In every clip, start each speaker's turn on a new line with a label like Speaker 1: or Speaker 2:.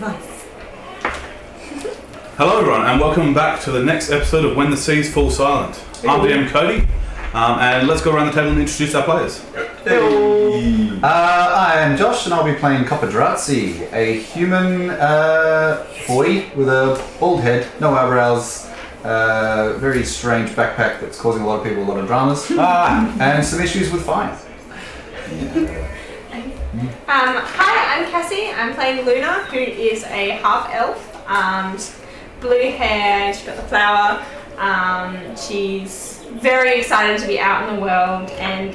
Speaker 1: Nice.
Speaker 2: Hello everyone and welcome back to the next episode of When the Seas Fall Silent. I'm DM Cody and let's go around the table and introduce our players.
Speaker 3: Hey. I am Josh and I'll be playing Koppodrazi, a human boy with a bald head, no eyebrows, very strange backpack that's causing a lot of people a lot of dramas, and some issues with fire.
Speaker 1: Hi, I'm Cassie. I'm playing Luna, who is a half-elf. Blue hair, she's got the flower. She's very excited to be out in the world and,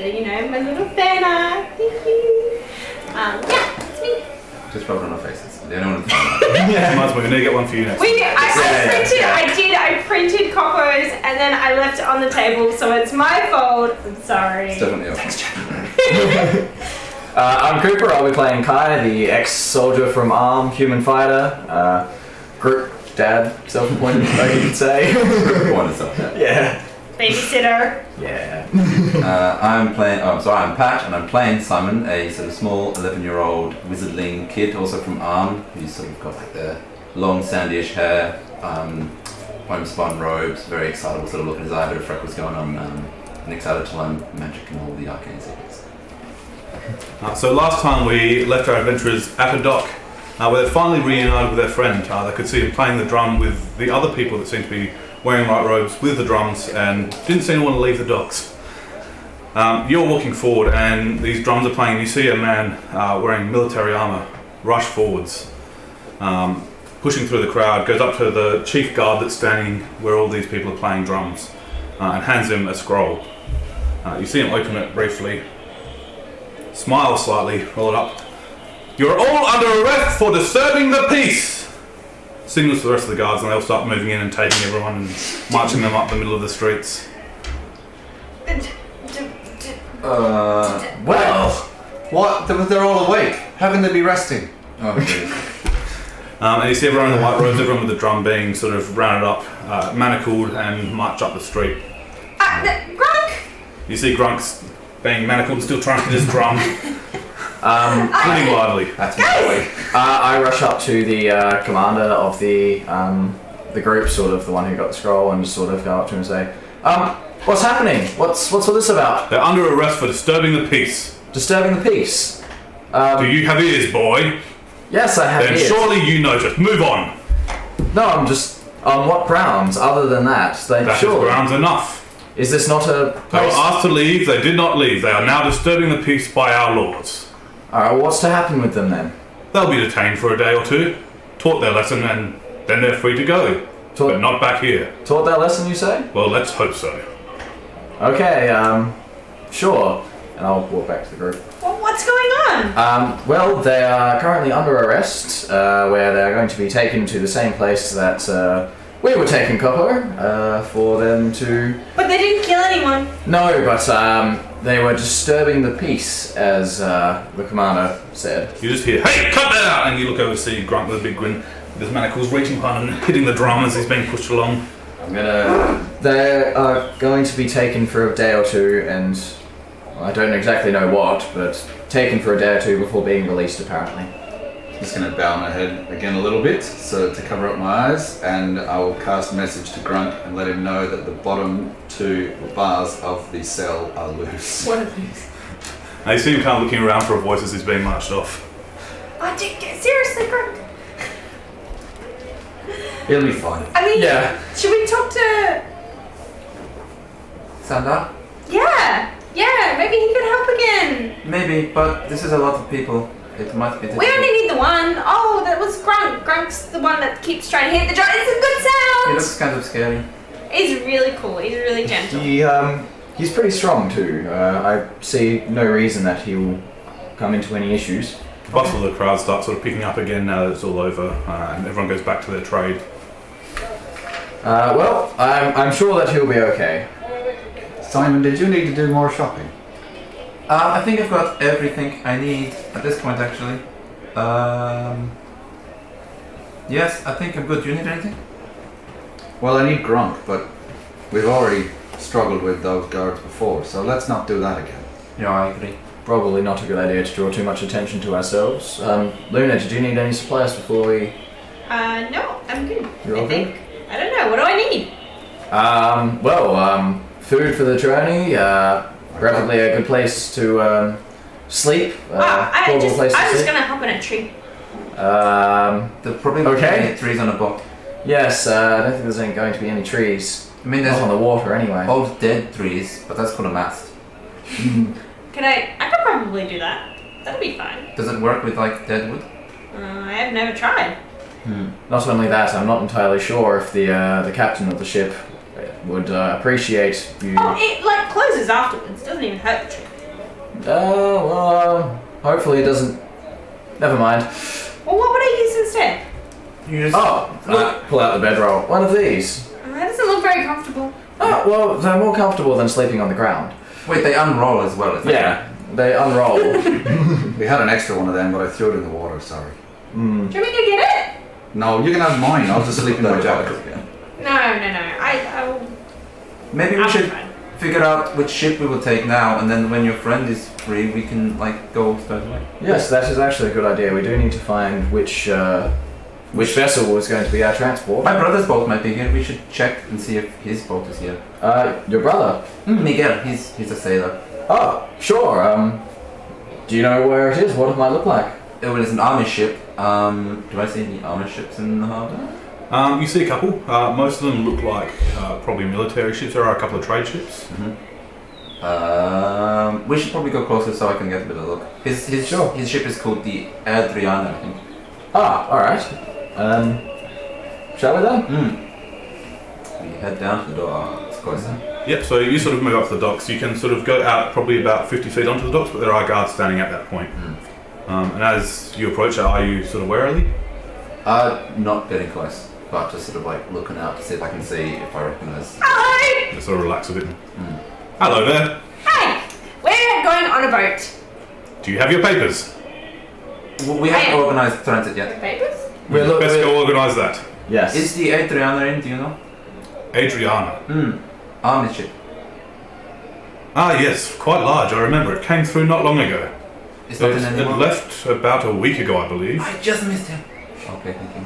Speaker 1: my little fanner. Yeah, that's me.
Speaker 4: Just rub it on our faces. They don't want to
Speaker 2: Might as well, we need to get one for you next.
Speaker 1: I printed coppos and then I left it on the table, so it's my fault. I'm sorry.
Speaker 4: It's definitely
Speaker 5: Thanks, I'm Cooper. I'll be playing Kai, the ex-soldier from ARM, human fighter, group dad, self-appointed, like you could say. Yeah.
Speaker 1: Babysitter.
Speaker 5: Yeah.
Speaker 4: I'm Pat, and I'm playing Simon, a sort of small 11-year-old wizardling kid, also from ARM, who's sort of got like the long sandy-ish hair, homespun robes, very excitable sort of look in his eye, a bit of freckles going on, and excited to learn magic and all the arcane secrets.
Speaker 2: So last time we left our adventurers at a dock where they finally reunited with their friend. They could see him playing the drum with the other people that seemed to be wearing white robes with the drums and didn't seem to want to leave the docks. You're walking forward and these drums are playing and you see a man wearing military armour rush forwards, pushing through the crowd, goes up to the chief guard that's standing where all these people are playing drums and hands him a scroll. You see him open it briefly, smile slightly, roll it up. You're all under arrest for disturbing the peace! Signals to the rest of the guards and they'll start moving in and taking everyone and marching them up the middle of the streets.
Speaker 5: Well,
Speaker 3: What? They're all awake. How can they be resting?
Speaker 4: Oh,
Speaker 2: And you see everyone in the white robes, everyone with the drum being sort of rounded up, manacled and marched up the street.
Speaker 1: Grunk!
Speaker 2: You see Grunk's being manacled and still trying to hit his drum. Pretty wildly.
Speaker 4: that's my way.
Speaker 5: I rush up to the commander of the group, sort of the one who got the scroll, and just sort of go up to him and say, what's happening? What's all this about?
Speaker 2: They're under arrest for disturbing the peace.
Speaker 5: Disturbing the peace.
Speaker 2: Do you have ears, boy?
Speaker 5: Yes, I have
Speaker 2: Then
Speaker 5: ears.
Speaker 2: surely you noticed. Move on.
Speaker 5: No, I'm just... On what grounds, other than that?
Speaker 2: That is grounds enough.
Speaker 5: Is this not a
Speaker 2: They were
Speaker 5: place...
Speaker 2: asked to leave, they did not leave. They are now disturbing the peace by our laws.
Speaker 5: Alright, what's to happen with them then?
Speaker 2: They'll be detained for a day or two, taught their lesson, and then they're free to go. But not back here.
Speaker 5: Taught their lesson, you say?
Speaker 2: Well, let's hope so.
Speaker 5: Okay, sure. And I'll walk back to the group.
Speaker 1: Well, what's going on?
Speaker 5: Well, they are currently under arrest, where they're going to be taken to the same place that we were taking Koppo, for them to...
Speaker 1: But they didn't kill anyone.
Speaker 5: No, but they were disturbing the peace, as the commander said.
Speaker 2: You just hear, hey, cut that out! And you look over to see Grunk with a big grin, with his manacles reaching behind and hitting the drum as he's being pushed along.
Speaker 5: They are going to be taken for a day or two, and I don't exactly know what, but taken for a day or two before being released, apparently.
Speaker 3: I'm just going to bow my head again a little bit so to cover up my eyes, and I will cast a message to Grunk and let him know that the bottom two bars of the cell are loose.
Speaker 1: What are these?
Speaker 2: And you see him kind of looking around for a voice as he's being marched off.
Speaker 1: Seriously, Grunk?
Speaker 3: He'll be fine.
Speaker 1: I mean,
Speaker 5: Yeah.
Speaker 1: should we talk to...
Speaker 4: Sandra?
Speaker 1: Yeah, maybe he could help again.
Speaker 4: Maybe, but this is a lot of people. It might be difficult.
Speaker 1: We only need the one. Oh, that was Grunk. Grunk's the one that keeps trying to hit the drum. It's a
Speaker 4: He
Speaker 1: good sound.
Speaker 4: looks kind of scary.
Speaker 1: He's really cool. He's really gentle.
Speaker 5: He's pretty strong too. I see no reason that he will come into any issues.
Speaker 2: The bustle of the crowd starts sort of picking up again now that it's all over, and everyone goes back to their trade.
Speaker 5: Well, I'm sure that he'll be okay.
Speaker 3: Simon, did you need to do more shopping?
Speaker 4: I think I've got everything I need at this point, actually. Yes, I think I'm good. Do you need anything?
Speaker 3: Well, I need Grunk, but we've already struggled with those guards before, so let's not do that again.
Speaker 4: Yeah, I agree.
Speaker 5: probably not a good idea to draw too much attention to ourselves. Luna, did you need any supplies before we...
Speaker 1: No, I'm good.
Speaker 5: You're all
Speaker 1: I think. I don't know. What do I need?
Speaker 5: Food for the journey, preferably a good place to sleep.
Speaker 1: I
Speaker 5: portable
Speaker 1: was
Speaker 5: place to
Speaker 1: just
Speaker 5: sleep.
Speaker 1: gonna hop in a tree.
Speaker 4: They're probably
Speaker 5: Okay.
Speaker 4: trees on a boat.
Speaker 5: Yes, I don't think there's going to be any trees.
Speaker 4: I mean,
Speaker 5: Not
Speaker 4: there's
Speaker 5: on the water anyway.
Speaker 4: old dead trees, but that's called a mast.
Speaker 1: Can I could probably do that. That'll be fine.
Speaker 4: Does it work with like dead wood?
Speaker 1: I have never tried.
Speaker 5: Not only that, I'm not entirely sure if the captain of the ship would appreciate you.
Speaker 1: Oh, it like closes afterwards. Doesn't even hurt the tree.
Speaker 5: Hopefully it doesn't. Never mind.
Speaker 1: Well, what would I use instead?
Speaker 4: You just
Speaker 5: Pull out the bedroll. One of these.
Speaker 1: That doesn't look very comfortable.
Speaker 5: Oh, well, they're more comfortable than sleeping on the ground.
Speaker 4: wait, they unroll as well. Is that
Speaker 5: Yeah, they unroll.
Speaker 3: We had an extra one of them, but I threw it in the water, sorry.
Speaker 1: Do you want me to get it?
Speaker 3: No, you can have mine. I'll just sleep in my jacket.
Speaker 1: No. I will.
Speaker 4: Maybe we
Speaker 1: I'll
Speaker 4: should
Speaker 1: try.
Speaker 4: figure out which ship we will take now, and then when your friend is free, we can like go straight away.
Speaker 5: Yes, that is actually a good idea. We do need to find which vessel was going to be our transport.
Speaker 4: My brother's boat might be here. We should check and see if his boat is here.
Speaker 5: Your brother?
Speaker 4: Miguel, he's a sailor.
Speaker 5: Oh, sure. Do you know where it is? What it might look like?
Speaker 4: Oh, well, it's an army ship. Do I see any army ships in the harbour?
Speaker 2: You see a couple. Most of them look like probably military ships. There are a couple of trade ships.
Speaker 4: We should probably go closer so I can get a bit of a look. His ship is called the Adriana, I think.
Speaker 5: Alright. Shall we then?
Speaker 4: We head down to the door. It's closer.
Speaker 2: Yep, so you sort of move up to the docks. You can sort of go out probably about 50 feet onto the docks, but there are guards standing at that point. And as you approach, are you sort of warily?
Speaker 4: Not getting close, but just sort of like looking out to see if I can see if I recognise.
Speaker 1: Hello.
Speaker 2: Just sort of relax a bit. Hello there.
Speaker 1: Hey, we're going on a boat.
Speaker 2: Do you have your papers?
Speaker 4: We haven't organised transit
Speaker 1: The
Speaker 4: yet.
Speaker 1: papers?
Speaker 2: Best go organise that.
Speaker 5: Yes.
Speaker 4: Is the Adriana in? Do you know?
Speaker 2: Adriana.
Speaker 4: Army ship.
Speaker 2: Ah, yes, quite large. I remember it came through not long ago.
Speaker 4: Is that
Speaker 2: It
Speaker 4: in anymore?
Speaker 2: left about a week ago, I believe.
Speaker 4: I just missed him. Okay, thank you.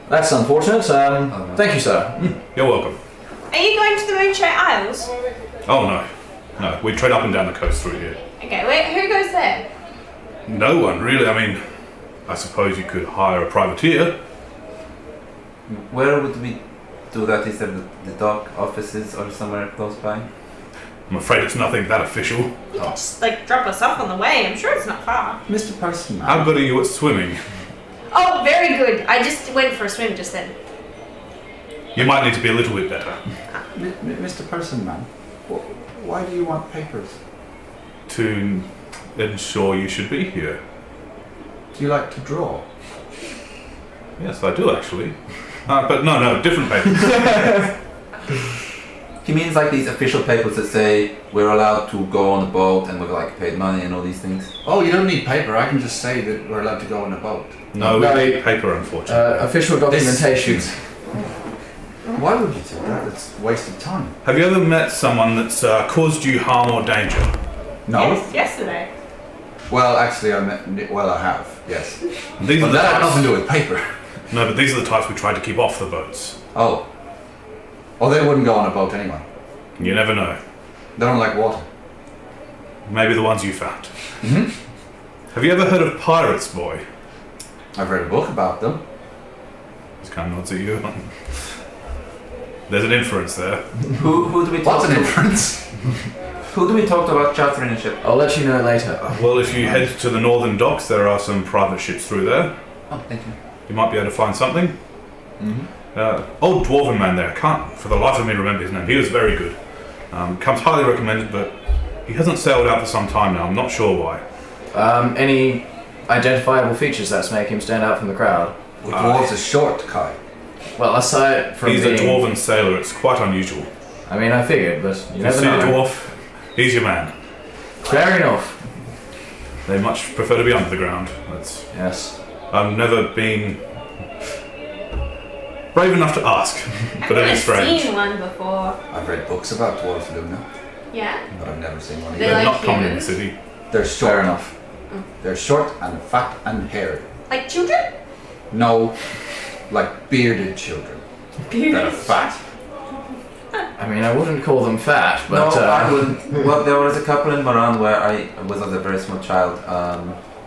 Speaker 5: That's unfortunate. Thank you, sir.
Speaker 2: You're welcome.
Speaker 1: Are you going to the Moonshine Isles?
Speaker 2: Oh no, no, we trade up and down the coast through here.
Speaker 1: Okay, wait, who goes there?
Speaker 2: No one really. I mean, I suppose you could hire a privateer.
Speaker 4: Where would we do that? Is there the dock offices or somewhere close by?
Speaker 2: I'm afraid it's nothing that official.
Speaker 1: You can just like drop us off on the way. I'm sure it's not far.
Speaker 3: Mr. Person,
Speaker 2: How good are you at swimming?
Speaker 1: Oh, very good. I just went for a swim just then.
Speaker 2: You might need to be a little bit better.
Speaker 3: Mr. Person Man, why do you want papers?
Speaker 2: To ensure you should be here.
Speaker 3: Do you like to draw?
Speaker 2: Yes, I do actually. But no, different papers.
Speaker 4: He means like these official papers that say we're allowed to go on a boat and we're like paid money and all these things.
Speaker 3: Oh, you don't need paper. I can just say that we're allowed to go on a boat.
Speaker 2: No, we need paper, unfortunately.
Speaker 5: Official documentation.
Speaker 3: Why would you do that? It's a waste of time.
Speaker 2: Have you ever met someone that's caused you harm or danger?
Speaker 3: No.
Speaker 1: Yes, yesterday.
Speaker 3: Well, actually, I have. Yes.
Speaker 2: These
Speaker 3: But
Speaker 2: are the
Speaker 3: that had
Speaker 2: types.
Speaker 3: nothing to do with paper.
Speaker 2: No, but these are the types we try to keep off the boats.
Speaker 3: Oh. Oh, they wouldn't go on a boat anyway.
Speaker 2: You never know.
Speaker 3: They don't like water.
Speaker 2: Maybe the ones you found. Have you ever heard of Pirates, boy?
Speaker 3: I've read a book about them.
Speaker 2: Just kind of nods at you. There's an inference there.
Speaker 4: Who do we talk
Speaker 3: What's an
Speaker 4: to?
Speaker 3: inference?
Speaker 4: Who do we talk to about chartering a ship?
Speaker 5: I'll let you know later.
Speaker 2: Well, if you head to the northern docks, there are some private ships through there.
Speaker 4: Oh, thank you.
Speaker 2: You might be able to find something. Old dwarven man there. Can't for the life of me remember his name. He was very good. Comes highly recommended, but he hasn't sailed out for some time now. I'm not sure why.
Speaker 5: Any identifiable features that make him stand out from the crowd?
Speaker 3: Well, dwarves is short, Kai.
Speaker 5: Well, aside from
Speaker 2: He's
Speaker 5: being...
Speaker 2: a dwarven sailor. It's quite unusual.
Speaker 5: I mean, I figured, but you
Speaker 2: You
Speaker 5: never
Speaker 2: see a
Speaker 5: know.
Speaker 2: dwarf? He's your man.
Speaker 5: Fair enough.
Speaker 2: They much prefer to be under the ground.
Speaker 5: Yes.
Speaker 2: I've never been brave enough to ask,
Speaker 1: I've
Speaker 2: but it
Speaker 1: never
Speaker 2: is strange.
Speaker 1: seen one before.
Speaker 3: I've read books about dwarves, Luna.
Speaker 1: Yeah.
Speaker 3: but I've never seen one.
Speaker 1: They're
Speaker 3: Either.
Speaker 2: They're
Speaker 1: like
Speaker 2: not common in the
Speaker 1: humans?
Speaker 2: city.
Speaker 3: They're short.
Speaker 5: Fair enough.
Speaker 3: They're short and fat and hairy.
Speaker 1: Like children?
Speaker 3: No, like bearded children that are fat.
Speaker 5: I mean, I wouldn't call them fat,
Speaker 4: No,
Speaker 5: but
Speaker 4: I wouldn't. Well, there was a couple in Moran where I was as a very small child,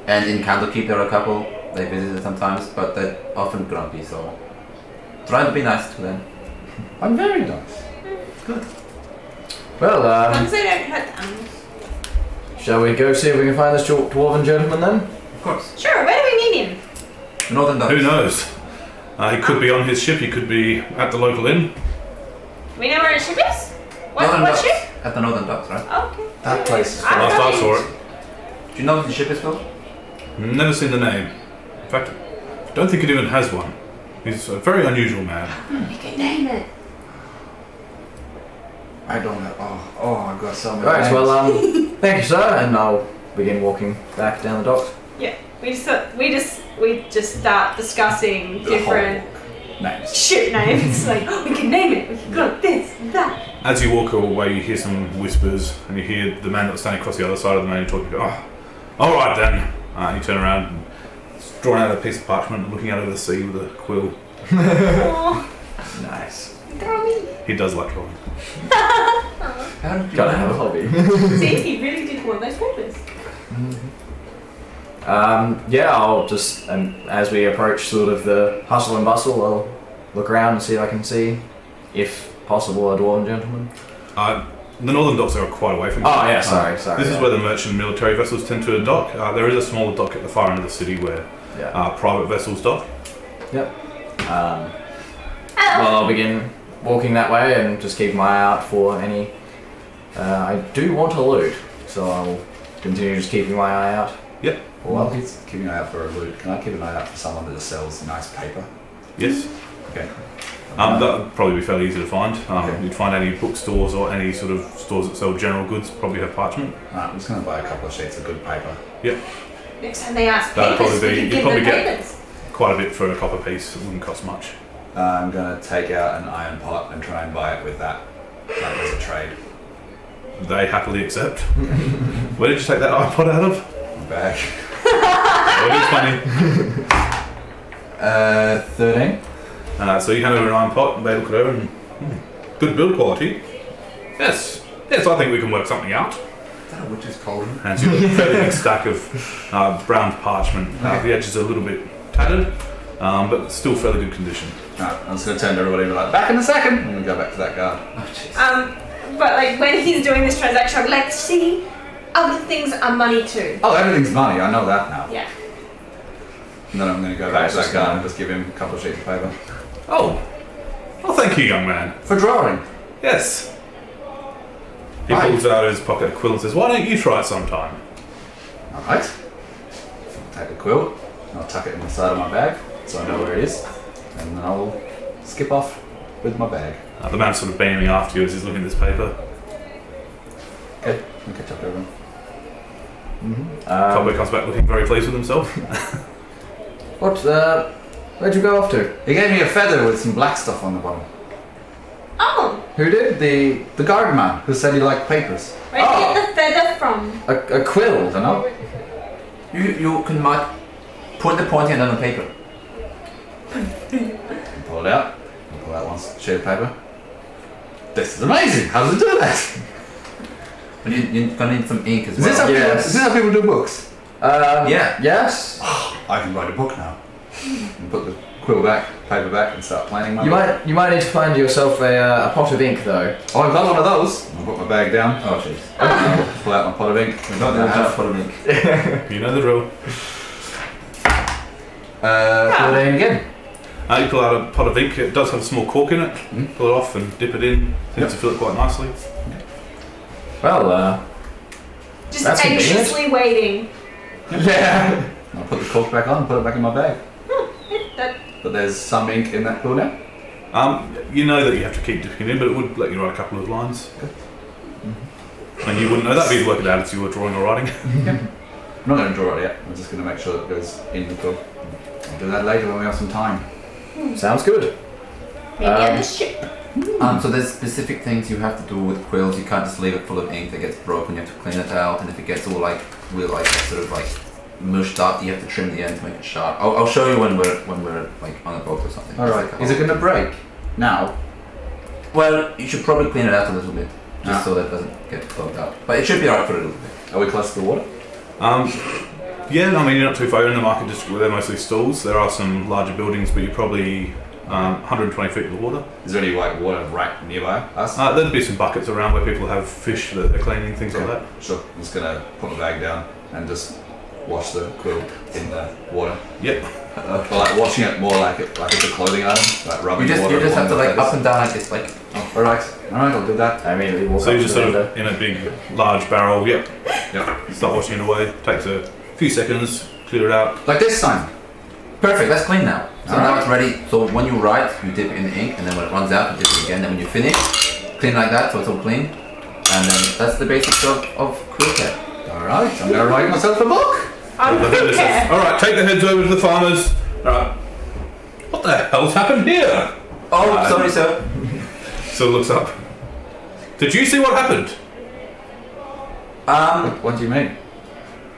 Speaker 4: and in Candlekeep there were a couple. They visited sometimes, but they're often grumpy. So try to be nice to them.
Speaker 3: I'm very nice.
Speaker 5: well,
Speaker 1: As long as they don't hurt the animals.
Speaker 5: shall we go see if we can find this dwarven gentleman then?
Speaker 4: Of course.
Speaker 1: Sure, where do we need him?
Speaker 4: Northern Ducks.
Speaker 2: Who knows? He could be on his ship. He could be at the local inn.
Speaker 1: Do we know where his ship is?
Speaker 4: Northern
Speaker 1: What
Speaker 4: Ducks.
Speaker 1: ship?
Speaker 4: At the Northern Ducks, right?
Speaker 1: Okay.
Speaker 3: That place is
Speaker 1: I
Speaker 2: Last
Speaker 1: thought
Speaker 2: I saw it.
Speaker 4: Do you know what the ship is called?
Speaker 2: Never seen the name. In fact, I don't think it even has one. He's a very unusual man.
Speaker 1: We can name it.
Speaker 3: I don't know. Oh, I've got so many.
Speaker 5: Right,
Speaker 3: names.
Speaker 5: well, thank you, sir, and I'll begin walking back down the docks.
Speaker 1: Yeah. We just start discussing
Speaker 3: The
Speaker 1: different
Speaker 3: whole names.
Speaker 1: ship names. Like, oh, we can name it. We can go this and that.
Speaker 2: As you walk away, you hear some whispers, and you hear the man that's standing across the other side of the man talking. Oh, all right then. And you turn around and he's drawing out a piece of parchment, and looking out over the sea with a quill.
Speaker 1: Aw,
Speaker 5: Nice.
Speaker 1: throw me.
Speaker 2: He does like drawing.
Speaker 4: How did you
Speaker 5: Gotta have a hobby.
Speaker 1: See, he really did want those papers.
Speaker 5: Yeah, I'll just, as we approach sort of the hustle and bustle, I'll look around and see if I can see, if possible, a dwarven gentleman.
Speaker 2: The northern docks are quite away from you.
Speaker 5: Oh, yeah, sorry.
Speaker 2: This is
Speaker 5: yeah.
Speaker 2: where the merchant and military vessels tend to dock. There is a smaller dock at the far end of the city where
Speaker 5: Yeah.
Speaker 2: private vessels dock.
Speaker 5: Yep. Well, I'll begin walking that way and just keep my eye out for any. I do want to loot, so I'll continue just keeping my eye out.
Speaker 2: Yep.
Speaker 3: While he's keeping an eye out for a loot, can I keep an eye out for someone that just sells nice paper?
Speaker 2: Yes.
Speaker 3: Okay.
Speaker 2: That would probably be fairly easy to find.
Speaker 3: Okay.
Speaker 2: You'd find any bookstores or any sort of stores that sell general goods probably have parchment.
Speaker 3: Alright, I'm just going to buy a couple of sheets of good paper.
Speaker 1: Next time they ask
Speaker 2: That'd
Speaker 1: papers,
Speaker 2: probably be-
Speaker 1: we can
Speaker 2: you'd
Speaker 1: give
Speaker 2: probably
Speaker 1: them
Speaker 2: get-
Speaker 1: papers.
Speaker 2: Quite a bit for a copper piece. It wouldn't cost much.
Speaker 3: I'm going to take out an iron pot and try and buy it with that, like as a trade.
Speaker 2: They happily accept. Where did you take that iPod out of?
Speaker 3: My bag.
Speaker 2: Oh, it is funny.
Speaker 3: 13.
Speaker 2: So you hand over an iron pot, and they look it over and good build quality. Yes, I think we can work something out.
Speaker 3: Is that a witch's cauldron?
Speaker 2: Hands you a fairly big stack of brown parchment. The edges are a little bit tattered, but still fairly good condition.
Speaker 3: Alright, I'm just going to turn to everybody and be like, back in a second! And we go back to that guard.
Speaker 1: But like when he's doing this transaction, I'm like, see, other things are money too.
Speaker 3: Oh, everything's money, I know that now.
Speaker 1: Yeah.
Speaker 3: And then I'm going to go back to that guard and just give him a couple of sheets of paper.
Speaker 2: Oh, well, thank you, young man.
Speaker 3: For drawing.
Speaker 2: Yes. He
Speaker 3: Right.
Speaker 2: pulls out of his pocket a quill and says, "Why don't you try it sometime?"
Speaker 3: Alright. Take the quill, and I'll tuck it in the side of my bag so I know where it is. And then I'll skip off with my bag.
Speaker 2: The man's sort of beaming after you as he's looking at this paper.
Speaker 3: Okay, I'll catch up to everyone.
Speaker 2: Cobbo comes back looking very pleased with himself.
Speaker 5: Where'd you go off to?
Speaker 3: He gave me a feather with some black stuff on the bottom.
Speaker 1: Oh,
Speaker 5: Who did?
Speaker 3: The guard man who said he liked papers.
Speaker 1: where did you get the feather from?
Speaker 5: A quill.
Speaker 3: I don't know.
Speaker 4: You can mark, put the pointing on the paper.
Speaker 3: Pull it out. Pull out one sheet of paper. This is amazing! How does it do that?
Speaker 4: But you're gonna need some ink as
Speaker 3: Is this,
Speaker 4: well.
Speaker 3: how
Speaker 5: Yes.
Speaker 3: people, is this how people do books?
Speaker 4: Yeah.
Speaker 5: Yes.
Speaker 3: I can write a book now. And put the quill back, paper back, and start planning my
Speaker 5: You
Speaker 3: book.
Speaker 5: might need to find yourself a pot of ink though.
Speaker 3: Oh, I've got one of those. I'll put my bag down.
Speaker 4: Oh jeez.
Speaker 3: And I'll pull out my pot of ink.
Speaker 4: We don't have pot of ink.
Speaker 2: You know the drill.
Speaker 5: 13 again.
Speaker 2: You pull out a pot of ink. It does have a small cork in it. Pull it off and dip it in. Seems to fill it quite nicely.
Speaker 5: Well,
Speaker 1: Just
Speaker 5: That's convenient.
Speaker 1: anxiously waiting.
Speaker 5: yeah.
Speaker 3: I'll put the cork back on and put it back in my bag.
Speaker 1: That,
Speaker 3: But there's some ink in that quill now.
Speaker 2: You know that you have to keep dipping it in, but it would let you write a couple of lines. And you wouldn't know that, but you'd work it out as you were drawing or writing.
Speaker 3: I'm not going to draw it yet. I'm just going to make sure that it goes in the quill. I'll do that later when we have some time.
Speaker 5: Sounds good.
Speaker 1: maybe on the ship.
Speaker 4: So there's specific things you have to do with quills. You can't just leave it full of ink that gets broken. You have to clean it out, and if it gets all like sort of like mushed up, you have to trim the end to make it sharp. I'll show you when we're like on a boat or something.
Speaker 3: All right. Is it going to break now?
Speaker 4: Well, you should probably clean it out a little bit, just so that it doesn't get clogged up. But it should be alright for a little bit.
Speaker 3: Are we close to the water?
Speaker 2: Yeah, I mean, you're not too far. You're in the market district where they're mostly stalls. There are some larger buildings, but you're probably 120 feet of the water.
Speaker 3: Is there any like water right nearby us?
Speaker 2: There'd be some buckets around where people have fish that they're cleaning, things like that.
Speaker 3: Sure. I'm just going to put my bag down and just wash the quill in the water.
Speaker 2: Yep.
Speaker 3: Or like washing it more like it's a clothing item, like rubbing
Speaker 4: You
Speaker 3: water.
Speaker 4: just have to
Speaker 3: along
Speaker 4: like
Speaker 3: the
Speaker 4: up and down like it's like.
Speaker 3: All right, I'll do that.
Speaker 5: I immediately walk
Speaker 2: So
Speaker 5: up
Speaker 2: you're
Speaker 5: to
Speaker 2: just
Speaker 5: the
Speaker 2: sort of
Speaker 5: vendor.
Speaker 2: in a big, large barrel. Yep.
Speaker 3: Yep.
Speaker 2: Start washing it away. Takes a few seconds. Clear it out.
Speaker 3: Like this time.
Speaker 4: Perfect, that's clean now. So now
Speaker 3: Alright.
Speaker 4: it's ready. So when you write, you dip it in the ink, and then when it runs out, you dip it again. Then when you finish, clean like that, so it's all clean. And then that's the basics of quill care.
Speaker 3: All right, I'm going to write myself a book.
Speaker 2: The vendor says, all right, take the heads over to the farmers. All right. What the hell's happened here?
Speaker 4: Oh, sorry, sir.
Speaker 2: So looks up. Did you see what happened?
Speaker 3: What do you mean?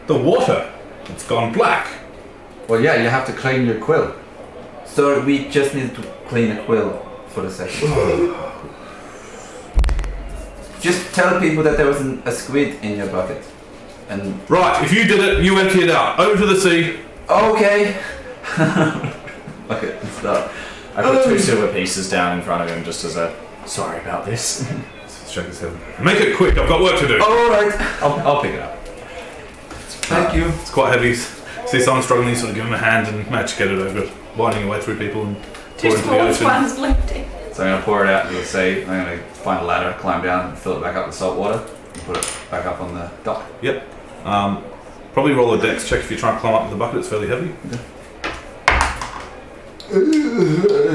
Speaker 2: The water. It's gone black.
Speaker 3: Well, yeah, you have to clean your quill.
Speaker 4: So we just need to clean a quill for the session. Just tell people that there was a squid in your bucket. And
Speaker 2: Right, if you did it, you empty it out. Over to the sea.
Speaker 4: okay. Okay, start.
Speaker 5: I put 2 silver pieces down in front of him just as a sorry about this.
Speaker 2: Shake his head. Make it quick, I've got work to do.
Speaker 4: Alright.
Speaker 3: I'll pick it up.
Speaker 4: Thank you.
Speaker 2: It's quite heavy. See someone struggling, you sort of give them a hand and manage to get it over, winding your way through people and pour
Speaker 1: Two
Speaker 2: into the
Speaker 1: small
Speaker 2: ocean.
Speaker 1: ones lifting.
Speaker 3: So I'm going to pour it out into the sea. I'm going to find a ladder, climb down, and fill it back up with salt water, and put it back up on the dock.
Speaker 2: Yep. Probably roll a dex check if you're trying to climb up with the bucket, it's fairly heavy.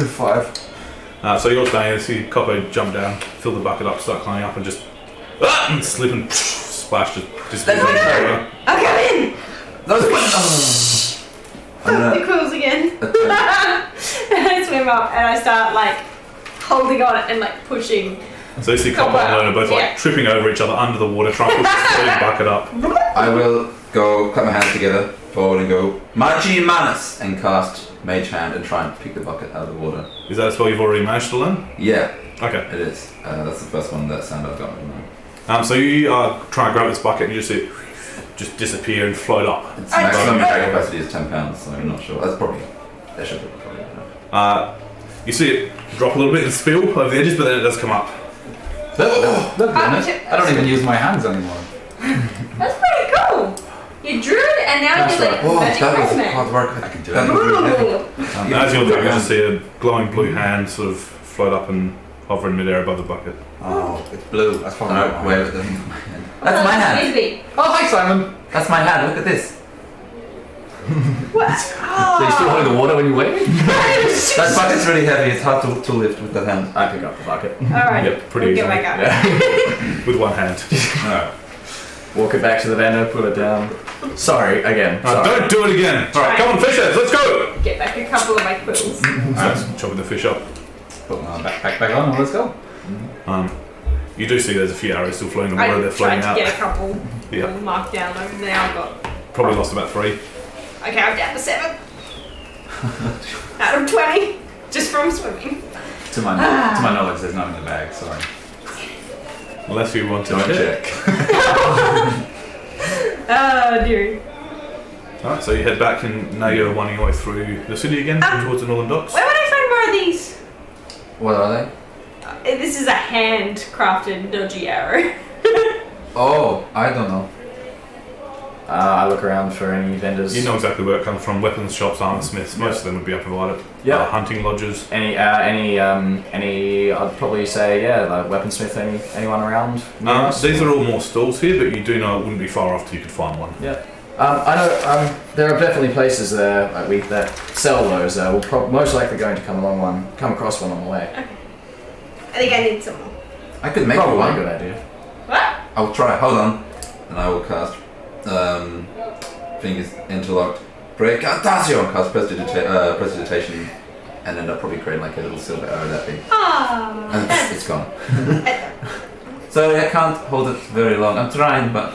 Speaker 3: 5.
Speaker 2: So you're staying, you see Koppo jump down, fill the bucket up, start climbing up and just and slip and splash, just disappear.
Speaker 1: I'll come in!
Speaker 4: Those
Speaker 1: The quills again. And I swim up and I start like holding on it and like pushing.
Speaker 2: So you see Koppo and Lona both like tripping over each other under the water, trying to push the floating bucket up.
Speaker 4: I will go clap my hands together forward and go Magi Manus and cast Mage Hand and try and pick the bucket out of the water.
Speaker 2: Is that a spell you've already managed to learn?
Speaker 4: Yeah,
Speaker 2: Okay.
Speaker 4: it is. That's the first one that sound I've got.
Speaker 2: So you are trying to grab this bucket and you just see it just disappear and float up.
Speaker 4: Its maximum drag capacity is 10 pounds, so I'm not sure. That's probably. That should be probably enough.
Speaker 2: You see it drop a little bit and spill over the edges, but then it does come up.
Speaker 3: Look, I don't even use my hands anymore.
Speaker 1: That's pretty cool. You're druid and now
Speaker 3: That's
Speaker 1: you're like
Speaker 4: Oh,
Speaker 1: magic
Speaker 4: that was
Speaker 1: placement.
Speaker 4: hard work.
Speaker 3: I can do
Speaker 4: That
Speaker 3: it.
Speaker 4: was really heavy.
Speaker 1: Ooh.
Speaker 2: As you're doing, you just see a glowing blue hand sort of float up and hover in midair above the bucket.
Speaker 3: Oh, it's blue. That's probably
Speaker 4: No,
Speaker 3: not
Speaker 4: wait,
Speaker 3: mine.
Speaker 4: that's my hand.
Speaker 1: Easy.
Speaker 3: Oh, hi, Simon.
Speaker 4: That's my hand. Look at this.
Speaker 1: What?
Speaker 3: So you still holding the water when you wave?
Speaker 4: That bucket's really heavy. It's hard to lift with that hand.
Speaker 5: I pick up the bucket.
Speaker 1: Alright.
Speaker 2: Yep, pretty
Speaker 1: we'll
Speaker 2: easily.
Speaker 1: get back up.
Speaker 2: With one hand.
Speaker 3: No.
Speaker 5: Walk it back to the vendor, put it down. Sorry, again. Sorry.
Speaker 2: Don't do it again. Alright, come on, fishers, let's go!
Speaker 1: Get back a couple of my quills.
Speaker 2: Let's chopping the fish up.
Speaker 3: Put my backpack back on and let's go.
Speaker 2: You do see there's a few arrows still floating in the
Speaker 1: I
Speaker 2: water, they're
Speaker 1: tried
Speaker 2: floating
Speaker 1: to
Speaker 2: out.
Speaker 1: get a couple
Speaker 2: Yeah.
Speaker 1: marked down over now. I've got.
Speaker 2: Probably lost about 3.
Speaker 1: Okay, I'm down to 7. Out of 20. Just from swimming.
Speaker 3: To my knowledge, there's none in the bag. Sorry.
Speaker 2: Unless you want to
Speaker 3: Don't
Speaker 2: check.
Speaker 3: check.
Speaker 1: Oh dear.
Speaker 2: Alright, so you head back and now you're winding your way through the city again, towards the northern docks.
Speaker 1: Where would I find more of these?
Speaker 4: What are they?
Speaker 1: This is a handcrafted dodgy arrow.
Speaker 4: Oh, I don't know.
Speaker 5: I look around for any vendors.
Speaker 2: You know exactly where it comes from, weapons shops, armor smiths, most of them would be up provided.
Speaker 5: Yeah.
Speaker 2: Hunting lodges.
Speaker 5: Any, I'd probably say, yeah, like weaponsmith, anyone around? near us?
Speaker 2: These are all more stalls here, but you do know it wouldn't be far off till you could find one.
Speaker 5: Yeah. I know there are definitely places there that sell those. We're most likely going to come across one on the way.
Speaker 1: I think I need some more.
Speaker 4: I could make
Speaker 5: Probably a
Speaker 4: one.
Speaker 5: good idea.
Speaker 1: What?
Speaker 4: I'll try. Hold on, and I will cast. Fingers interlocked. Break Antasio. Cast prestidigitation and end up probably creating like a little silver arrow that big.
Speaker 1: Ah,
Speaker 4: And it's gone. So I can't hold it very long. I'm trying, but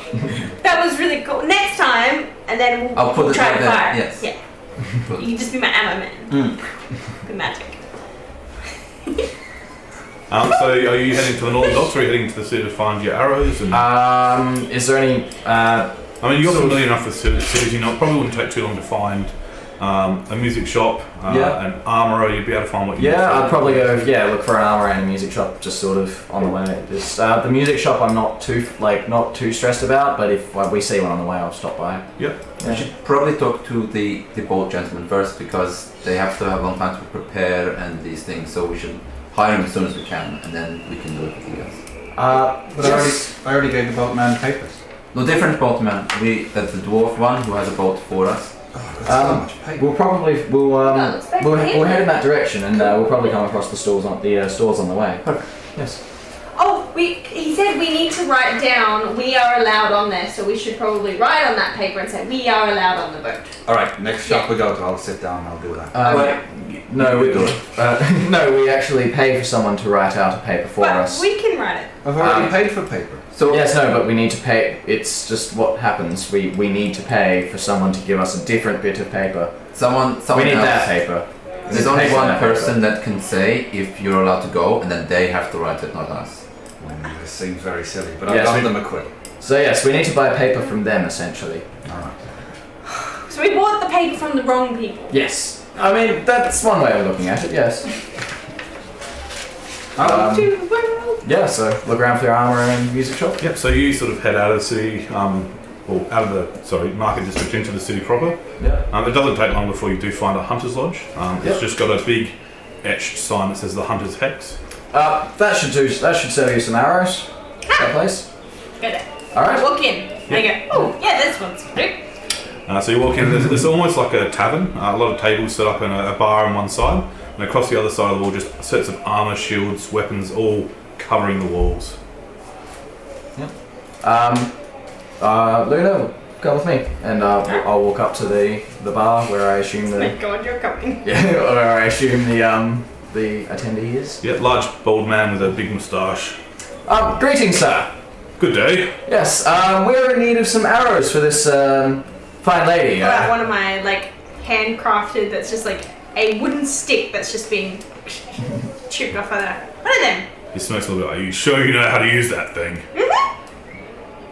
Speaker 1: that was really cool. Next time, and then
Speaker 4: I'll put
Speaker 1: we'll
Speaker 4: it
Speaker 1: try
Speaker 4: right
Speaker 1: to
Speaker 4: there,
Speaker 1: fire.
Speaker 4: yes.
Speaker 1: Yeah. You can just be my ammo man. Good magic.
Speaker 2: So are you heading to the northern docks or are you heading to the city to find your arrows? And
Speaker 5: Is there any?
Speaker 2: I mean, you're familiar enough with cities, you know, it probably wouldn't take too long to find a music shop, an armourer, you'd be able to find what you need.
Speaker 5: Yeah, I'd probably go. Yeah, look for an armor and a music shop, just sort of on the way. Just the music shop, I'm not too stressed about. But if we see one on the way, I'll stop by.
Speaker 2: Yep.
Speaker 4: We should probably talk to the bold gentleman first because they have to have a long time to prepare and these things. So we should hire him as soon as we can, and then we can do everything else.
Speaker 3: But I already gave the boatman papers.
Speaker 4: No, different boatman. That's the dwarf one who has a boat for us.
Speaker 3: That's so much paper.
Speaker 5: We'll head in that direction, and we'll probably come across the stores on the way.
Speaker 4: Perfect.
Speaker 5: Yes.
Speaker 1: Oh, he said we need to write down we are allowed on there, so we should probably write on that paper and say we are allowed on the boat.
Speaker 3: Alright, next shop we go to, I'll sit down and I'll do that.
Speaker 5: No, we do it. No, we actually pay for someone to write out a paper for
Speaker 1: But
Speaker 5: us.
Speaker 1: we can write it.
Speaker 3: I've already paid for paper.
Speaker 4: So
Speaker 5: Yes, no, but we need to pay. It's just what happens. We need to pay for someone to give us a different bit of paper.
Speaker 4: someone
Speaker 5: We need
Speaker 4: else.
Speaker 5: that paper.
Speaker 4: There's only one person that can say if you're allowed to go, and then they have to write it, not us.
Speaker 3: This seems very silly, but
Speaker 5: Yes,
Speaker 3: I've got them a quill.
Speaker 5: So yes, we need to buy paper from them essentially.
Speaker 3: Alright.
Speaker 1: So we bought the paper from the wrong people.
Speaker 5: Yes. I mean, that's one way of looking at it, yes.
Speaker 1: To the world.
Speaker 5: Yeah, so look around for your armor and music shop.
Speaker 2: Yep, so you sort of head out of the city, or out of the, market district into the city proper.
Speaker 5: Yeah.
Speaker 2: It doesn't take long before you do find a hunter's lodge. It's just got a big etched sign that says the hunter's hex.
Speaker 5: That should serve you some arrows. That place.
Speaker 1: Get it.
Speaker 5: Alright.
Speaker 1: Walk in. And I go, oh, yeah, this one's good.
Speaker 2: So you walk in, there's almost like a tavern, a lot of tables set up and a bar on one side, and across the other side of the wall just sets of armour, shields, weapons, all covering the walls.
Speaker 5: Luna, come with me, and I'll walk up to the bar where I assume
Speaker 1: Oh my
Speaker 5: the
Speaker 1: god, you're coming.
Speaker 5: where I assume the attendee is.
Speaker 2: Yeah, large, bald man with a big moustache.
Speaker 5: Greetings, sir.
Speaker 2: Good day.
Speaker 5: Yes, we're in need of some arrows for this fine lady.
Speaker 1: One of my, like, handcrafted that's just like a wooden stick that's just been chipped off of that. What are them?
Speaker 2: He smokes a little bit. Are you sure you know how to use that thing?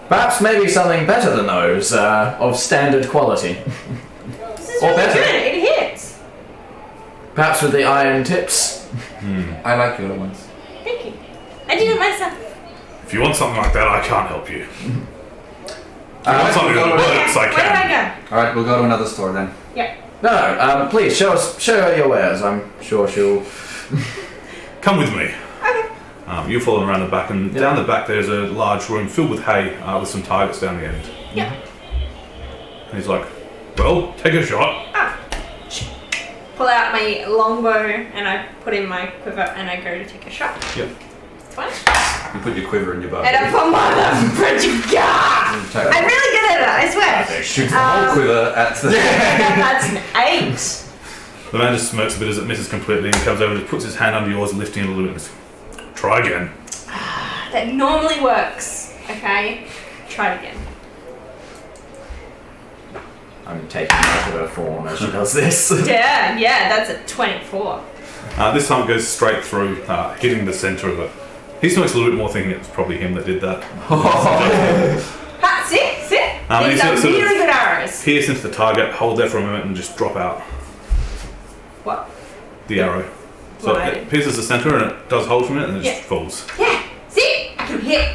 Speaker 5: Perhaps maybe something better than those, of standard quality.
Speaker 1: This is
Speaker 5: Or
Speaker 1: really
Speaker 5: better.
Speaker 1: good. It hits.
Speaker 5: Perhaps with the iron tips.
Speaker 4: I like the other ones.
Speaker 1: Thank you. I did it myself.
Speaker 2: If you want something like that, I can't help you. If you want something that works, I
Speaker 1: Where do
Speaker 2: can.
Speaker 1: I go?
Speaker 3: Alright, we'll go to another store then.
Speaker 1: Yep.
Speaker 5: No, please show her your wares. I'm sure she'll.
Speaker 2: Come with me.
Speaker 1: Okay.
Speaker 2: You're following around the back, and down the back there's a large room filled with hay with some targets down the end.
Speaker 1: Yep.
Speaker 2: And he's like, well, take a shot.
Speaker 1: Pull out my longbow and I put in my quiver and I go to take a shot.
Speaker 2: Yep.
Speaker 1: It's fine.
Speaker 3: You put your quiver in your bow.
Speaker 1: And I put I'm really good at it, I swear.
Speaker 3: Shoot the whole quiver at the...
Speaker 1: That's an 8.
Speaker 2: The man just smirks a bit as it misses completely and comes over and just puts his hand under yours, lifting it a little bit and says, try again.
Speaker 1: That normally works. Okay? Try it again.
Speaker 5: I'm taking note of her form as she does this.
Speaker 1: Yeah, that's a 24.
Speaker 2: This time it goes straight through, hitting the centre of it. He smokes a little bit more, thinking it's probably him that did that.
Speaker 1: See? These
Speaker 2: you
Speaker 1: are
Speaker 2: sort of
Speaker 1: really good arrows.
Speaker 2: pierce into the target, hold there for a moment, and just drop out
Speaker 1: What?
Speaker 2: the arrow. So
Speaker 1: Right.
Speaker 2: it pierces the centre and it does hold from it and it just
Speaker 1: Yeah.
Speaker 2: falls.
Speaker 1: Yeah. See? I can hit.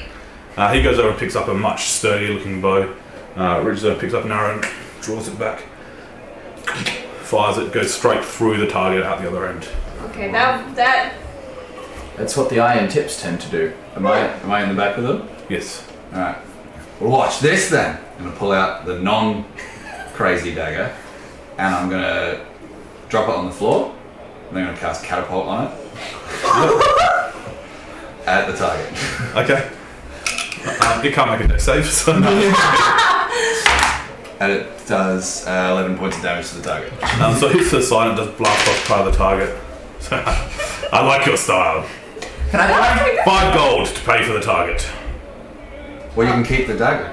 Speaker 2: He goes over and picks up a much sturdier looking bow. Reaches over, picks up an arrow and draws it back. Fires it, goes straight through the target out the other end.
Speaker 1: Okay, that
Speaker 5: That's what the iron tips tend to do.
Speaker 3: Am I in the back with them?
Speaker 2: Yes.
Speaker 3: Alright. Well, watch this then. I'm going to pull out the non-crazy dagger and I'm going to drop it on the floor. And then I'm going to cast catapult on it. At the target.
Speaker 2: Okay. You can't make a dex save, so no.
Speaker 3: And it does 11 points of damage to the target.
Speaker 2: So it hits to the side and does blast off part of the target. I like your style.
Speaker 4: Can I try?
Speaker 2: 5 gold to pay for the target.
Speaker 3: Well, you can keep the dagger.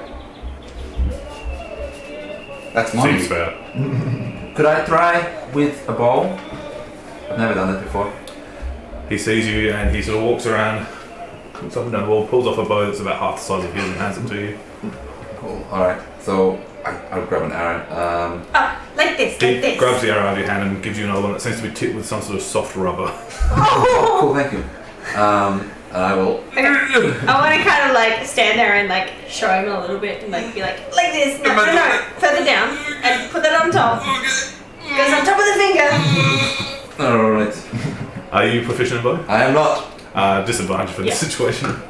Speaker 3: That's money.
Speaker 2: Seems fair.
Speaker 4: Could I try with a bow? I've never done that before.
Speaker 2: He sees you and he sort of walks around, looks up and down the wall, pulls off a bow that's about half the size of his and hands it to you.
Speaker 4: Cool. Alright, so I'll grab an arrow.
Speaker 1: Like this,
Speaker 2: He
Speaker 1: like this.
Speaker 2: grabs the arrow out of your hand and gives you another one that seems to be tipped with some sort of soft rubber.
Speaker 1: Oh.
Speaker 4: Cool, thank you. And I will.
Speaker 1: Okay. I want to kind of like stand there and like show him a little bit and like be like this. No, further down and put that on top. Goes on top of the finger.
Speaker 4: Alright.
Speaker 2: Are you proficient in bow?
Speaker 4: I am not.
Speaker 2: Disadvantage for this situation.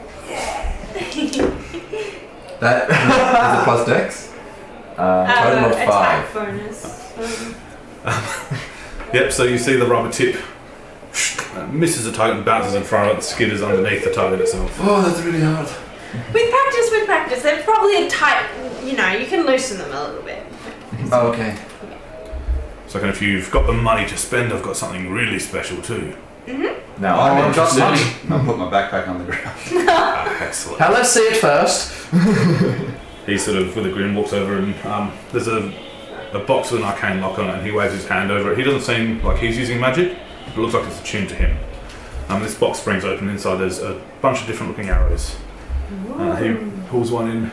Speaker 4: That is a plus dex. Total of 5.
Speaker 1: Attack bonus.
Speaker 2: Yep, so you see the rubber tip misses the target and bounces in front of it, skitters underneath the target itself.
Speaker 4: Oh, that's really hard.
Speaker 1: With practice, they're probably a tight. You know, you can loosen them a little bit.
Speaker 4: Oh, okay.
Speaker 2: So if you've got the money to spend, I've got something really special too.
Speaker 5: No,
Speaker 3: I've got
Speaker 5: interested.
Speaker 3: money. I'll put my backpack on the ground.
Speaker 2: Excellent.
Speaker 5: Now let's see it first.
Speaker 2: He sort of, with a grin, walks over and there's a box with an arcane lock on it and he waves his hand over it. He doesn't seem like he's using magic, but it looks like it's attuned to him. This box springs open. Inside there's a bunch of different looking arrows. He pulls one in.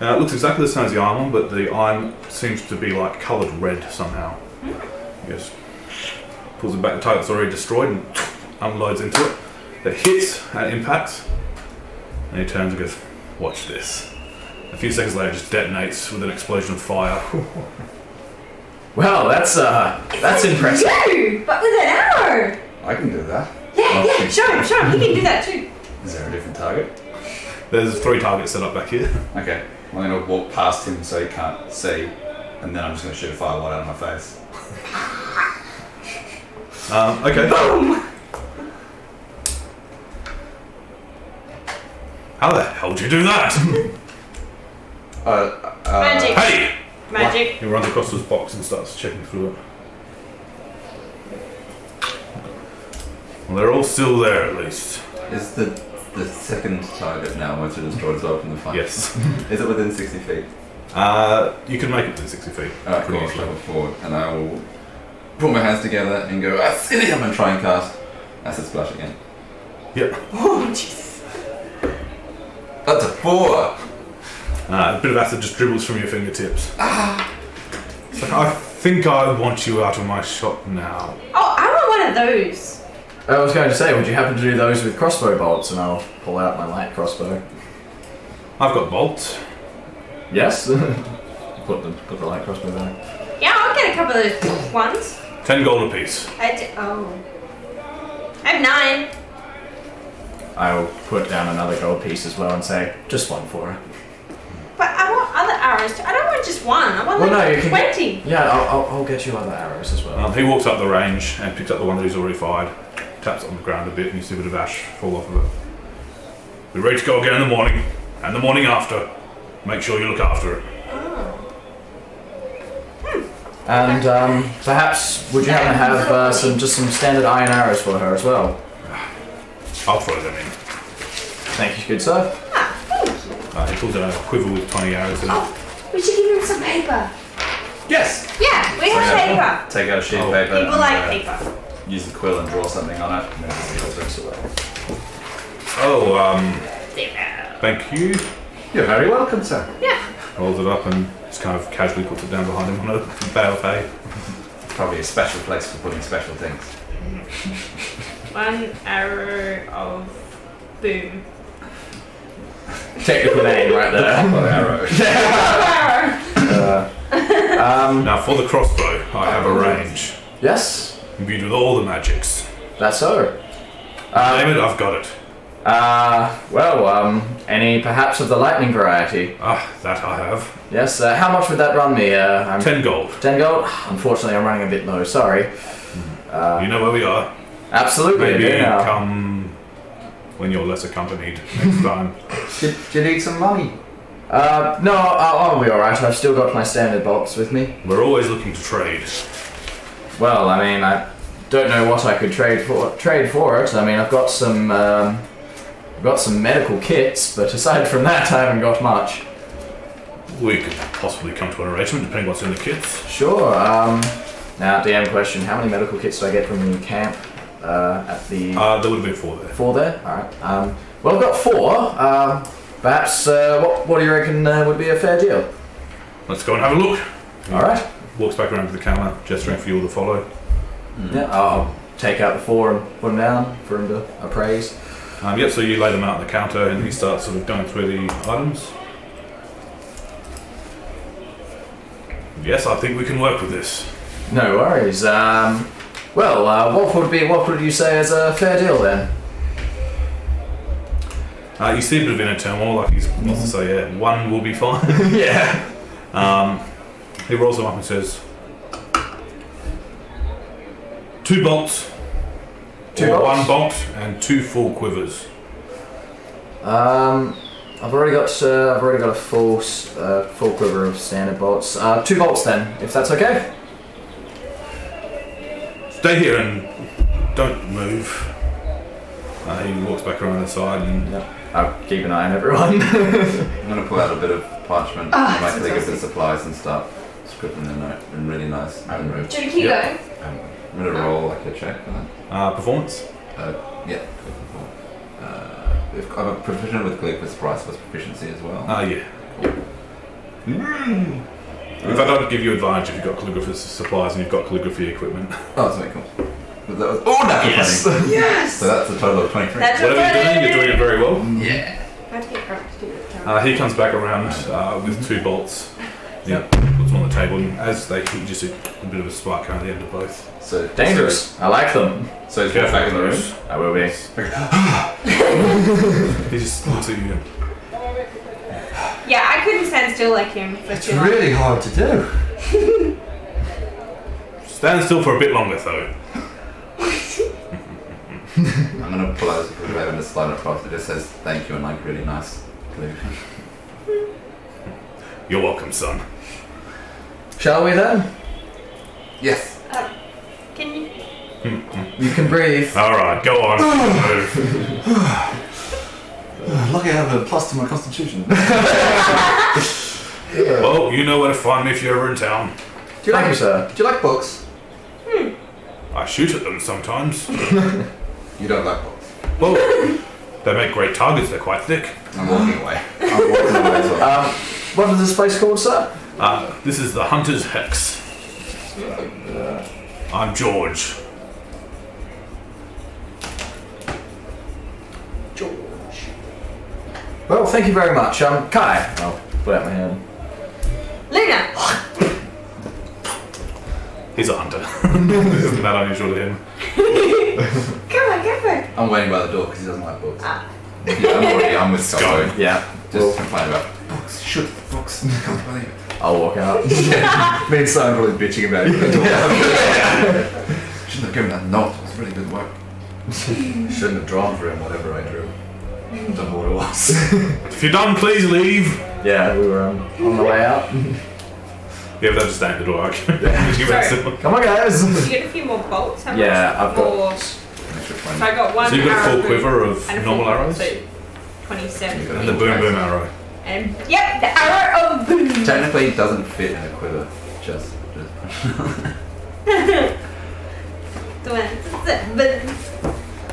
Speaker 2: It looks exactly the same as the iron one, but the iron seems to be like coloured red somehow. He just pulls it back, the target's already destroyed and unloads into it. It hits and impacts, and he turns and goes, "Watch this." A few seconds later, it just detonates with an explosion of fire.
Speaker 5: Well, that's impressive.
Speaker 1: You, but with an arrow.
Speaker 3: I can do that.
Speaker 1: Yeah, show him. He can do that too.
Speaker 3: Is there a different target?
Speaker 2: There's 3 targets set up back here.
Speaker 3: Okay. I'm going to walk past him so he can't see, and then I'm just going to shoot a firelight out of my face.
Speaker 2: Okay.
Speaker 1: Boom.
Speaker 2: How the hell did you do that?
Speaker 1: Magic.
Speaker 2: Hey!
Speaker 1: Magic.
Speaker 2: He runs across this box and starts checking through it. Well, they're all still there at least.
Speaker 4: Is the second target now once it is destroyed as well from the fight?
Speaker 2: Yes.
Speaker 4: Is it within 60 feet?
Speaker 2: You can make it to 60 feet.
Speaker 4: Alright, cool.
Speaker 2: Pretty easily.
Speaker 4: Level forward, and I will put my hands together and go Asilium and try and cast Acid Splash again.
Speaker 2: Yep.
Speaker 1: Oh Jesus.
Speaker 4: That's a 4!
Speaker 2: A bit of acid just dribbles from your fingertips. It's like, I think I want you out of my shop now.
Speaker 1: Oh, I want one of those.
Speaker 5: I was going to say, would you happen to do those with crossbow bolts? And I'll pull out my light crossbow.
Speaker 2: I've got bolts.
Speaker 5: Yes. put the light crossbow there.
Speaker 1: Yeah, I'll get a couple of those ones.
Speaker 2: 10 gold apiece.
Speaker 1: I have 9.
Speaker 5: I'll put down another gold piece as well and say, just one for her.
Speaker 1: But I want other arrows too. I don't want just one. I want
Speaker 5: Well, no,
Speaker 1: like
Speaker 5: you can
Speaker 1: 20.
Speaker 5: Yeah, I'll get you other arrows as well.
Speaker 2: He walks up the range and picks up the one that he's already fired, taps it on the ground a bit, and you see a bit of ash fall off of it. We're ready to go again in the morning, and the morning after. Make sure you look after it.
Speaker 5: And perhaps would you happen to have some standard iron arrows for her as well?
Speaker 2: I'll throw them in.
Speaker 5: Thank you, good sir.
Speaker 2: He pulls out a quiver with 20 arrows in it.
Speaker 1: Oh, we should give him some paper.
Speaker 3: Yes!
Speaker 1: Yeah, we have paper.
Speaker 3: Take out a sheet of
Speaker 2: Oh.
Speaker 3: paper.
Speaker 1: People
Speaker 3: and,
Speaker 1: like paper.
Speaker 3: Use the quill and draw something on it. And then it drinks away.
Speaker 2: Oh,
Speaker 1: Paper.
Speaker 2: thank you.
Speaker 3: You're very welcome, sir.
Speaker 1: Yeah.
Speaker 2: Rolls it up and just kind of casually puts it down behind him on a bale of hay.
Speaker 3: Probably a special place for putting special things.
Speaker 1: 1 arrow of boom.
Speaker 5: Technical name right there.
Speaker 3: Arrow.
Speaker 2: Now, for the crossbow, I have a range.
Speaker 5: Yes,
Speaker 2: Imbued with all the magics.
Speaker 5: that's so.
Speaker 2: Name it, I've got it.
Speaker 5: Any perhaps of the lightning variety?
Speaker 2: That I have.
Speaker 5: Yes, how much would that run me?
Speaker 2: 10 gold.
Speaker 5: 10 gold? Unfortunately, I'm running a bit low, sorry.
Speaker 2: You know where we are.
Speaker 5: Absolutely, I
Speaker 2: Maybe
Speaker 5: do now.
Speaker 2: come when you're less accompanied next time.
Speaker 3: Do you need some money?
Speaker 5: No, I'll be alright. I've still got my standard bolts with me.
Speaker 2: We're always looking to trade.
Speaker 5: Well, I mean, don't know what I could trade for it. I mean, I've got some medical kits, but aside from that, I haven't got much.
Speaker 2: We could possibly come to an arrangement depending what's in the kits.
Speaker 5: Sure. Now, DM question: how many medical kits do I get from the camp at the?
Speaker 2: There would have been 4 there.
Speaker 5: 4 there. All right. Well, I've got 4. Perhaps what do you reckon would be a fair deal?
Speaker 2: Let's go and have a look.
Speaker 5: All right.
Speaker 2: Walks back around to the counter, gesturing for you all to follow.
Speaker 5: Yeah. I'll take out the 4 and put them down for him to appraise.
Speaker 2: So you lay them out on the counter and he starts sort of going through the items. Yes, I think we can work with this.
Speaker 5: No worries. What would you say is a fair deal then?
Speaker 2: You see a bit of inner turmoil, like he wants to say, yeah, 1 will be fine.
Speaker 5: Yeah.
Speaker 2: He rolls them up and says, 2 bolts.
Speaker 5: 2
Speaker 2: or
Speaker 5: bolts?
Speaker 2: 1 bolt and 2 full quivers.
Speaker 5: I've already got a full quiver of standard bolts. 2 bolts then, if that's okay.
Speaker 2: Stay here and don't move. He walks back around the side and
Speaker 5: I'll keep an eye on everyone.
Speaker 4: I'm going to pull out a bit of parchment
Speaker 1: Ah,
Speaker 4: and my
Speaker 1: so
Speaker 4: colleague of the
Speaker 1: saucy.
Speaker 4: supplies and start scribbling a note in really nice hand wrote.
Speaker 1: Do you keep going?
Speaker 4: I'm going to roll like a check for that.
Speaker 2: performance.
Speaker 4: Yeah. I'm a proficient with calligraphy price for proficiency as well.
Speaker 2: Yeah. If I don't give you advantage if you've got calligrapher's supplies and you've got calligraphy equipment.
Speaker 4: Oh, that's very cool. But that was natural
Speaker 2: Yes.
Speaker 4: 20.
Speaker 1: Yes!
Speaker 4: So that's a total of 23.
Speaker 1: That's
Speaker 2: Whatever you're doing it very well.
Speaker 4: Yeah.
Speaker 1: I have to get Grunk to do it.
Speaker 2: He comes back around with 2 bolts. He puts them on the table and as they hit, you just see a bit of a spark out the end of both.
Speaker 4: So
Speaker 5: Dangerous. I like them.
Speaker 4: So he's back in the room.
Speaker 5: I will be.
Speaker 2: He just looks at you.
Speaker 1: Yeah, I couldn't stand still like him for
Speaker 3: It's
Speaker 1: too long.
Speaker 3: really hard to do.
Speaker 2: Stand still for a bit longer though.
Speaker 4: I'm going to pull out a screwdriver and just slide it across. It just says thank you and like really nice calligraphy.
Speaker 2: You're welcome, son.
Speaker 5: Shall we then?
Speaker 4: Yes.
Speaker 1: Can you?
Speaker 5: You can breathe.
Speaker 2: Alright, go on. Move.
Speaker 3: Lucky I have a plus to my constitution.
Speaker 2: Well, you know where to find me if you're ever in town.
Speaker 5: Do you like sir?
Speaker 3: Do you like books?
Speaker 2: I shoot at them sometimes.
Speaker 4: You don't like books.
Speaker 2: Well, they make great targets, they're quite thick.
Speaker 4: I'm walking away. I'm walking away as well.
Speaker 5: What is this place called, sir?
Speaker 2: This is the Hunter's Hex. I'm George.
Speaker 5: Well, thank you very much. Kai. I'll put out my hand.
Speaker 1: Luna!
Speaker 2: He's a hunter. Isn't that unusual to him?
Speaker 1: Come on, go for it!
Speaker 4: I'm waiting by the door because he doesn't like books.
Speaker 1: Ah.
Speaker 4: Yeah, I'm with Scott.
Speaker 5: Yeah.
Speaker 4: Just complain about books. Shoot books. Can't believe it.
Speaker 5: I'll walk out.
Speaker 3: Me and Simon really bitching about it.
Speaker 4: Shouldn't have given that note. It was really good work.
Speaker 3: Shouldn't have drawn for him whatever I drew. Don't know what it was.
Speaker 2: If you're done, please leave.
Speaker 5: Yeah, we were on the way out.
Speaker 2: Yeah, but they'll just stay at the door.
Speaker 1: Sorry.
Speaker 5: Come on, guys.
Speaker 1: Did you get a few more bolts? How
Speaker 5: Yeah,
Speaker 1: much?
Speaker 5: I've got-
Speaker 1: Or-
Speaker 4: Extra
Speaker 1: So I got 1
Speaker 2: So you've got a
Speaker 1: arrow
Speaker 2: full
Speaker 1: boom
Speaker 2: quiver of
Speaker 1: and a
Speaker 2: normal
Speaker 1: full
Speaker 2: arrows?
Speaker 1: So 27.
Speaker 2: And the boom boom arrow.
Speaker 1: And yep, the arrow of boom!
Speaker 4: Technically, it doesn't fit in a quiver. Just.
Speaker 1: The one.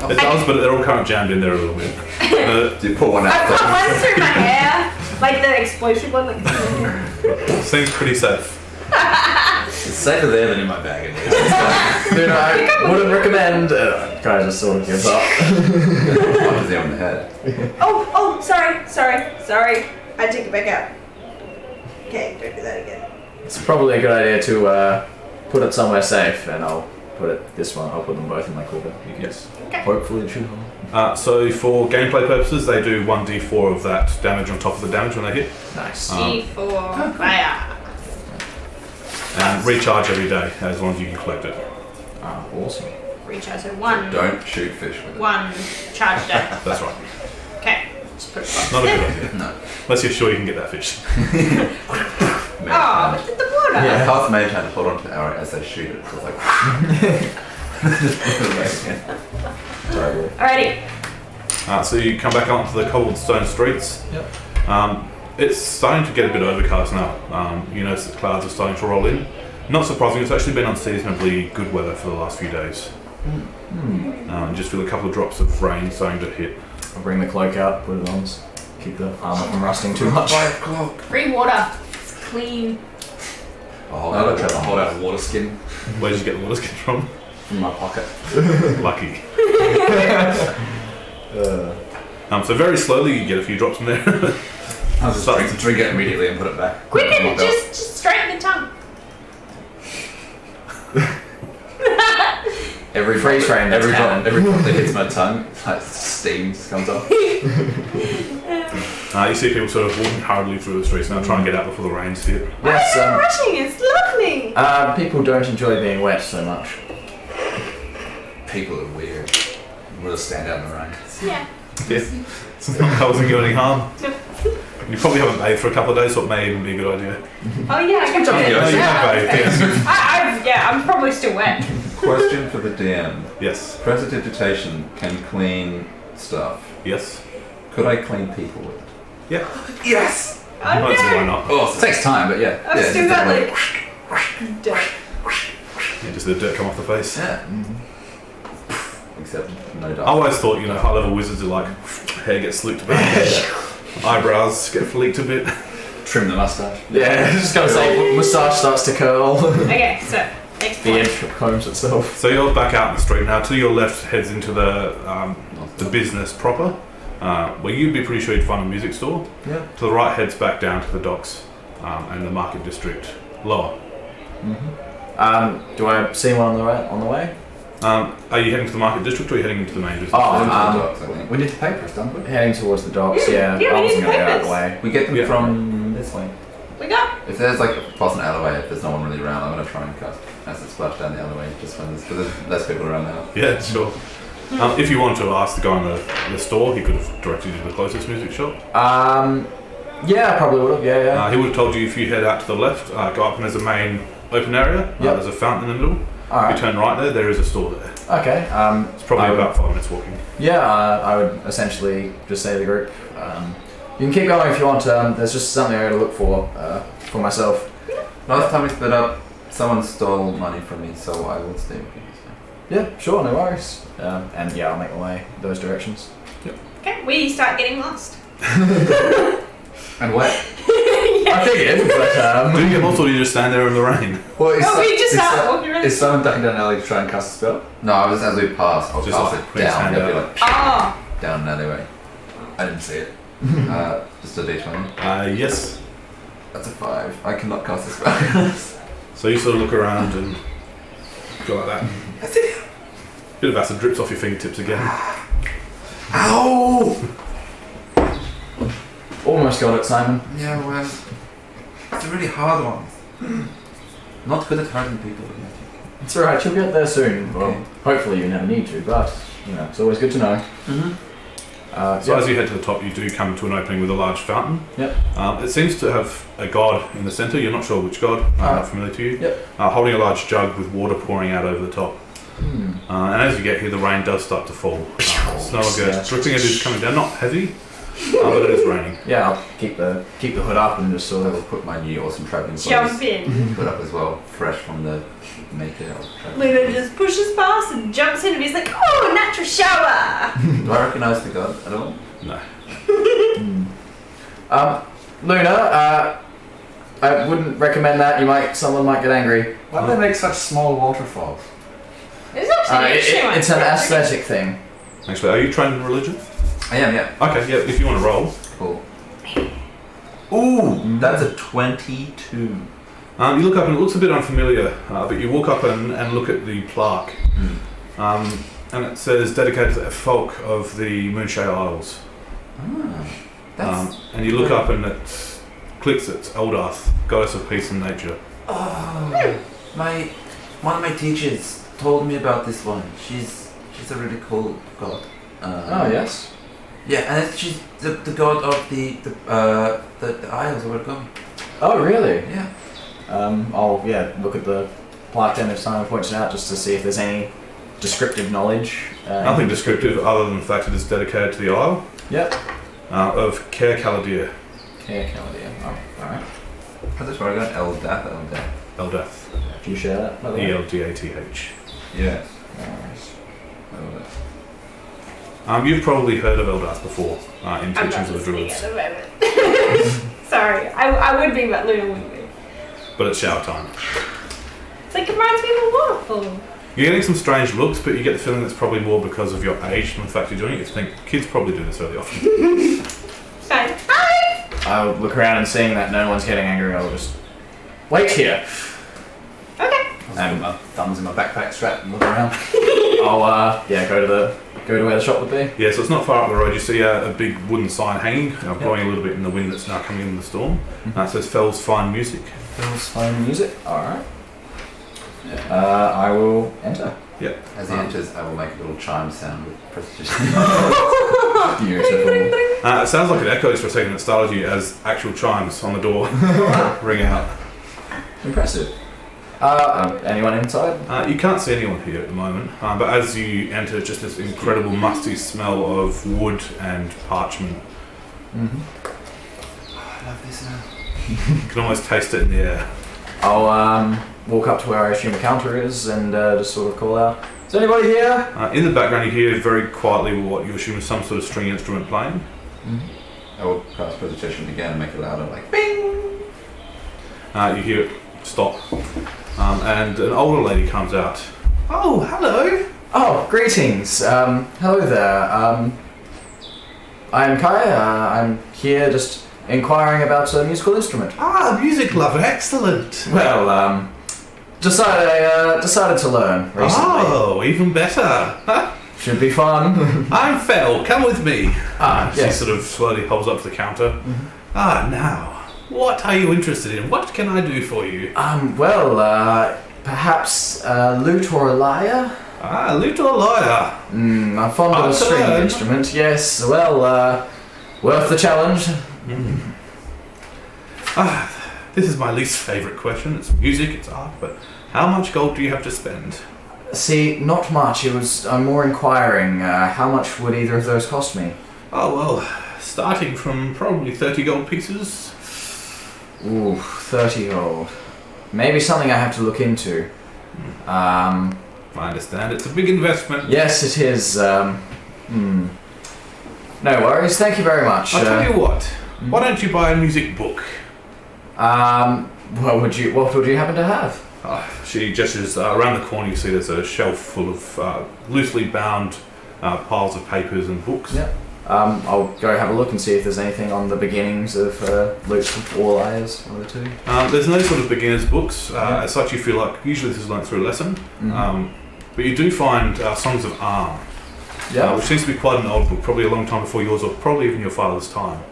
Speaker 1: But
Speaker 2: It does, but they're all kind of jammed in there a little bit.
Speaker 4: Do you pull one
Speaker 1: I
Speaker 4: out?
Speaker 1: put one through my hair, like the explosive one. Like
Speaker 2: Seems pretty safe.
Speaker 3: It's safer there than in my bag.
Speaker 5: Dude, I wouldn't recommend. Kai just sort of gives up.
Speaker 4: Punches you on the head.
Speaker 1: oh, sorry. I take it back out. Okay, don't do that again.
Speaker 5: It's probably a good idea to put it somewhere safe, and I'll put it this one. I'll put them both in my quiver. You can
Speaker 2: Yes.
Speaker 5: hopefully shoot them.
Speaker 2: So for gameplay purposes, they do 1d4 of that damage on top of the damage when they hit.
Speaker 5: Nice.
Speaker 1: D4 fire.
Speaker 2: And recharge every day, as long as you can collect it.
Speaker 5: Awesome.
Speaker 1: Recharge. So 1.
Speaker 4: Don't shoot fish with it.
Speaker 1: 1 charge day.
Speaker 2: That's right.
Speaker 1: Okay. Just put it
Speaker 2: Not a good idea.
Speaker 4: No.
Speaker 2: Unless you're sure you can get that fish.
Speaker 1: Oh, look at the water.
Speaker 5: Yeah.
Speaker 4: Half mage hand hold on to the arrow as they shoot it. So it's like.
Speaker 5: Totally.
Speaker 1: Alrighty.
Speaker 2: So you come back onto the cobblestone streets.
Speaker 5: Yep.
Speaker 2: It's starting to get a bit overcast now. You notice the clouds are starting to roll in. Not surprising, it's actually been unseasonably good weather for the last few days. You just feel a couple of drops of rain starting to hit.
Speaker 5: I'll bring the cloak out, put it on, keep the armor from rusting too much.
Speaker 4: 5 o'clock.
Speaker 1: Free water. It's clean.
Speaker 3: I'll hold out a water skin
Speaker 2: Where did you get the water skin from?
Speaker 3: from my pocket.
Speaker 2: Lucky. So very slowly you get a few drops in there.
Speaker 3: I'll just drink it immediately and put it back.
Speaker 1: Quick,
Speaker 3: Put it on my belt.
Speaker 1: just straighten the tongue.
Speaker 3: Every
Speaker 5: Freeze frame, that's canon.
Speaker 3: drop that hits my tongue, like steam just comes off.
Speaker 2: You see people sort of walking hurriedly through the streets now, trying to get out before the rains hit.
Speaker 5: Yes,
Speaker 1: Rushing is lovely.
Speaker 5: people don't enjoy being wet so much.
Speaker 3: People are weird. We'll stand out in the rain.
Speaker 1: Yeah.
Speaker 2: Yeah. That wasn't doing any harm. You probably haven't bathed for a couple of days, so it may even be a good idea.
Speaker 1: Oh yeah, I can
Speaker 3: on you.
Speaker 2: No, you have bathed, yes.
Speaker 1: I'm probably still wet.
Speaker 4: Question for the DM.
Speaker 2: Yes.
Speaker 4: Prestidigitation can clean stuff.
Speaker 2: Yes.
Speaker 4: Could I clean people with it?
Speaker 2: Yeah.
Speaker 3: Yes!
Speaker 1: Oh
Speaker 2: Might as well, why
Speaker 1: no.
Speaker 2: not?
Speaker 3: Oh, it takes time, but yeah.
Speaker 1: I've still got like dirt.
Speaker 2: Yeah, just the dirt come off the face.
Speaker 3: Yeah.
Speaker 4: Except no
Speaker 2: I
Speaker 4: dust.
Speaker 2: always thought, high-level wizards are like, hair gets slicked a bit, eyebrows get fleeked a bit.
Speaker 3: Trim the mustache.
Speaker 5: Yeah, just gonna say, moustache starts to curl.
Speaker 1: Okay, so next
Speaker 5: The
Speaker 1: point.
Speaker 5: end combs itself.
Speaker 2: So you're back out in the street now. To your left heads into the business proper, where you'd be pretty sure you'd find a music store.
Speaker 5: Yeah.
Speaker 2: To the right heads back down to the docks and the market district lower.
Speaker 5: Do I see one on the way?
Speaker 2: Are you heading to the market district or are you heading into the main business?
Speaker 3: We need the papers, don't we?
Speaker 5: Heading towards the docks, yeah.
Speaker 1: Yeah, we
Speaker 5: I
Speaker 1: need
Speaker 5: wasn't gonna go out of
Speaker 1: papers.
Speaker 5: the way.
Speaker 4: We get them
Speaker 2: Yeah.
Speaker 4: from this way.
Speaker 1: We go.
Speaker 4: If there's like a past an alleyway, if there's no one really around, I'm gonna try and cast acid splash down the alleyway just when there's less people around now.
Speaker 2: Yeah, sure. If you want to ask the guy in the store, he could have directed you to the closest music shop.
Speaker 5: Yeah, I probably would have, yeah.
Speaker 2: He would have told you if you head out to the left, go up and there's a main open area.
Speaker 5: Yep.
Speaker 2: There's a fountain in the middle.
Speaker 5: Alright.
Speaker 2: If you turn right there is a store there.
Speaker 5: Okay.
Speaker 2: It's probably about 5 minutes walking.
Speaker 5: Yeah, I would essentially just say to the group, you can keep going if you want. There's just something I gotta look for myself.
Speaker 4: Last time we split up, someone stole money from me, so I will stay with you.
Speaker 5: Yeah, sure, no worries. And yeah, I'll make my way those directions.
Speaker 1: Okay, we start getting lost.
Speaker 3: And wet.
Speaker 5: I figured, but
Speaker 2: Do you get lost or do you just stand there in the rain?
Speaker 3: Well,
Speaker 1: We just start walking around.
Speaker 3: Is someone ducking down an alley to try and cast a spell?
Speaker 4: No, I was as we pass, I'll
Speaker 2: Just
Speaker 4: cast
Speaker 2: like
Speaker 4: it
Speaker 2: put his
Speaker 4: down.
Speaker 2: hand
Speaker 4: It'll be
Speaker 2: out.
Speaker 4: like
Speaker 1: Oh,
Speaker 4: down an alleyway.
Speaker 3: I didn't see it.
Speaker 4: Just a d20.
Speaker 2: Yes.
Speaker 4: That's a 5. I cannot cast a spell.
Speaker 2: So you sort of look around and go like that.
Speaker 4: That's it.
Speaker 2: Bit of acid drips off your fingertips again.
Speaker 4: Ow!
Speaker 5: almost got it, Simon.
Speaker 4: Yeah, well, it's a really hard one. Not good at hurting people.
Speaker 5: It's alright, you'll get there soon. Well,
Speaker 4: Okay.
Speaker 5: hopefully you never need to, but, it's always good to know.
Speaker 2: So as you head to the top, you do come to an opening with a large fountain.
Speaker 5: Yep.
Speaker 2: It seems to have a god in the centre. You're not sure which god. Not familiar to you.
Speaker 5: Yep.
Speaker 2: Holding a large jug with water pouring out over the top. And as you get here, the rain does start to fall. Snow goes dripping. It is coming down, not heavy, but it is raining.
Speaker 5: Yeah, I'll keep the hood up and just
Speaker 4: I
Speaker 5: sort
Speaker 4: will
Speaker 5: of...
Speaker 4: put my new awesome travelling
Speaker 1: jump
Speaker 4: clothes
Speaker 1: in.
Speaker 4: put up as well, fresh from the maker of travelling
Speaker 1: Luna
Speaker 4: clothes.
Speaker 1: just pushes past and jumps in and he's like, oh, natural shower!
Speaker 4: Do I recognise the god at all?
Speaker 2: No.
Speaker 5: Luna, I wouldn't recommend that. Someone might get angry.
Speaker 3: Why do they make such small waterfalls?
Speaker 1: There's actually an interesting one.
Speaker 5: It's an aesthetic thing.
Speaker 2: Actually, are you trained in religion?
Speaker 4: I am, yeah.
Speaker 2: Okay, yeah. If you want to roll,
Speaker 4: Cool. Ooh, that's a 22.
Speaker 2: you look up and it looks a bit unfamiliar, but you walk up and look at the plaque, and it says dedicated to the folk of the Moonshade Isles.
Speaker 4: That's
Speaker 2: And you look up and it clicks at Eldarth, goddess of peace and nature.
Speaker 4: one of my teachers told me about this one. She's a really cool god.
Speaker 5: Oh, yes.
Speaker 4: Yeah, and she's the god of the isles where we're going.
Speaker 5: Oh, really?
Speaker 4: Yeah.
Speaker 5: I'll look at the plaque then if Simon points it out just to see if there's any descriptive knowledge?
Speaker 2: Nothing descriptive other than the fact it is dedicated to the Isle
Speaker 5: Yep.
Speaker 2: of Care Caladir.
Speaker 5: Care Caladir. Oh, alright.
Speaker 4: How's this where I got Eldath?
Speaker 2: Eldath.
Speaker 5: Do you share that, by the way?
Speaker 2: ELDATH.
Speaker 4: Yes.
Speaker 5: Nice.
Speaker 4: Eldath.
Speaker 2: You've probably heard of Eldath before in
Speaker 1: I'm
Speaker 2: Teachings
Speaker 1: not
Speaker 2: of the
Speaker 1: listening
Speaker 2: Druids,
Speaker 1: at the moment. Sorry, I would be, but Luna wouldn't be.
Speaker 2: but it's shower time.
Speaker 1: It's like it reminds me of a waterfall.
Speaker 2: You're getting some strange looks, but you get the feeling that's probably more because of your age than the fact you're doing it. You think kids probably do this fairly often.
Speaker 1: Fine. Hi!
Speaker 5: I'll look around and seeing that no one's getting angry, I'll just wait here.
Speaker 1: Okay.
Speaker 3: And my thumbs in my backpack strap and look around.
Speaker 5: I'll go to where the shop would be.
Speaker 2: Yeah, so it's not far up the road. You see a big wooden sign hanging, blowing a little bit in the wind that's now coming in the storm. It says Fell's Fine Music.
Speaker 5: Phil's Fine Music. Alright. I will enter.
Speaker 2: Yep.
Speaker 4: As he enters, I will make a little chime sound with precision.
Speaker 5: Beautiful.
Speaker 2: It sounds like it echoes for a second. It startled you as actual chimes on the door ring out.
Speaker 5: Impressive. Anyone inside?
Speaker 2: You can't see anyone here at the moment, but as you enter, just this incredible musty smell of wood and parchment.
Speaker 5: Mm-hmm.
Speaker 4: I love this now.
Speaker 2: You can almost taste it in the air.
Speaker 5: I'll walk up to where I assume the counter is and just sort of call out, is anybody here?
Speaker 2: In the background, you hear very quietly what you assume is some sort of string instrument playing.
Speaker 5: Mm-hmm.
Speaker 4: I will cast precision again and make it louder, like bing!
Speaker 2: You hear it stop, and an older lady comes out. Oh, hello!
Speaker 5: Oh, greetings. Hello there. I'm Kai. I'm here just inquiring about a musical instrument.
Speaker 2: Ah, music lover, excellent!
Speaker 5: Well, decided to learn recently.
Speaker 2: Oh, even better!
Speaker 5: Should be fun.
Speaker 2: I'm Fell, come with me! She
Speaker 5: Yes.
Speaker 2: sort of slowly holds up to the counter.
Speaker 5: Mhm.
Speaker 2: Now, what are you interested in? What can I do for you?
Speaker 5: Perhaps a lute or a lyre?
Speaker 2: Lute or lyre?
Speaker 5: I'm fond of a stringed
Speaker 2: Arcane.
Speaker 5: instrument, yes. Well, worth the challenge.
Speaker 2: This is my least favourite question. It's music, it's art, but how much gold do you have to spend?
Speaker 5: See, not much. I'm more inquiring. How much would either of those cost me?
Speaker 2: Oh, well, starting from probably 30 gold pieces.
Speaker 5: Ooh, 30 gold. Maybe something I have to look into.
Speaker 2: I understand, it's a big investment.
Speaker 5: Yes, it is. No worries. Thank you very much.
Speaker 2: I'll tell you what, why don't you buy a music book?
Speaker 5: What would you happen to have?
Speaker 2: She gestures around the corner. You see there's a shelf full of loosely bound piles of papers and books.
Speaker 5: Yep. I'll go have a look and see if there's anything on the beginnings of lutes or lyres, one of the two.
Speaker 2: There's no sort of beginner's books. As such, you feel like usually this is learnt through a lesson. But you do find Songs of Arm, which seems to be quite an old book, probably a long time before yours, or probably even your father's time.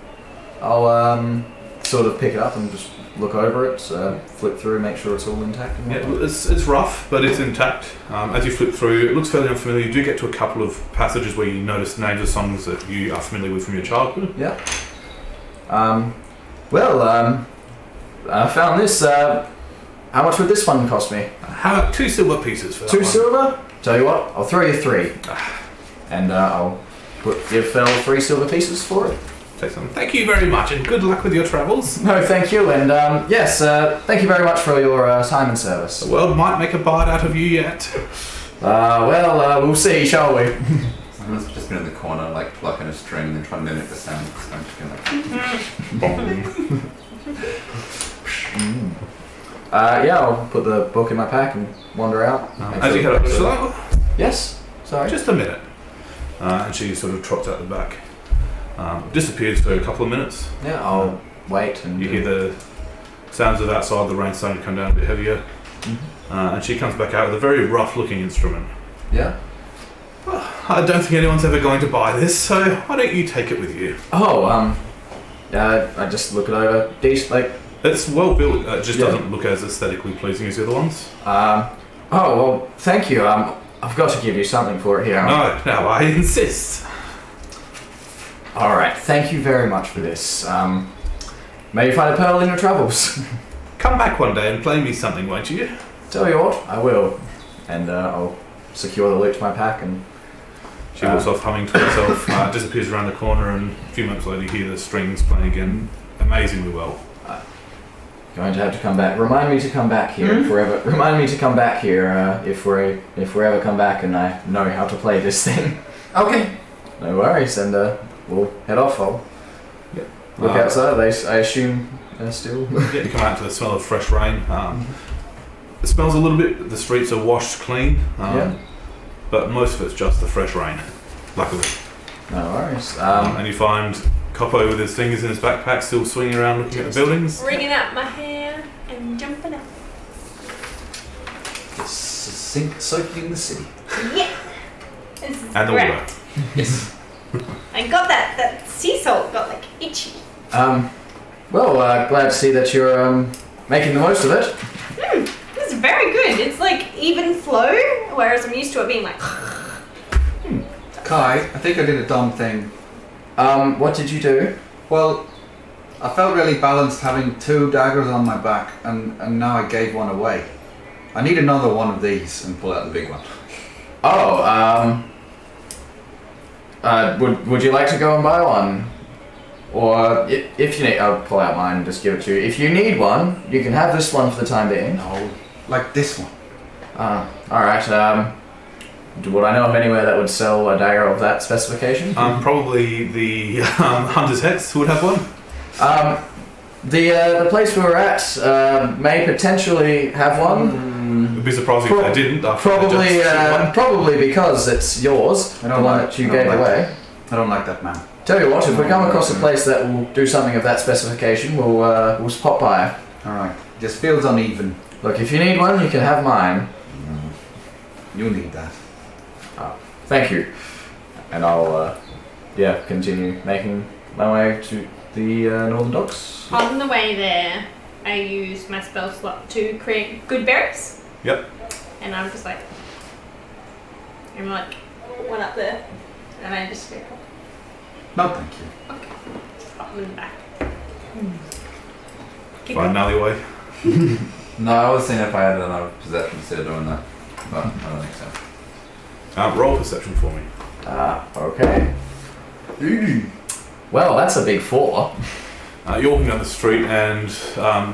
Speaker 5: I'll sort of pick it up and just look over it, flip through, make sure it's all intact. And
Speaker 2: Yeah,
Speaker 5: whatnot.
Speaker 2: it's rough, but it's intact. As you flip through, it looks fairly unfamiliar. You do get to a couple of passages where you notice names of songs that you are familiar with from your childhood.
Speaker 5: Yeah. I found this. How much would this one cost me?
Speaker 2: How about 2 silver pieces for that
Speaker 5: 2
Speaker 2: one?
Speaker 5: silver? Tell you what, I'll throw you 3. And I'll give Phil 3 silver pieces for it.
Speaker 2: Take some. Thank you very much, and good luck with your travels.
Speaker 5: No, thank you, and thank you very much for your time and service.
Speaker 2: The world might make a bard out of you yet.
Speaker 5: We'll see, shall we?
Speaker 4: Someone's just been in the corner, like plucking a string and then trying to mimic the sound of the string.
Speaker 5: I'll put the book in my pack and wander out.
Speaker 2: As you head up, so,
Speaker 5: Yes? Sorry.
Speaker 2: just a minute. And she sort of trots out the back. Disappears for a couple of minutes.
Speaker 5: Yeah, I'll wait and...
Speaker 2: You hear the sounds of outside, the rain starting to come down a bit heavier. And she comes back out with a very rough looking instrument.
Speaker 5: Yeah?
Speaker 2: I don't think anyone's ever going to buy this, so why don't you take it with you?
Speaker 5: I just look it over.
Speaker 2: It's well built, it just doesn't look as aesthetically pleasing as the other ones.
Speaker 5: Thank you. I've got to give you something for it here.
Speaker 2: No, I insist.
Speaker 5: Alright, thank you very much for this. May you find a pearl in your travels.
Speaker 2: Come back one day and play me something, won't you?
Speaker 5: Tell you what, I will. And I'll secure the loot to my pack and.
Speaker 2: She walks off humming to herself, disappears around the corner, and a few moments later you hear the strings playing again, amazingly well.
Speaker 5: Going to have to come back. Remind me to come back here if we're ever. Remind me to come back here if we ever come back and I know how to play this thing.
Speaker 4: Okay.
Speaker 5: No worries, and we'll head off. I'll look outside. I assume still.
Speaker 2: You come out to the smell of fresh rain. It smells a little bit. The streets are washed clean. But most of it's just the fresh rain, luckily.
Speaker 5: No worries.
Speaker 2: And you find Koppo with his fingers in his backpack, still swinging around looking at the buildings.
Speaker 1: Wringing out my hair and jumping up.
Speaker 3: Soaking in the city.
Speaker 1: Yeah. This is
Speaker 2: And the
Speaker 1: great.
Speaker 2: water.
Speaker 3: Yes.
Speaker 1: I got that sea salt got like itchy.
Speaker 5: Well, glad to see that you're making the most of it.
Speaker 1: It's very good. It's like even flow, whereas I'm used to it being like.
Speaker 3: Kai, I think I did a dumb thing.
Speaker 5: What did you do?
Speaker 3: Well, I felt really balanced having 2 daggers on my back, and now I gave one away. I need another one of these and pull out the big one.
Speaker 5: Would you like to go and buy one? Or if you need, I'll pull out mine and just give it to you. If you need one, you can have this one for the time being.
Speaker 3: No, like this one.
Speaker 5: Alright, would I know of anywhere that would sell a dagger of that specification?
Speaker 2: Probably the Hunter's Hex would have one.
Speaker 5: The place we were at may potentially have one.
Speaker 2: It'd be surprising if they didn't.
Speaker 5: Probably because it's yours, the one that you gave away.
Speaker 3: I don't like that man.
Speaker 5: Tell you what, if we come across a place that will do something of that specification, we'll just pop by.
Speaker 3: Alright, just feels uneven.
Speaker 5: Look, if you need one, you can have mine.
Speaker 3: You'll need that.
Speaker 5: Thank you. And I'll, continue making my way to the northern docks.
Speaker 1: On the way there, I used my spell slot to create good berries.
Speaker 2: Yep.
Speaker 1: And I'm just like, went up there, and I just go,
Speaker 3: No, thank you.
Speaker 1: okay, just pop them back. Keep
Speaker 2: Find an
Speaker 1: going.
Speaker 2: alleyway.
Speaker 4: No, I was seeing if I had another possession instead of doing that. But I don't think so.
Speaker 2: Roll perception for me.
Speaker 5: Okay. Well, that's a big 4.
Speaker 2: You're walking down the street and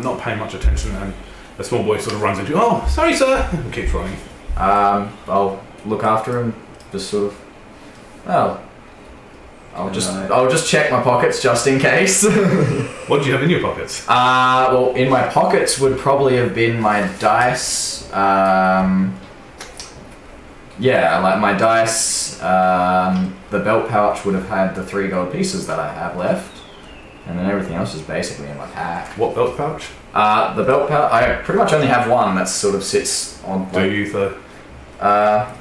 Speaker 2: not paying much attention, and a small boy sort of runs into you. Oh, sorry, sir, and keeps running.
Speaker 5: I'll look after him, just sort of. Well, I'll just check my pockets just in case.
Speaker 2: What do you have in your pockets?
Speaker 5: Well, in my pockets would probably have been my dice. Like my dice. The belt pouch would have had the 3 gold pieces that I have left, and then everything else is basically in my pack.
Speaker 2: What belt pouch?
Speaker 5: The belt pouch. I pretty much only have one that sort of sits on.
Speaker 2: Do you, though?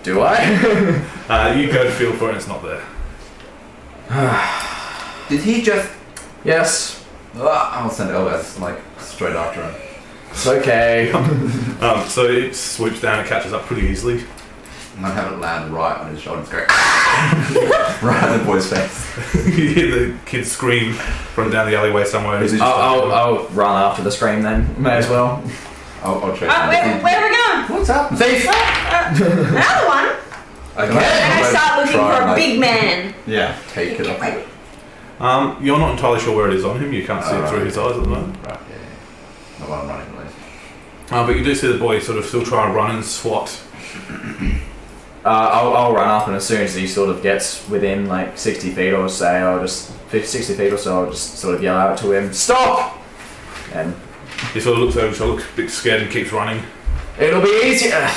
Speaker 5: Do I?
Speaker 2: You go to feel for it, and it's not there.
Speaker 4: Did he just...
Speaker 5: Yes.
Speaker 4: I'll send Elvis, straight after him.
Speaker 5: It's okay.
Speaker 2: So it swoops down and catches up pretty easily.
Speaker 4: I'm gonna have it land right on his shoulder and just go right in the boy's face.
Speaker 2: You hear the kid scream from down the alleyway somewhere.
Speaker 5: I'll run after the scream then. May as well.
Speaker 4: I'll chase
Speaker 1: Where are we going?
Speaker 3: What's happening?
Speaker 5: Thief!
Speaker 1: Another one?
Speaker 3: Okay.
Speaker 1: And I start looking for a big man.
Speaker 3: Yeah.
Speaker 4: Take it off.
Speaker 2: You're not entirely sure where it is on him. You can't see it through his eyes at the moment.
Speaker 4: Right, yeah. Not while I'm running, at least.
Speaker 2: But you do see the boy sort of still try to run and swat.
Speaker 5: I'll run up, and as soon as he sort of gets within 60 feet or so, I'll just 60 feet or so, I'll just sort of yell out to him, "Stop!" And
Speaker 2: He sort of looks over, looks a bit scared and keeps running.
Speaker 5: it'll be easier.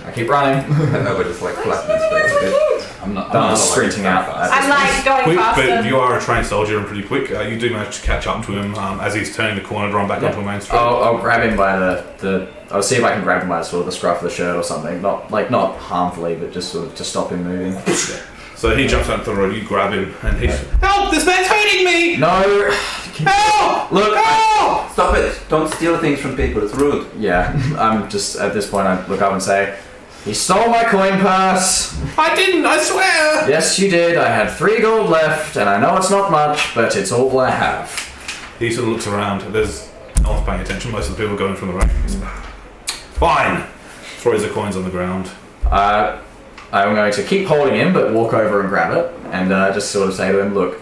Speaker 5: I keep running.
Speaker 4: Elvis just flapping his face a bit. I'm not
Speaker 5: sprinting out.
Speaker 1: I'm going
Speaker 2: Quick,
Speaker 1: faster.
Speaker 2: but you are a trained soldier and pretty quick. You do manage to catch up to him as he's turning the corner to run back onto a main street.
Speaker 5: I'll grab him by the. I'll see if I can grab him by sort of the scruff of the shirt or something. Not harmfully, but just sort of to stop him moving.
Speaker 2: So he jumps out the road, you grab him, and he's help! This man's hurting me!
Speaker 5: No!
Speaker 2: Help!
Speaker 4: Look!
Speaker 2: Help!
Speaker 4: Stop it! Don't steal things from people, it's rude.
Speaker 5: Yeah, I'm just, at this point, I look up and say, "He stole my coin purse!"
Speaker 2: I didn't, I swear!
Speaker 5: "Yes, you did. I had 3 gold left, and I know it's not much, but it's all I have."
Speaker 2: He sort of looks around, there's no one's paying attention, most of the people are going from the rack. Fine! Throws the coins on the ground.
Speaker 5: I'm going to keep holding him, but walk over and grab it, and just sort of say to him, look,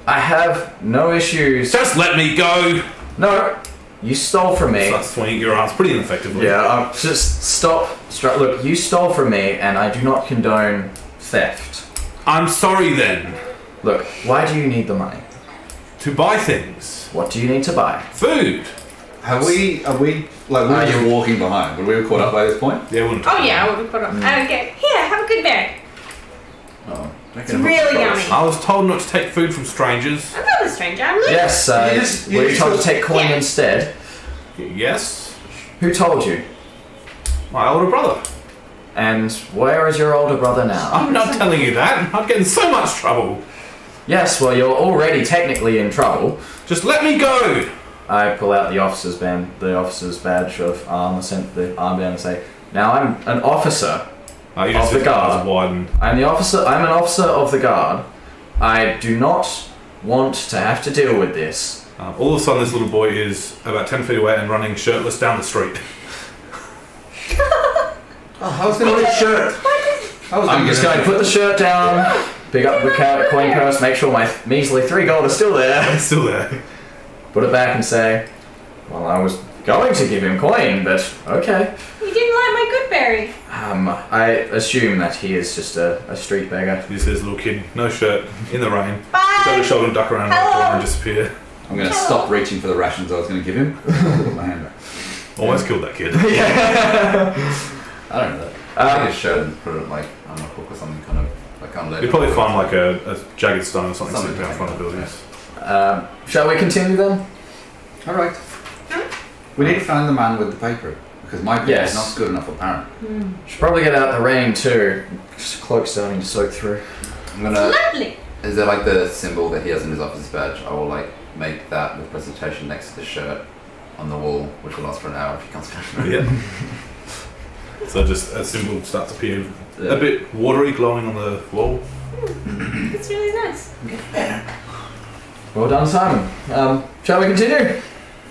Speaker 5: I have no issues.
Speaker 2: Just let me go!
Speaker 5: No, you stole from me.
Speaker 2: Start swinging your arms pretty ineffectively.
Speaker 5: Yeah, just stop. Look, you stole from me, and I do not condone theft.
Speaker 2: I'm sorry then.
Speaker 5: Look, why do you need the money?
Speaker 2: To buy things.
Speaker 5: What do you need to buy?
Speaker 2: Food.
Speaker 3: Are we just walking behind? Would we have caught up by this point?
Speaker 2: Yeah, wouldn't.
Speaker 1: Oh yeah, I would have put on. Okay, here, have a good berry.
Speaker 4: Oh,
Speaker 1: It's really yummy.
Speaker 2: I was told not to take food from strangers.
Speaker 1: I'm not a stranger. I'm Luke.
Speaker 5: Yes, were you told to take coin
Speaker 1: Yeah.
Speaker 5: instead?
Speaker 2: Yes.
Speaker 5: Who told you?
Speaker 2: My older brother.
Speaker 5: And where is your older brother now?
Speaker 2: I'm not telling you that. I'd get in so much trouble.
Speaker 5: Yes, well, you're already technically in trouble.
Speaker 2: Just let me go.
Speaker 5: I pull out the officer's badge of arm, and send the armband, and say, "Now I'm an officer
Speaker 2: You
Speaker 5: of the guard.
Speaker 2: widen.
Speaker 5: I'm an officer of the guard. I do not want to have to deal with this."
Speaker 2: All of a sudden, this little boy is about 10 feet away and running shirtless down the street.
Speaker 3: I was going to get a shirt.
Speaker 5: I'm just going to put the shirt down, pick up the coin purse, make sure my measly 3 gold is still there,
Speaker 2: It's still there.
Speaker 5: put it back and say, "Well, I was going to give him coin, but okay."
Speaker 1: You didn't like my good berry.
Speaker 5: I assume that he is just a street beggar.
Speaker 2: This is little kid, no shirt, in the rain.
Speaker 1: Bye.
Speaker 2: Got a shoulder and duck around
Speaker 1: Hello.
Speaker 2: and disappear.
Speaker 3: I'm going to stop reaching for the rations I was going to give him. Put my hand back.
Speaker 2: Almost killed that kid.
Speaker 3: I don't know that.
Speaker 4: Take a shirt and put it like on a hook or something, kind of like unloaded.
Speaker 2: You'd probably find like a jagged stone or something
Speaker 4: Something
Speaker 2: sitting down in front of
Speaker 4: like
Speaker 2: buildings.
Speaker 5: Shall we continue then?
Speaker 3: All right. We need to find the man with the paper because my paper
Speaker 5: Yes.
Speaker 3: is not good enough apparently.
Speaker 5: Should probably get out the rain too. Cloak's starting to soak through.
Speaker 4: I'm gonna.
Speaker 1: Lovely.
Speaker 4: Is there like the symbol that he has in his office badge? I will like make that with presentation next to the shirt on the wall, which will last for an hour if he comes back.
Speaker 2: Yeah. So just a symbol starts to appear a bit watery, glowing on the wall.
Speaker 1: It's really nice.
Speaker 5: Well done, Simon. Shall we continue?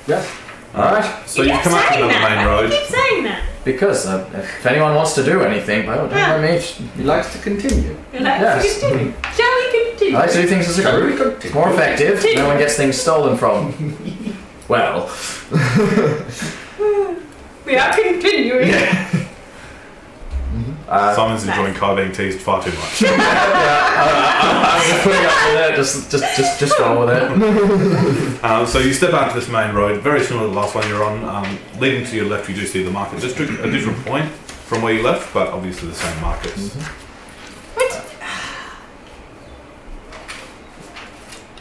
Speaker 3: Yes.
Speaker 5: Alright.
Speaker 2: So you come out to another main
Speaker 1: I
Speaker 2: road.
Speaker 1: keep saying that.
Speaker 5: Because if anyone wants to do anything, well, don't
Speaker 1: Yeah.
Speaker 5: let me.
Speaker 3: He likes to continue.
Speaker 1: You like
Speaker 5: Yes.
Speaker 1: to continue. Shall we continue?
Speaker 5: I like to do things as a group. It's more effective. No one gets things stolen from. Well.
Speaker 1: We are continuing.
Speaker 2: Simon's enjoying Kai being teased far too much.
Speaker 5: I'm just putting up with it. Just roll with it.
Speaker 2: So you step out to this main road, very similar to the last one you're on. Leading to your left, you do see the market district, a different point from where you left, but obviously the same markets.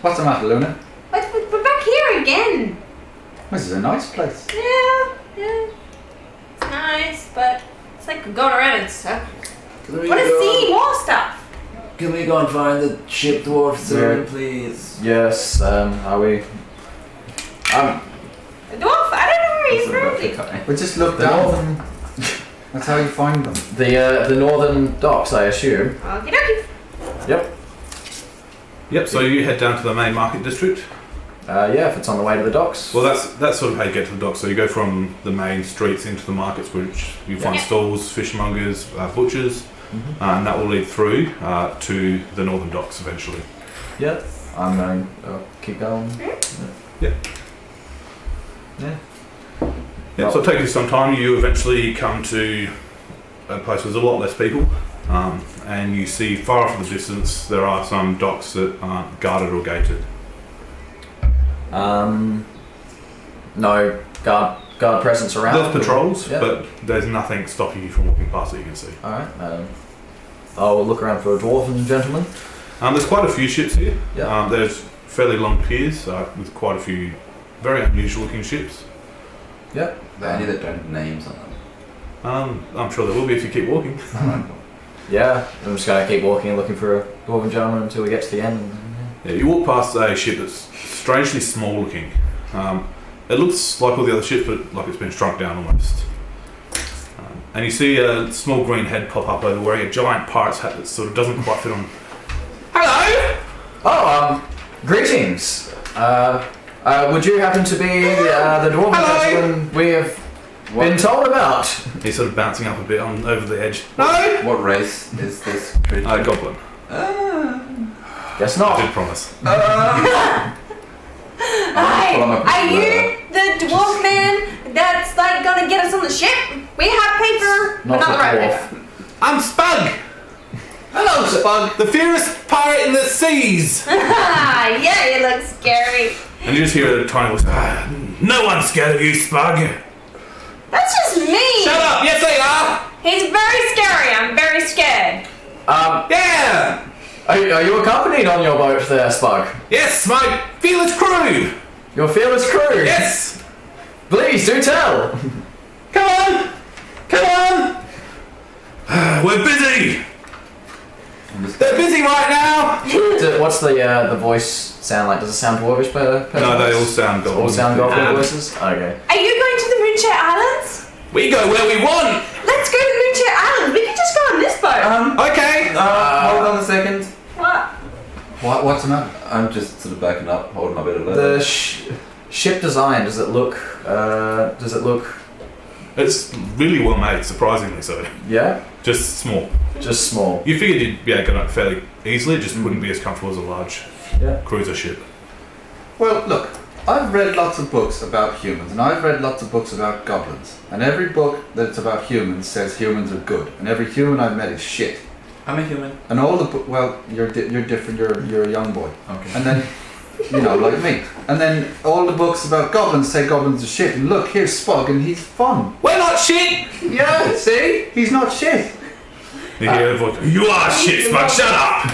Speaker 3: What's the matter, Luna?
Speaker 1: We're back here again.
Speaker 3: This is a nice place.
Speaker 1: Yeah. It's nice, but it's like we're going around in circles. I want to see more stuff.
Speaker 4: Can we go and find the ship dwarf soon, please?
Speaker 5: Yes. Are we?
Speaker 1: A dwarf? I don't know where he's from.
Speaker 3: We just look
Speaker 5: The
Speaker 3: down.
Speaker 5: northern,
Speaker 3: That's how you find them.
Speaker 5: the northern docks, I assume.
Speaker 1: Okie dokie.
Speaker 5: Yep.
Speaker 2: Yep, so you head down to the main market district.
Speaker 5: Yeah, if it's on the way to the docks.
Speaker 2: Well, that's sort of how you get to the docks. So you go from the main streets into the markets, which you find
Speaker 1: Yeah.
Speaker 2: stalls, fishmongers, butchers, and that will lead through to the northern docks eventually.
Speaker 5: Yep. I'm going. Keep going.
Speaker 2: Yeah.
Speaker 5: Yeah.
Speaker 2: Yeah, so it takes you some time. You eventually come to a place where there's a lot less people, and you see far off in the distance there are some docks that aren't guarded or gated.
Speaker 5: No guard presence around.
Speaker 2: There's patrols,
Speaker 5: Yeah.
Speaker 2: but there's nothing stopping you from walking past that you can see.
Speaker 5: All right. I'll look around for a dwarven gentleman.
Speaker 2: There's quite a few ships here.
Speaker 5: Yeah.
Speaker 2: There's fairly long piers with quite a few very unusual looking ships.
Speaker 5: Yep.
Speaker 4: Are there any that don't have names on them?
Speaker 2: I'm sure there will be if you keep walking.
Speaker 5: Yeah. I'm just going to keep walking and looking for a dwarven gentleman until we get to the end.
Speaker 2: Yeah, you walk past a ship that's strangely small looking. It looks like all the other ships, but like it's been shrunk down almost. And you see a small green head pop up over wearing a giant pirate's hat that sort of doesn't quite fit on. Hello!
Speaker 5: Oh, greetings. Would you happen to be the dwarven
Speaker 2: Hello.
Speaker 5: gentleman we have been told about.
Speaker 2: He's sort of bouncing up a bit on over the edge. No!
Speaker 4: What race is this creature?
Speaker 2: Goblin.
Speaker 5: Guess
Speaker 2: I
Speaker 5: not.
Speaker 2: did promise.
Speaker 1: Hey, are you the dwarf man that's like gonna get us on the ship? We have paper,
Speaker 5: Not
Speaker 1: but not
Speaker 5: the
Speaker 1: the right
Speaker 5: dwarf.
Speaker 1: paper.
Speaker 2: I'm Spug!
Speaker 3: Hello, Spug.
Speaker 2: The fiercest pirate in the seas!
Speaker 1: Yeah, you look scary.
Speaker 2: And you just hear a tiny voice. No one's scared of you, Spug.
Speaker 1: That's just me.
Speaker 2: Shut up! Yes, they are!
Speaker 1: He's very scary. I'm very scared.
Speaker 2: Yeah!
Speaker 5: Are you accompanied on your boat there, Spug?
Speaker 2: Yes, my fearless crew!
Speaker 5: Your fearless crew?
Speaker 2: Yes!
Speaker 5: Please, do tell!
Speaker 2: Come on! Come on! We're busy! They're busy right now!
Speaker 5: What's the voice sound like? Does it sound dwarvish per
Speaker 2: No, they all
Speaker 5: voice?
Speaker 2: sound goblin.
Speaker 5: All sound goblin voices? Okay.
Speaker 1: Are you going to the Moonshare Islands?
Speaker 2: We go where we want!
Speaker 1: Let's go to the Moonshare Islands. We can just go on this boat.
Speaker 2: Okay!
Speaker 4: Hold on a second.
Speaker 1: What?
Speaker 3: What's the matter?
Speaker 4: I'm just sort of backing up, holding a bit of
Speaker 5: The
Speaker 4: leather.
Speaker 5: ship design, does it look...
Speaker 2: It's really well made, surprisingly so.
Speaker 5: Yeah?
Speaker 2: Just small.
Speaker 5: Just small.
Speaker 2: You figured you'd be able to get up fairly easily, it just wouldn't be as comfortable as a large
Speaker 5: Yeah.
Speaker 2: cruiser ship.
Speaker 3: Well, look, I've read lots of books about humans, and I've read lots of books about goblins. And every book that's about humans says humans are good, and every human I've met is shit.
Speaker 4: I'm a human.
Speaker 3: And all the well, you're different. You're a young boy.
Speaker 4: Okay.
Speaker 3: And then, like me. And then all the books about goblins say goblins are shit. And look, here's Spug, and he's fun.
Speaker 2: We're not shit!
Speaker 3: Yeah, see, he's not shit.
Speaker 2: You hear a voice. You are shit, Spug, shut up!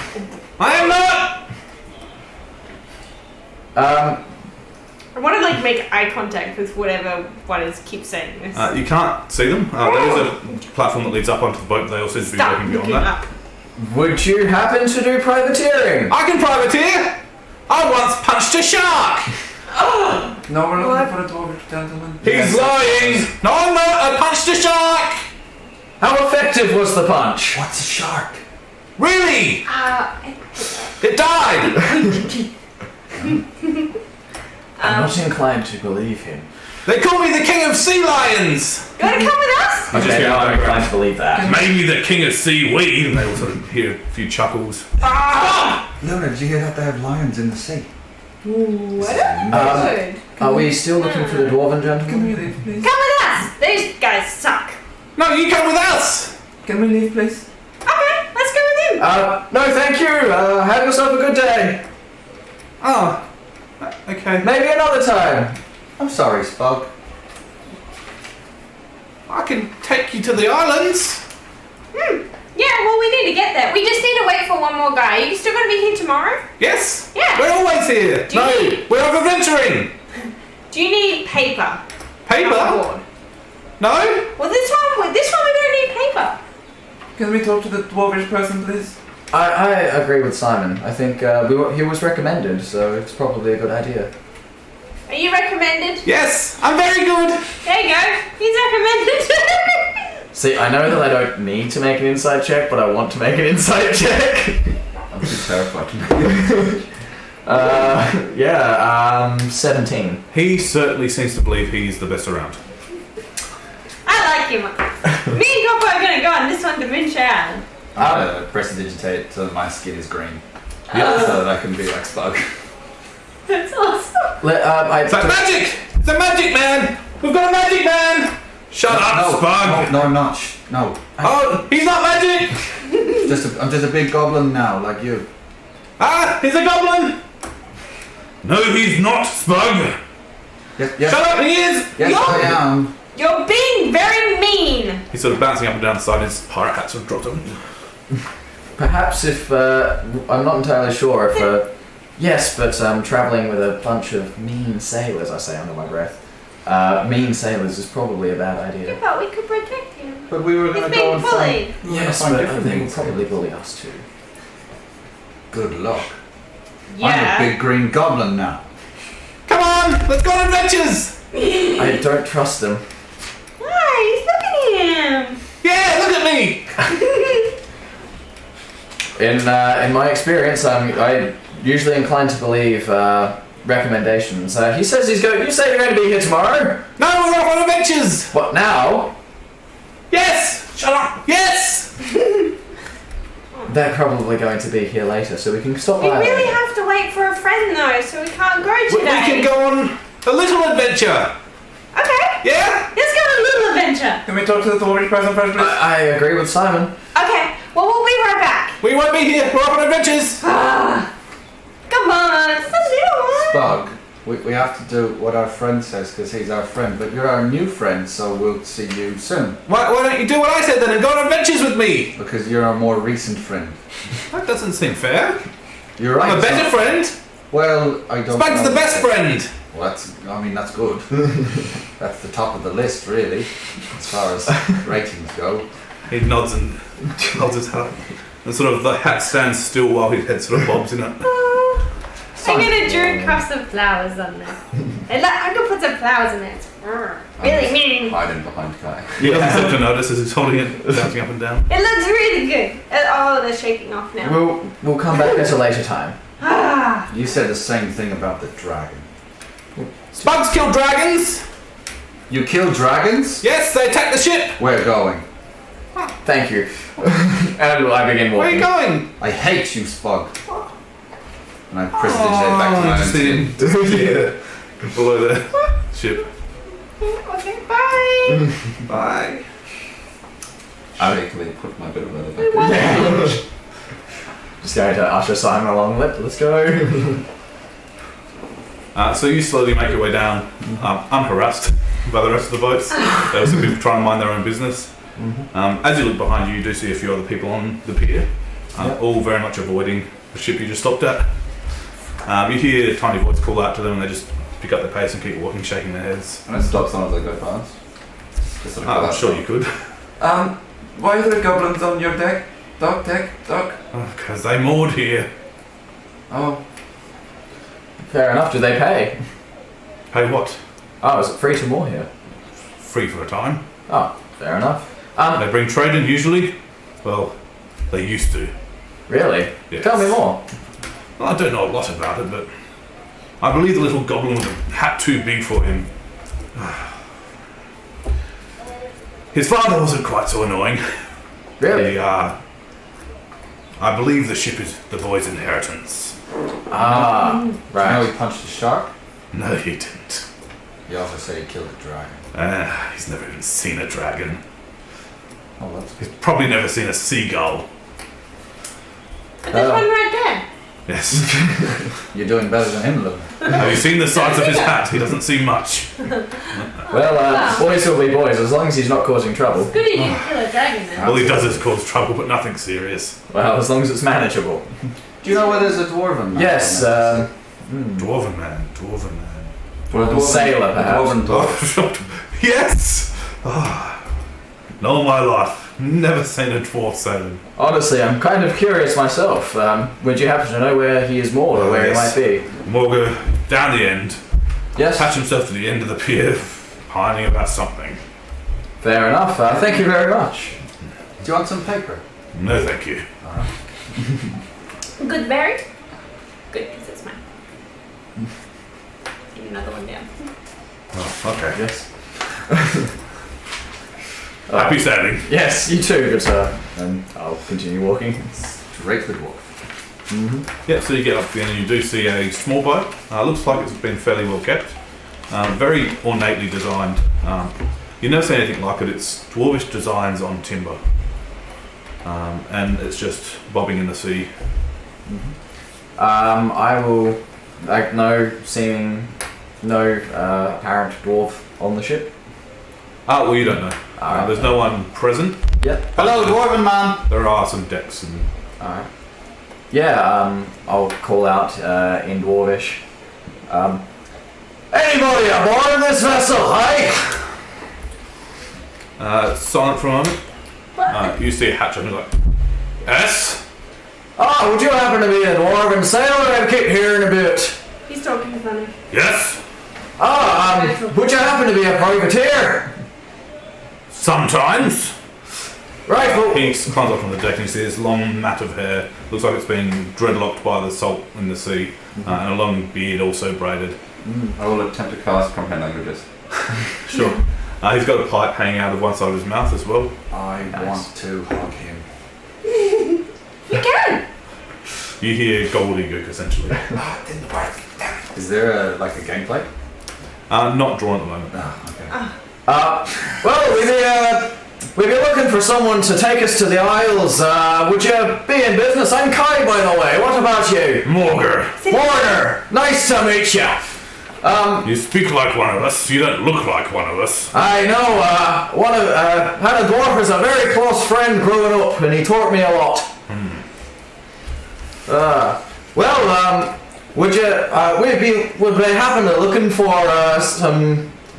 Speaker 2: I am not!
Speaker 1: I want to like make eye contact with whatever one is keep saying this.
Speaker 2: You can't see them. There is a platform that leads up onto the boat, but they all seem to be
Speaker 1: Stop
Speaker 2: working beyond
Speaker 1: looking
Speaker 2: that.
Speaker 1: up.
Speaker 5: Would you happen to do privateering?
Speaker 2: I can privateer! I once punched a shark!
Speaker 4: No, we're looking for a dwarvish gentleman.
Speaker 2: He's lying! No, I'm not! I punched a shark!
Speaker 5: How effective was the punch?
Speaker 3: What's a shark?
Speaker 2: Really? It died!
Speaker 5: I'm not inclined to believe him.
Speaker 2: They call me the king of sea lions!
Speaker 1: You want to come with us?
Speaker 2: I just
Speaker 5: Okay,
Speaker 2: hear
Speaker 5: now
Speaker 2: in the
Speaker 5: I'm inclined
Speaker 2: background,
Speaker 5: to believe that.
Speaker 2: maybe the king of seaweed, and they all sort of hear a few chuckles.
Speaker 3: Luna, did you hear that they have lions in the sea?
Speaker 1: What a good.
Speaker 5: Are we still looking for the dwarven gentleman?
Speaker 4: Can we leave, please?
Speaker 1: Come with us. These guys suck.
Speaker 2: No, you come with us!
Speaker 4: Can we leave, please?
Speaker 1: Okay, let's go with him.
Speaker 5: No, thank you. Have yourself a good day.
Speaker 2: Oh, okay.
Speaker 5: Maybe another time.
Speaker 3: I'm sorry, Spug.
Speaker 2: I can take you to the islands.
Speaker 1: Yeah, well, we need to get there. We just need to wait for one more guy. Are you still going to be here tomorrow?
Speaker 2: Yes?
Speaker 1: Yeah.
Speaker 2: We're always here.
Speaker 1: Do you
Speaker 2: No,
Speaker 1: need-
Speaker 2: we're off adventuring.
Speaker 1: Do you need paper? On
Speaker 2: Paper?
Speaker 1: board?
Speaker 2: No?
Speaker 1: Well, this one we don't need paper.
Speaker 4: Can we talk to the dwarvish person, please?
Speaker 5: I agree with Simon. I think he was recommended, so it's probably a good idea.
Speaker 1: Are you recommended?
Speaker 2: Yes, I'm very good.
Speaker 1: There you go. He's recommended.
Speaker 5: See, I know that I don't need to make an insight check, but I want to make an insight check.
Speaker 4: I'm too terrified to make
Speaker 5: 17.
Speaker 2: He certainly seems to believe he's the best around.
Speaker 1: I like him. Me and Koppo are going to go on this one to Moonshare Island.
Speaker 3: I'm gonna prestidigitate so that my skin is green. So that I can be like Spug.
Speaker 1: That's awesome.
Speaker 2: It's like magic! It's a magic man! We've got a magic man! Shut up, Spug!
Speaker 3: No, I'm not. Shh. No.
Speaker 2: Oh, he's not magic!
Speaker 3: I'm just a big goblin now, like you.
Speaker 2: Ah, he's a goblin! No, he's not, Spug!
Speaker 3: Yes.
Speaker 2: Shut up, he is!
Speaker 3: Yes, I am.
Speaker 1: You're being very mean.
Speaker 2: He's sort of bouncing up and down the side, his pirate hat sort of dropped him.
Speaker 5: Perhaps if I'm not entirely sure if yes, but traveling with a bunch of mean sailors, I say under my breath. Mean sailors is probably a bad
Speaker 1: Yeah,
Speaker 5: idea.
Speaker 1: but we could protect him.
Speaker 3: But we were
Speaker 1: He's
Speaker 3: going to
Speaker 1: being
Speaker 3: go and find.
Speaker 1: bullied.
Speaker 5: Yes,
Speaker 3: find
Speaker 5: but
Speaker 3: different
Speaker 5: they will
Speaker 3: things.
Speaker 5: probably bully us too.
Speaker 3: Good luck.
Speaker 1: Yeah.
Speaker 3: I'm a big green goblin now.
Speaker 2: Come on, let's go on adventures!
Speaker 5: I don't trust them.
Speaker 1: Nice, look at him.
Speaker 2: Yeah, look at me!
Speaker 5: In my experience, I'm usually inclined to believe recommendations. He says he's going. You say you're going to be here tomorrow?
Speaker 2: No, we're off on adventures!
Speaker 5: What now?
Speaker 2: Yes! Shut up! Yes!
Speaker 5: They're probably going to be here later, so we can stop
Speaker 1: We
Speaker 5: by.
Speaker 1: really have to wait for a friend though, so we can't go
Speaker 2: We
Speaker 1: today.
Speaker 2: can go on a little adventure!
Speaker 1: Okay.
Speaker 2: Yeah?
Speaker 1: Let's go on a little adventure.
Speaker 4: Can we talk to the dwarvish person first, please?
Speaker 5: I agree with Simon.
Speaker 1: Okay. Well, we'll be right back.
Speaker 2: We won't be here, we're off on adventures!
Speaker 1: Come on, it's the little one.
Speaker 3: Spug, we have to do what our friend says because he's our friend, but you're our new friend, so we'll see you soon.
Speaker 2: Why don't you do what I said then and go on adventures with me?
Speaker 3: Because you're our more recent friend.
Speaker 2: That doesn't seem fair.
Speaker 3: You're right.
Speaker 2: I'm a better friend.
Speaker 3: Well, I don't
Speaker 2: Spug's
Speaker 3: know.
Speaker 2: the best friend.
Speaker 3: Well, that's good. That's the top of the list, really, as far as ratings go.
Speaker 2: He nods and holds his hat. And sort of the hat stands still while his head sort of bobs in it.
Speaker 1: I'm gonna drew crops of flowers on there. I'm gonna put some flowers in there. It's really mean.
Speaker 4: Hiding behind Kai.
Speaker 2: He doesn't seem to notice as he's holding it, bouncing up and down.
Speaker 1: It looks really good. Oh, they're shaking off now.
Speaker 5: We'll come back at a later time.
Speaker 3: You said the same thing about the dragon.
Speaker 2: Spugs kill dragons!
Speaker 3: You kill dragons?
Speaker 2: Yes, they attack the ship!
Speaker 3: We're going.
Speaker 5: Thank you. And I begin
Speaker 2: Where are you
Speaker 5: walking.
Speaker 2: going?
Speaker 3: I hate you, Spug. And I press the head back to my
Speaker 2: just
Speaker 3: own
Speaker 2: see him below the ship.
Speaker 1: Okay, bye.
Speaker 2: Bye.
Speaker 4: Shakily put my bit of leather back.
Speaker 5: Just going to usher Simon along. Let's go.
Speaker 2: So you slowly make your way down, unharassed by the rest of the boats. They also be trying to mind their own business. As you look behind you, you do see a few other people on the pier, all very much avoiding the ship you just stopped at. You hear a tiny voice call out to them, and they just pick up their pace and keep walking, shaking their heads.
Speaker 4: And I stop someone as I go past. Just sort of call
Speaker 2: I'm
Speaker 4: out
Speaker 2: sure
Speaker 4: to
Speaker 2: you could.
Speaker 4: them. Why are there goblins on your deck? Dock?
Speaker 2: Because they moored here.
Speaker 4: Oh,
Speaker 5: Fair enough. Do they pay?
Speaker 2: Pay what?
Speaker 5: Oh, is it free to moor here?
Speaker 2: Free for a time.
Speaker 5: Oh, fair enough.
Speaker 2: They bring trade in usually. Well, they used to.
Speaker 5: Really?
Speaker 2: Yes.
Speaker 5: Tell me more.
Speaker 2: Well, I don't know a lot about it, but I believe the little goblin with a hat too big for him. His father wasn't quite so annoying.
Speaker 5: Really?
Speaker 2: I believe the ship is the boy's inheritance.
Speaker 3: I know
Speaker 5: Right.
Speaker 3: he punched a shark.
Speaker 2: No, he didn't.
Speaker 3: He also said he killed a dragon.
Speaker 2: He's never even seen a dragon.
Speaker 3: Oh, that's
Speaker 2: He's probably never seen a seagull.
Speaker 1: But there's one right there.
Speaker 2: Yes.
Speaker 3: You're doing better than him, Lou.
Speaker 2: Have you seen the size of his hat? He doesn't see much.
Speaker 5: Well, boys will be boys as long as he's not causing trouble.
Speaker 1: Good he didn't kill a dragon then.
Speaker 2: All he does is cause trouble, but nothing serious.
Speaker 5: Well, as long as it's manageable.
Speaker 3: Do you know where there's a dwarven man?
Speaker 5: Yes.
Speaker 2: Dwarven man, dwarven man.
Speaker 5: Sailor, perhaps.
Speaker 3: Dwarven dwarf.
Speaker 2: Yes! In all my life, never seen a dwarf sailing.
Speaker 5: Honestly, I'm kind of curious myself. Would you happen to know where he is moored or where
Speaker 2: Yes.
Speaker 5: he might be?
Speaker 2: Morga down the end,
Speaker 5: Yes.
Speaker 2: attach himself to the end of the pier, pining about something.
Speaker 5: Fair enough. Thank you very much.
Speaker 3: Do you want some paper?
Speaker 2: No, thank you.
Speaker 1: Good berry? Good, because it's mine. Give me another one down.
Speaker 2: Oh, okay.
Speaker 5: Yes.
Speaker 2: Happy sailing.
Speaker 5: Yes, you too, good sir. And I'll continue walking.
Speaker 3: Straight to the dwarf.
Speaker 2: Yeah, so you get up to the end and you do see a small boat. Looks like it's been fairly well kept. Very ornately designed. You never see anything like it. It's dwarvish designs on timber. And it's just bobbing in the sea.
Speaker 5: I will, like, no apparent dwarf on the ship.
Speaker 2: Well, you don't know.
Speaker 5: Alright.
Speaker 2: There's no one present.
Speaker 5: Yep.
Speaker 3: Hello, dwarven man.
Speaker 2: There are some decks and
Speaker 5: Alright. Yeah, I'll call out in Dwarvish. Anybody aboard this vessel, hey?
Speaker 2: silent for a moment. You see a hatch and you're like, yes?
Speaker 5: Oh, would you happen to be a dwarven sailor? I keep hearing a bit.
Speaker 1: He's talking funny.
Speaker 2: Yes?
Speaker 5: Would you happen to be a privateer?
Speaker 2: Sometimes.
Speaker 5: Right, well,
Speaker 2: He climbs up on the deck and you see this long mat of hair. Looks like it's been dreadlocked by the salt in the sea. And a long beard also braided.
Speaker 4: I will attempt to cast comprehend languages.
Speaker 2: Sure. He's got a pipe hanging out of one side of his mouth as well.
Speaker 3: I want to hug him.
Speaker 1: You can!
Speaker 2: You hear gobbledygook essentially.
Speaker 4: Didn't work.
Speaker 3: Is there a gameplay?
Speaker 2: Not drawn at the moment.
Speaker 3: Okay.
Speaker 5: well, we'd be looking for someone to take us to the Isles. Would you be in business? I'm Kai, by the way. What about you?
Speaker 2: Morgar,
Speaker 5: Warner! Nice to meet you.
Speaker 2: you speak like one of us. You don't look like one of us.
Speaker 5: I know, had a dwarf as a very close friend growing up, and he taught me a lot. Would they happen to looking for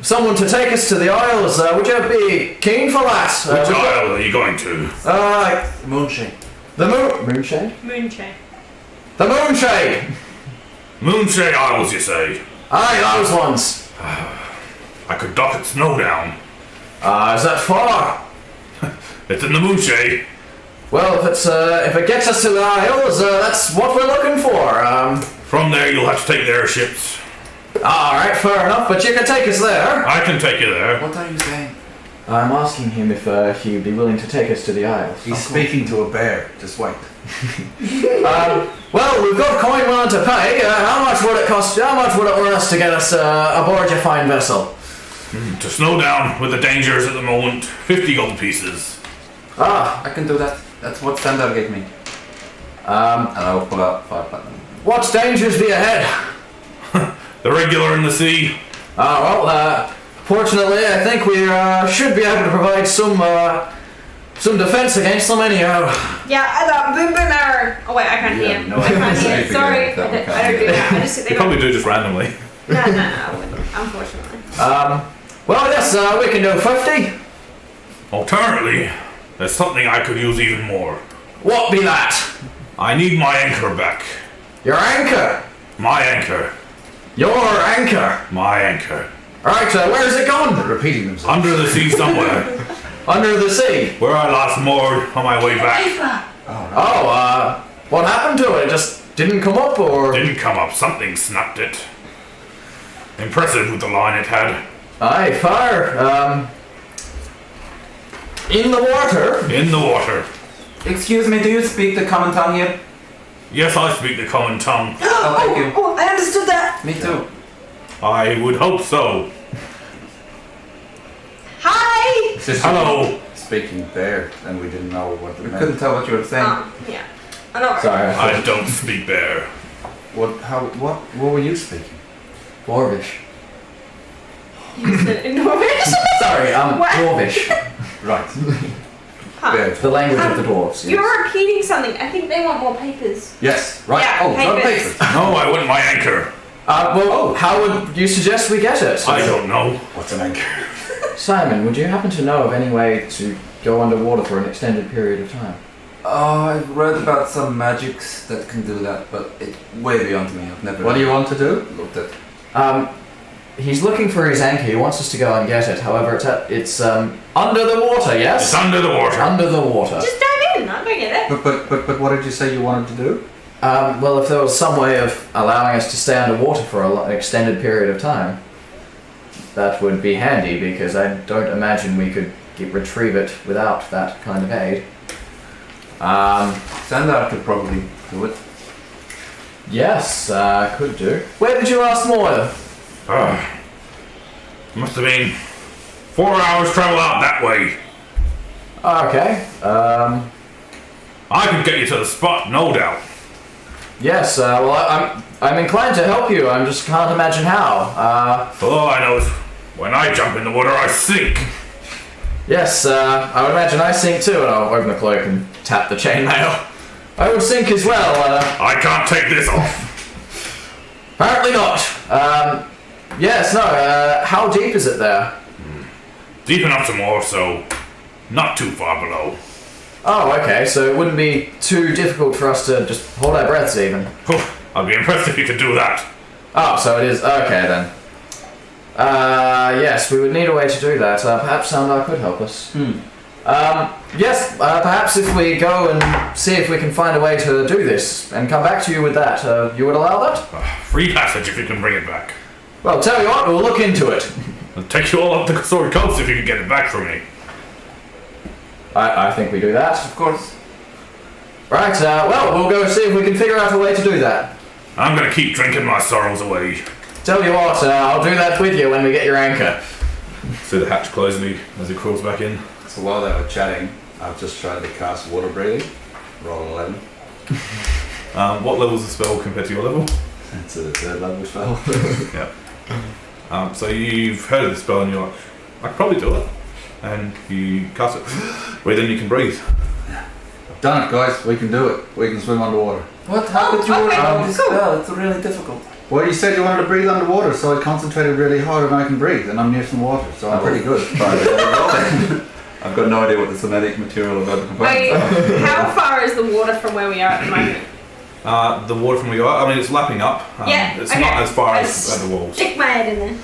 Speaker 5: someone to take us to the Isles? Would you be keen for that?
Speaker 2: Which isle are you going to?
Speaker 4: Moonshade.
Speaker 5: The Moonshade?
Speaker 1: Moonshade.
Speaker 5: The Moonshade!
Speaker 2: Moonshade Isles, you say?
Speaker 5: Aye, those ones.
Speaker 2: I could dock at Snowdown.
Speaker 5: Is that far?
Speaker 2: It's in the Moonshade.
Speaker 5: Well, if it gets us to the Isles, that's what we're looking for.
Speaker 2: From there, you'll have to take their ships.
Speaker 5: Alright, fair enough, but you can take us there.
Speaker 2: I can take you there.
Speaker 4: What are you saying?
Speaker 5: I'm asking him if he'd be willing to take us to the Isles.
Speaker 3: He's speaking to a bear. Just wait.
Speaker 5: Well, we've got coin willing to pay. How much would it cost? How much would it worth us to get us aboard your fine vessel?
Speaker 2: To Snowdown, with the dangers at the moment, 50 gold pieces.
Speaker 4: I can do that. That's what Sandar gave me. And I will pull out 5 platinum.
Speaker 5: What dangers be ahead?
Speaker 2: The regular in the sea.
Speaker 5: Fortunately, I think we should be able to provide some defense against them anyhow.
Speaker 1: Yeah, I thought boom boom arrow. Oh wait, I can't
Speaker 3: You
Speaker 1: hear.
Speaker 3: have no
Speaker 1: I can't
Speaker 4: idea.
Speaker 1: hear. Sorry, I don't do that. I just sit
Speaker 2: You
Speaker 1: there.
Speaker 2: probably do just randomly.
Speaker 1: No, I wouldn't. Unfortunately.
Speaker 5: Well, yes, we can do 50.
Speaker 2: Alternatively, there's something I could use even more.
Speaker 5: What be that?
Speaker 2: I need my anchor back.
Speaker 5: Your anchor.
Speaker 2: My anchor.
Speaker 5: Your anchor.
Speaker 2: My anchor.
Speaker 5: Right, where's it gone?
Speaker 3: Repeating themselves.
Speaker 2: Under the sea somewhere.
Speaker 5: Under the sea.
Speaker 2: Where I last moored on my way back.
Speaker 5: What happened to it? It just didn't come up, or?
Speaker 2: Didn't come up. Something snapped it. Impressive with the line it had.
Speaker 5: Aye, fire. In the water.
Speaker 2: In the water.
Speaker 4: Excuse me, do you speak the common tongue here?
Speaker 2: Yes, I speak the common tongue.
Speaker 4: Oh, thank you.
Speaker 1: Oh, I understood that.
Speaker 4: Me too.
Speaker 2: I would hope so.
Speaker 1: Hi.
Speaker 2: Hello.
Speaker 3: Speaking bear, and we didn't know what
Speaker 4: We
Speaker 3: it
Speaker 4: couldn't
Speaker 3: meant.
Speaker 4: tell what you were saying.
Speaker 1: Yeah. I know.
Speaker 5: Sorry.
Speaker 2: I don't speak bear.
Speaker 3: What were you speaking?
Speaker 5: Dwarvish.
Speaker 1: You said in Norwich.
Speaker 5: Sorry,
Speaker 1: What?
Speaker 5: Dwarvish.
Speaker 3: Right.
Speaker 1: Huh.
Speaker 3: Bear.
Speaker 5: The language of the dwarves. Yes.
Speaker 1: You're repeating something. I think they want more papers.
Speaker 3: Yes. Right.
Speaker 1: Yeah,
Speaker 3: Oh, not
Speaker 1: papers.
Speaker 3: papers.
Speaker 2: No, I want my anchor.
Speaker 5: How would you suggest we get it?
Speaker 2: I don't know.
Speaker 3: What's an anchor?
Speaker 5: Simon, would you happen to know of any way to go underwater for an extended period of time?
Speaker 4: I've read about some magics that can do that, but it's way beyond me. I've never
Speaker 3: What do you want to do?
Speaker 4: looked at.
Speaker 5: He's looking for his anchor. He wants us to go and get it. However, it's under the water. Yes.
Speaker 2: It's under the water.
Speaker 5: Under the water.
Speaker 1: Just dive in. I'll go get it.
Speaker 3: But what did you say you wanted to do?
Speaker 5: Well, if there was some way of allowing us to stay underwater for an extended period of time, that would be handy, because I don't imagine we could retrieve it without that kind of aid.
Speaker 4: Sandar could probably do it.
Speaker 5: Yes, could do. Where did you last moor?
Speaker 2: Must have been 4 hours travel out that way.
Speaker 5: Okay.
Speaker 2: I could get you to the spot, no doubt.
Speaker 5: Yes. Well, I'm inclined to help you. I just can't imagine how.
Speaker 2: All I know is when I jump in the water, I sink.
Speaker 5: Yes. I would imagine I sink too, and I'll open the cloak and tap the chainmail. I would sink as well.
Speaker 2: I can't take this off.
Speaker 5: Apparently not. Yes. No. How deep is it there?
Speaker 2: Deep enough to moor, so not too far below.
Speaker 5: Oh, okay. So it wouldn't be too difficult for us to just hold our breaths even.
Speaker 2: I'd be impressed if you could do that.
Speaker 5: Oh, so it is. Okay then. Yes, we would need a way to do that. Perhaps Sandar could help us. Yes, perhaps if we go and see if we can find a way to do this and come back to you with that, you would allow that?
Speaker 2: Free passage if you can bring it back.
Speaker 5: Well, tell you what, we'll look into it.
Speaker 2: I'll take you all up the Sword Coast if you can get it back from me.
Speaker 5: I think we do that.
Speaker 4: Of course.
Speaker 5: Right, well, we'll go see if we can figure out a way to do that.
Speaker 2: I'm gonna keep drinking my sorrows away.
Speaker 5: Tell you what, I'll do that with you when we get your anchor.
Speaker 2: See the hatch close as he crawls back in.
Speaker 3: So while they were chatting, I've just tried to cast water breathing. Roll 11.
Speaker 2: What level's the spell compared to your level?
Speaker 3: It's a 3rd level spell.
Speaker 2: Yeah. So you've heard of the spell and you're like, I could probably do it. And you cast it. Then you can breathe.
Speaker 3: I've done it, guys. We can do it. We can swim underwater.
Speaker 4: What? How could you
Speaker 1: okay,
Speaker 4: roll this
Speaker 1: cool.
Speaker 4: spell? It's really difficult.
Speaker 3: Well, you said you wanted to breathe underwater, so I concentrated really hard and I can breathe, and I'm near some water, so I'm pretty good.
Speaker 4: I've got no idea what the somatic material of other components are.
Speaker 1: How far is the water from where we are at the moment?
Speaker 2: The water from where you are, I mean, it's lapping up.
Speaker 1: Yeah,
Speaker 2: It's
Speaker 1: okay.
Speaker 2: not as far
Speaker 1: I
Speaker 2: as at the walls.
Speaker 1: Stick my head in there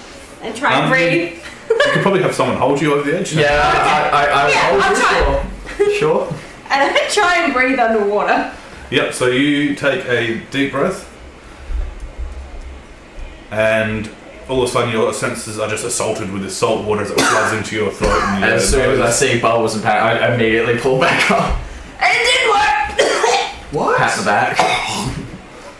Speaker 1: and try and breathe.
Speaker 2: You could probably have someone hold you over the edge.
Speaker 5: Yeah,
Speaker 1: I'll
Speaker 5: try. Sure.
Speaker 1: And I try and breathe underwater.
Speaker 2: Yep, so you take a deep breath. And all of a sudden your senses are just assaulted with this salt water as it floods into your throat. And
Speaker 5: As soon as I see bubbles and pat, I immediately pull back up.
Speaker 1: And it didn't work!
Speaker 3: What?
Speaker 5: Pat the back.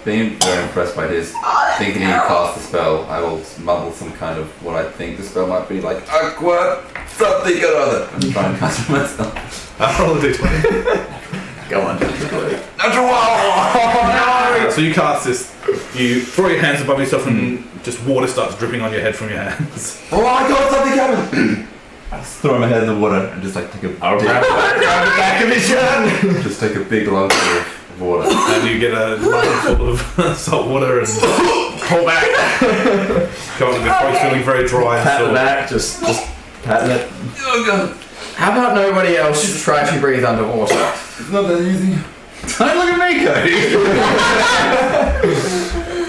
Speaker 4: Being very impressed by his thinking he cast the spell, I will mumble some kind of what I think the spell might be, like aqua something or other, and try and cast it myself.
Speaker 2: Roll a d20.
Speaker 5: Go on.
Speaker 2: So you cast this, you throw your hands above yourself and just water starts dripping on your head from your hands.
Speaker 4: Oh my god, something happened! I just throw my head in the water and just like take a
Speaker 5: I'll grab the back of his shirt.
Speaker 4: just take a big long of water.
Speaker 2: And you get a ladle full of salt water and pull back. Come up with your throat feeling very dry and
Speaker 5: Pat the
Speaker 2: sore.
Speaker 5: back, just patting it.
Speaker 4: Oh god,
Speaker 5: How about nobody else try to breathe underwater?
Speaker 4: it's not that easy.
Speaker 3: Don't look at me, Cody!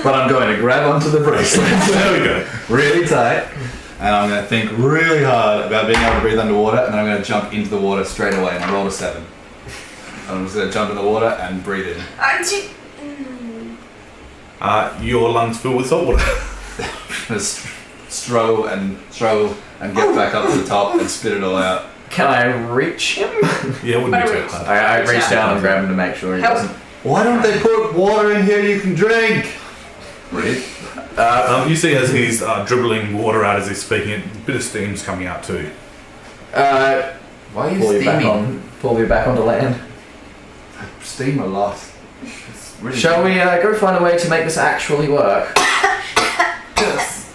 Speaker 3: But I'm going to grab onto the bracelet
Speaker 2: There we go.
Speaker 3: really tight, and I'm going to think really hard about being able to breathe underwater, and then I'm going to jump into the water straight away, and I roll a 7. I'm just going to jump in the water and breathe in.
Speaker 2: Your lungs fill with salt water.
Speaker 3: Just throw and get back up to the top and spit it all out.
Speaker 5: Can I reach him?
Speaker 2: Yeah, it wouldn't be too hard.
Speaker 5: I reach down and grab him to make sure he
Speaker 1: Help.
Speaker 5: doesn't.
Speaker 3: Why don't they put water in here you can drink?
Speaker 4: Really?
Speaker 2: You see as he's dribbling water out as he's speaking, a bit of steam's coming out too.
Speaker 4: Why are you steaming?
Speaker 5: Pull you back onto land.
Speaker 3: I steam a lot.
Speaker 4: It's really
Speaker 5: Shall we go find a way to make this actually work?
Speaker 4: Yes.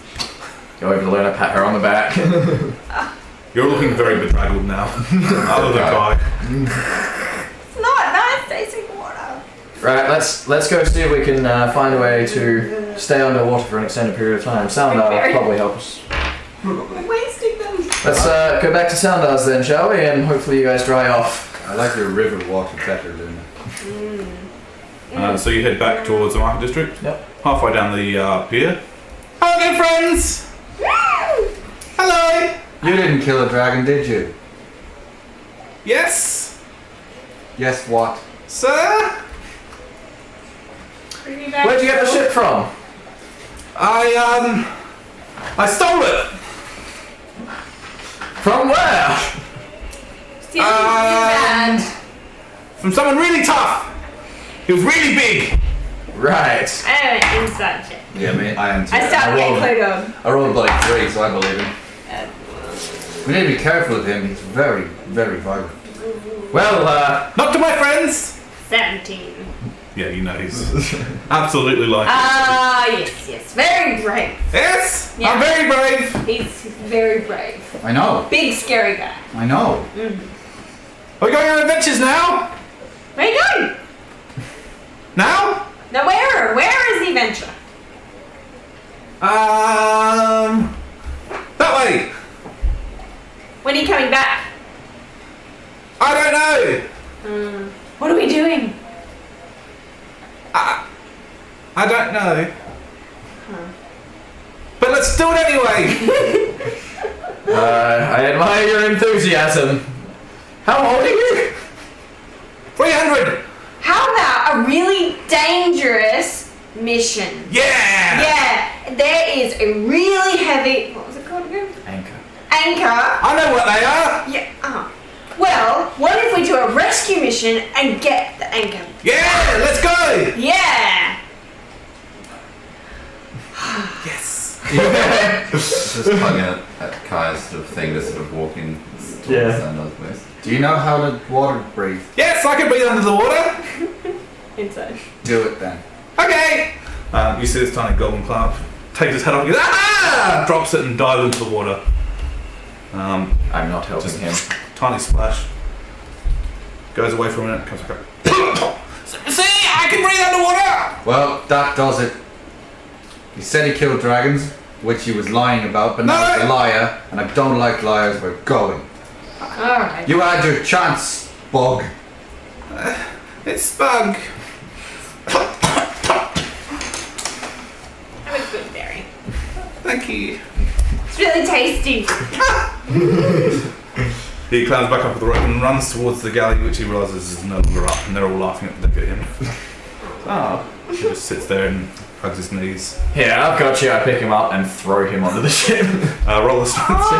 Speaker 5: Go over to Luna, pat her on the back.
Speaker 2: You're looking very bedraggled now. Other than Kai.
Speaker 1: It's not nice tasting water.
Speaker 5: Right, let's go see if we can find a way to stay underwater for an extended period of time. Soundar will probably help us.
Speaker 1: I'm wasting them.
Speaker 5: Let's go back to Soundar's then, shall we? And hopefully you guys dry off.
Speaker 3: I like your river water better, Luna.
Speaker 2: So you head back towards the market district.
Speaker 5: Yep.
Speaker 2: Halfway down the pier. Hello again, friends! Hello!
Speaker 3: You didn't kill a dragon, did you?
Speaker 2: Yes,
Speaker 3: Yes, what?
Speaker 2: sir?
Speaker 5: Where'd you get the ship from?
Speaker 2: I stole it!
Speaker 5: From where?
Speaker 1: Stealing bad.
Speaker 2: From someone really tough! He was really big!
Speaker 5: Right.
Speaker 1: Anyway, inside check.
Speaker 3: Yeah, me, I am too.
Speaker 1: I start getting
Speaker 3: rolled,
Speaker 1: clued on.
Speaker 3: I rolled like 3, so I believe him. We need to be careful with him. He's very, very violent.
Speaker 5: Well,
Speaker 2: Not to my friends!
Speaker 1: 17.
Speaker 2: Yeah, you know he's absolutely like
Speaker 1: Yes. Very brave.
Speaker 2: Yes!
Speaker 1: Yeah.
Speaker 2: I'm very brave!
Speaker 1: He's very brave.
Speaker 3: I know.
Speaker 1: Big, scary guy.
Speaker 3: I know.
Speaker 2: Are we going on adventures now?
Speaker 1: Where are you going?
Speaker 2: Now?
Speaker 1: Now where? Where is the adventure?
Speaker 2: That way!
Speaker 1: When are you coming back?
Speaker 2: I don't know!
Speaker 1: What are we doing?
Speaker 2: I don't know. But let's do it anyway!
Speaker 5: I admire your enthusiasm. How old are you?
Speaker 2: 300!
Speaker 1: How about a really dangerous mission?
Speaker 2: Yeah!
Speaker 1: Yeah, there is a really heavy. What was it called again?
Speaker 5: Anchor.
Speaker 1: Anchor.
Speaker 2: I know what they are!
Speaker 1: Yeah. Well, what if we do a rescue mission and get the anchor?
Speaker 2: Yeah! Let's go!
Speaker 1: Yeah.
Speaker 2: Yes!
Speaker 4: Just tugging at Kai's sort of thing, just sort of walking towards Sandar's place.
Speaker 3: Do you know how the water breathe?
Speaker 2: Yes, I can breathe under the water!
Speaker 1: Inside.
Speaker 3: Do it then.
Speaker 2: Okay! You see this tiny golden cloud takes his head off and goes, ah! Drops it and dives into the water.
Speaker 5: I'm not helping him.
Speaker 2: Tiny splash. Goes away for a minute, comes back up. See, I can breathe underwater!
Speaker 3: Well, that does it. He said he killed dragons, which he was lying about, but now he's a liar, and I don't like liars. We're going.
Speaker 1: Alright.
Speaker 3: You had your chance, bug.
Speaker 2: It's Spug.
Speaker 1: I'm a good berry.
Speaker 2: Thank you.
Speaker 1: It's really tasty.
Speaker 2: He climbs back up with the rope and runs towards the galley, which he realises is no longer up, and they're all laughing at him. He just sits there and hugs his knees.
Speaker 5: Here, I've got you. I pick him up and throw him onto the ship.
Speaker 2: Roll a strength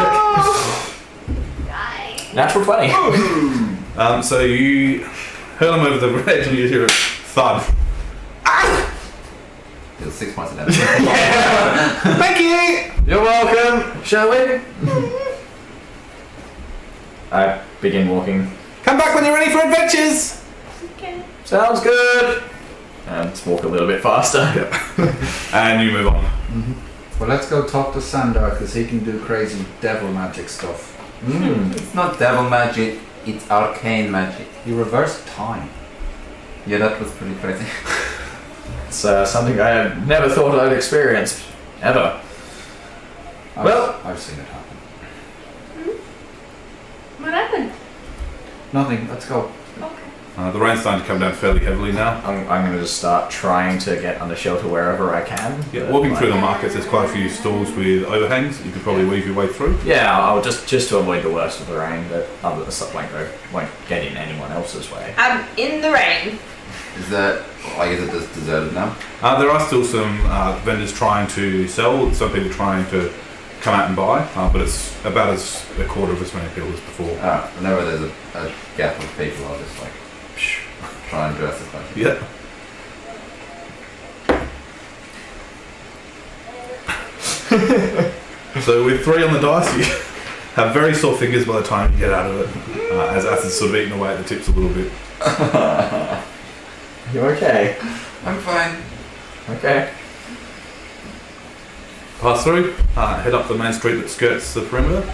Speaker 1: Nice.
Speaker 5: Natural 20.
Speaker 2: check. So you hurl him over the edge and you hear a thud.
Speaker 4: Deal 6 points of damage.
Speaker 2: Thank you!
Speaker 5: You're welcome. Shall we? I begin walking.
Speaker 2: Come back when you're ready for adventures!
Speaker 1: Okay.
Speaker 5: Sounds good. And let's walk a little bit faster.
Speaker 2: And you move on.
Speaker 3: Well, let's go talk to Sandar, because he can do crazy devil magic stuff.
Speaker 4: It's not devil magic, it's arcane magic.
Speaker 3: He reversed time.
Speaker 4: Yeah, that was pretty crazy.
Speaker 5: It's something I had never thought I'd experience. Ever.
Speaker 3: I've seen it happen.
Speaker 1: What happened?
Speaker 3: Nothing. Let's go.
Speaker 1: Okay.
Speaker 2: The rain's starting to come down fairly heavily now.
Speaker 5: I'm going to just start trying to get under shelter wherever I can.
Speaker 2: Yeah, walking through the markets, there's quite a few stalls with overhangs. You could probably weave your way through.
Speaker 5: Yeah, I'll just to avoid the worst of the rain, but other stuff won't get in anyone else's way.
Speaker 1: I'm in the rain.
Speaker 4: Is that, I guess it just deserted now?
Speaker 2: There are still some vendors trying to sell, some people trying to come out and buy, but it's about a quarter of as many people as before.
Speaker 4: Whenever there's a gap of people, I'll just like try and dress as much.
Speaker 2: Yeah. So with 3 on the dice, you have very sore fingers by the time you get out of it, as acid's sort of eating away at the tips a little bit.
Speaker 5: You okay?
Speaker 4: I'm fine.
Speaker 5: Okay.
Speaker 2: Pass through, head up the main street that skirts the perimeter,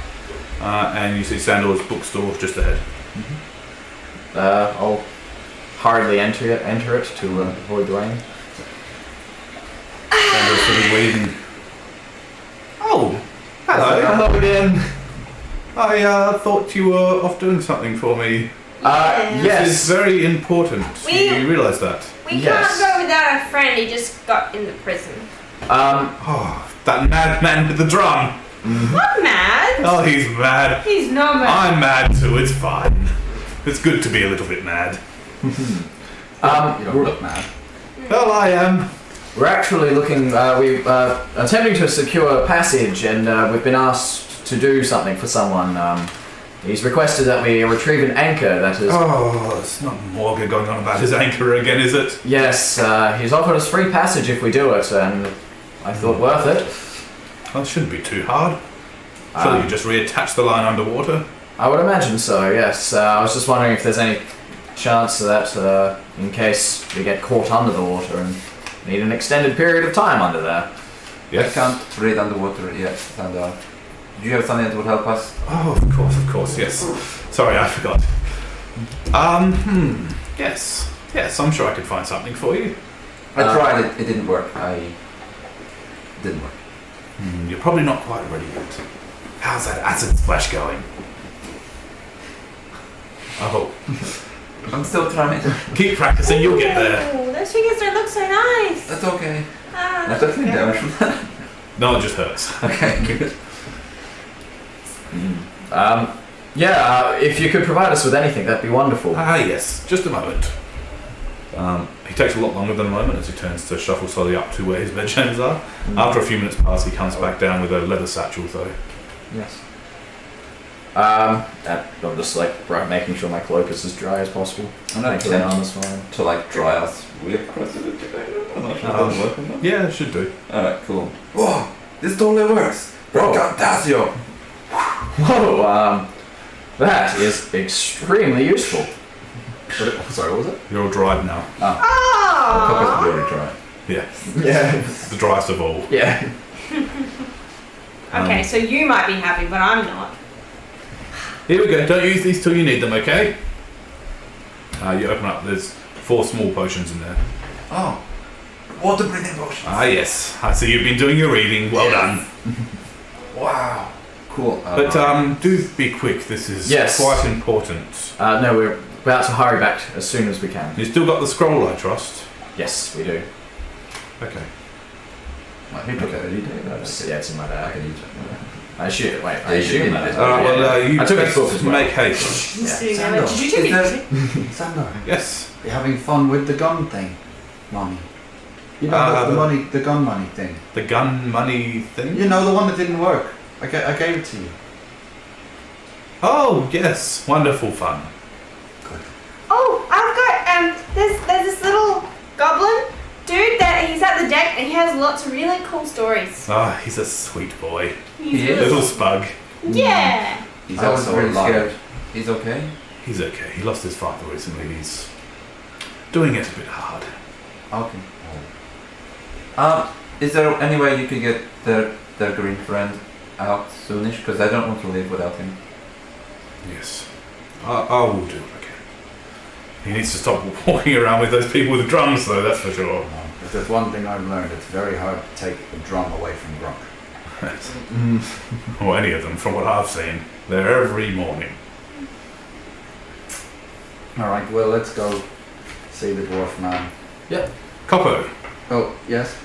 Speaker 2: and you see Sandor's bookstore just ahead.
Speaker 5: I'll hurriedly enter it to avoid the rain.
Speaker 2: Sandor's sort of waving. Oh, hello.
Speaker 5: Hello again.
Speaker 2: I thought you were off doing something for me.
Speaker 5: Yes.
Speaker 2: This is very important. You realise that?
Speaker 1: We
Speaker 5: Yes.
Speaker 1: can't go without our friend. He just got in the prison.
Speaker 2: Oh, that madman with the drum.
Speaker 1: Not mad.
Speaker 2: Oh, he's mad.
Speaker 1: He's not mad.
Speaker 2: I'm mad too, it's fine. It's good to be a little bit mad.
Speaker 3: You don't look mad.
Speaker 2: Well, I am.
Speaker 5: We're actually looking. We're attempting to secure passage, and we've been asked to do something for someone. He's requested that we retrieve an anchor. That is.
Speaker 2: Oh, it's not Morgan going on about his anchor again, is it?
Speaker 5: Yes. He's offered us free passage if we do it, and I thought worth it.
Speaker 2: Well, it shouldn't be too hard. Surely you just reattach the line underwater.
Speaker 5: I would imagine so. Yes. I was just wondering if there's any chance that, in case we get caught under the water and need an extended period of time under there.
Speaker 2: Yes.
Speaker 4: I can't breathe underwater yet, and do you have something that would help us?
Speaker 2: Oh, of course, yes. Sorry, I forgot. Yes, I'm sure I could find something for you.
Speaker 4: I tried it, it didn't work. Didn't work.
Speaker 2: You're probably not quite ready yet. How's that acid splash going? Oh,
Speaker 4: I'm still trying.
Speaker 2: keep practicing, you'll get there.
Speaker 1: Oh, those fingers don't look so nice.
Speaker 4: That's okay.
Speaker 1: Ah,
Speaker 4: I took damage from that.
Speaker 2: No, it just hurts.
Speaker 4: Okay, good.
Speaker 5: Yeah, if you could provide us with anything, that'd be wonderful.
Speaker 2: Ah, yes. Just a moment. He takes a lot longer than a moment as he turns to shuffle slowly up to where his bedchambers are. After a few minutes pass, he comes back down with a leather satchel, though.
Speaker 5: Yes. I'm just like making sure my cloak is as dry as possible.
Speaker 4: I'm not
Speaker 5: Making the armor's fine.
Speaker 4: to like dry us with prestidigitation. I'm not sure if that'll work or not.
Speaker 2: Yeah, it should do.
Speaker 4: Alright, cool. Whoa! This totally works! Fantastic!
Speaker 5: Whoa, that is extremely useful. Sorry, what was it?
Speaker 2: You're all dried now.
Speaker 4: Copper's
Speaker 1: Aww.
Speaker 4: very dry.
Speaker 2: Yeah.
Speaker 5: Yeah.
Speaker 2: The driest of all.
Speaker 5: Yeah.
Speaker 1: Okay, so you might be happy, but I'm not.
Speaker 2: Here we go. Don't use these till you need them, okay? You open up. There's 4 small potions in there.
Speaker 4: Oh! Water breathing potions!
Speaker 2: Ah, yes. I see you've been doing your reading. Well done.
Speaker 4: Wow! Cool.
Speaker 2: But do be quick. This is
Speaker 5: Yes.
Speaker 2: quite important.
Speaker 5: No, we're about to hurry back as soon as we can.
Speaker 2: You still got the scroll, I trust.
Speaker 5: Yes, we do.
Speaker 2: Okay.
Speaker 4: Who took it? Did you take it?
Speaker 5: Yeah, it's in my
Speaker 4: I
Speaker 5: bag.
Speaker 4: can use
Speaker 5: I assume. Wait, I
Speaker 4: Yeah,
Speaker 5: assume
Speaker 4: you
Speaker 5: that
Speaker 4: did.
Speaker 5: is.
Speaker 2: Alright, well, you
Speaker 5: I took it
Speaker 2: best
Speaker 5: book as well.
Speaker 2: make haste.
Speaker 5: Yeah.
Speaker 1: Sitting there
Speaker 3: Sandor.
Speaker 1: like, did you take it?
Speaker 3: Sandor,
Speaker 2: Yes.
Speaker 3: you having fun with the gun thing? Money. You know the gun money thing.
Speaker 2: The gun money thing?
Speaker 3: You know, the one that didn't work. I gave it to you.
Speaker 2: Oh, yes. Wonderful fun.
Speaker 1: Oh, I've got there's this little goblin dude that he's at the deck and he has lots of really cool stories.
Speaker 2: Ah, he's a sweet boy.
Speaker 4: He is.
Speaker 2: Little spug.
Speaker 1: Yeah.
Speaker 4: He's
Speaker 3: I was
Speaker 4: also
Speaker 3: really
Speaker 4: alive.
Speaker 3: scared.
Speaker 4: He's okay?
Speaker 2: He's okay. He lost his father recently. He's doing it a bit hard.
Speaker 3: Okay.
Speaker 4: Is there any way you could get their green friend out soonish? Because I don't want to live without him.
Speaker 2: Yes. I will do. Okay. He needs to stop walking around with those people with drums, though, that's for sure.
Speaker 3: If there's one thing I've learned, it's very hard to take a drum away from Grunk.
Speaker 2: Or any of them, from what I've seen. They're every morning.
Speaker 3: Alright, well, let's go see the dwarf man.
Speaker 2: Coppo,
Speaker 3: Oh, yes?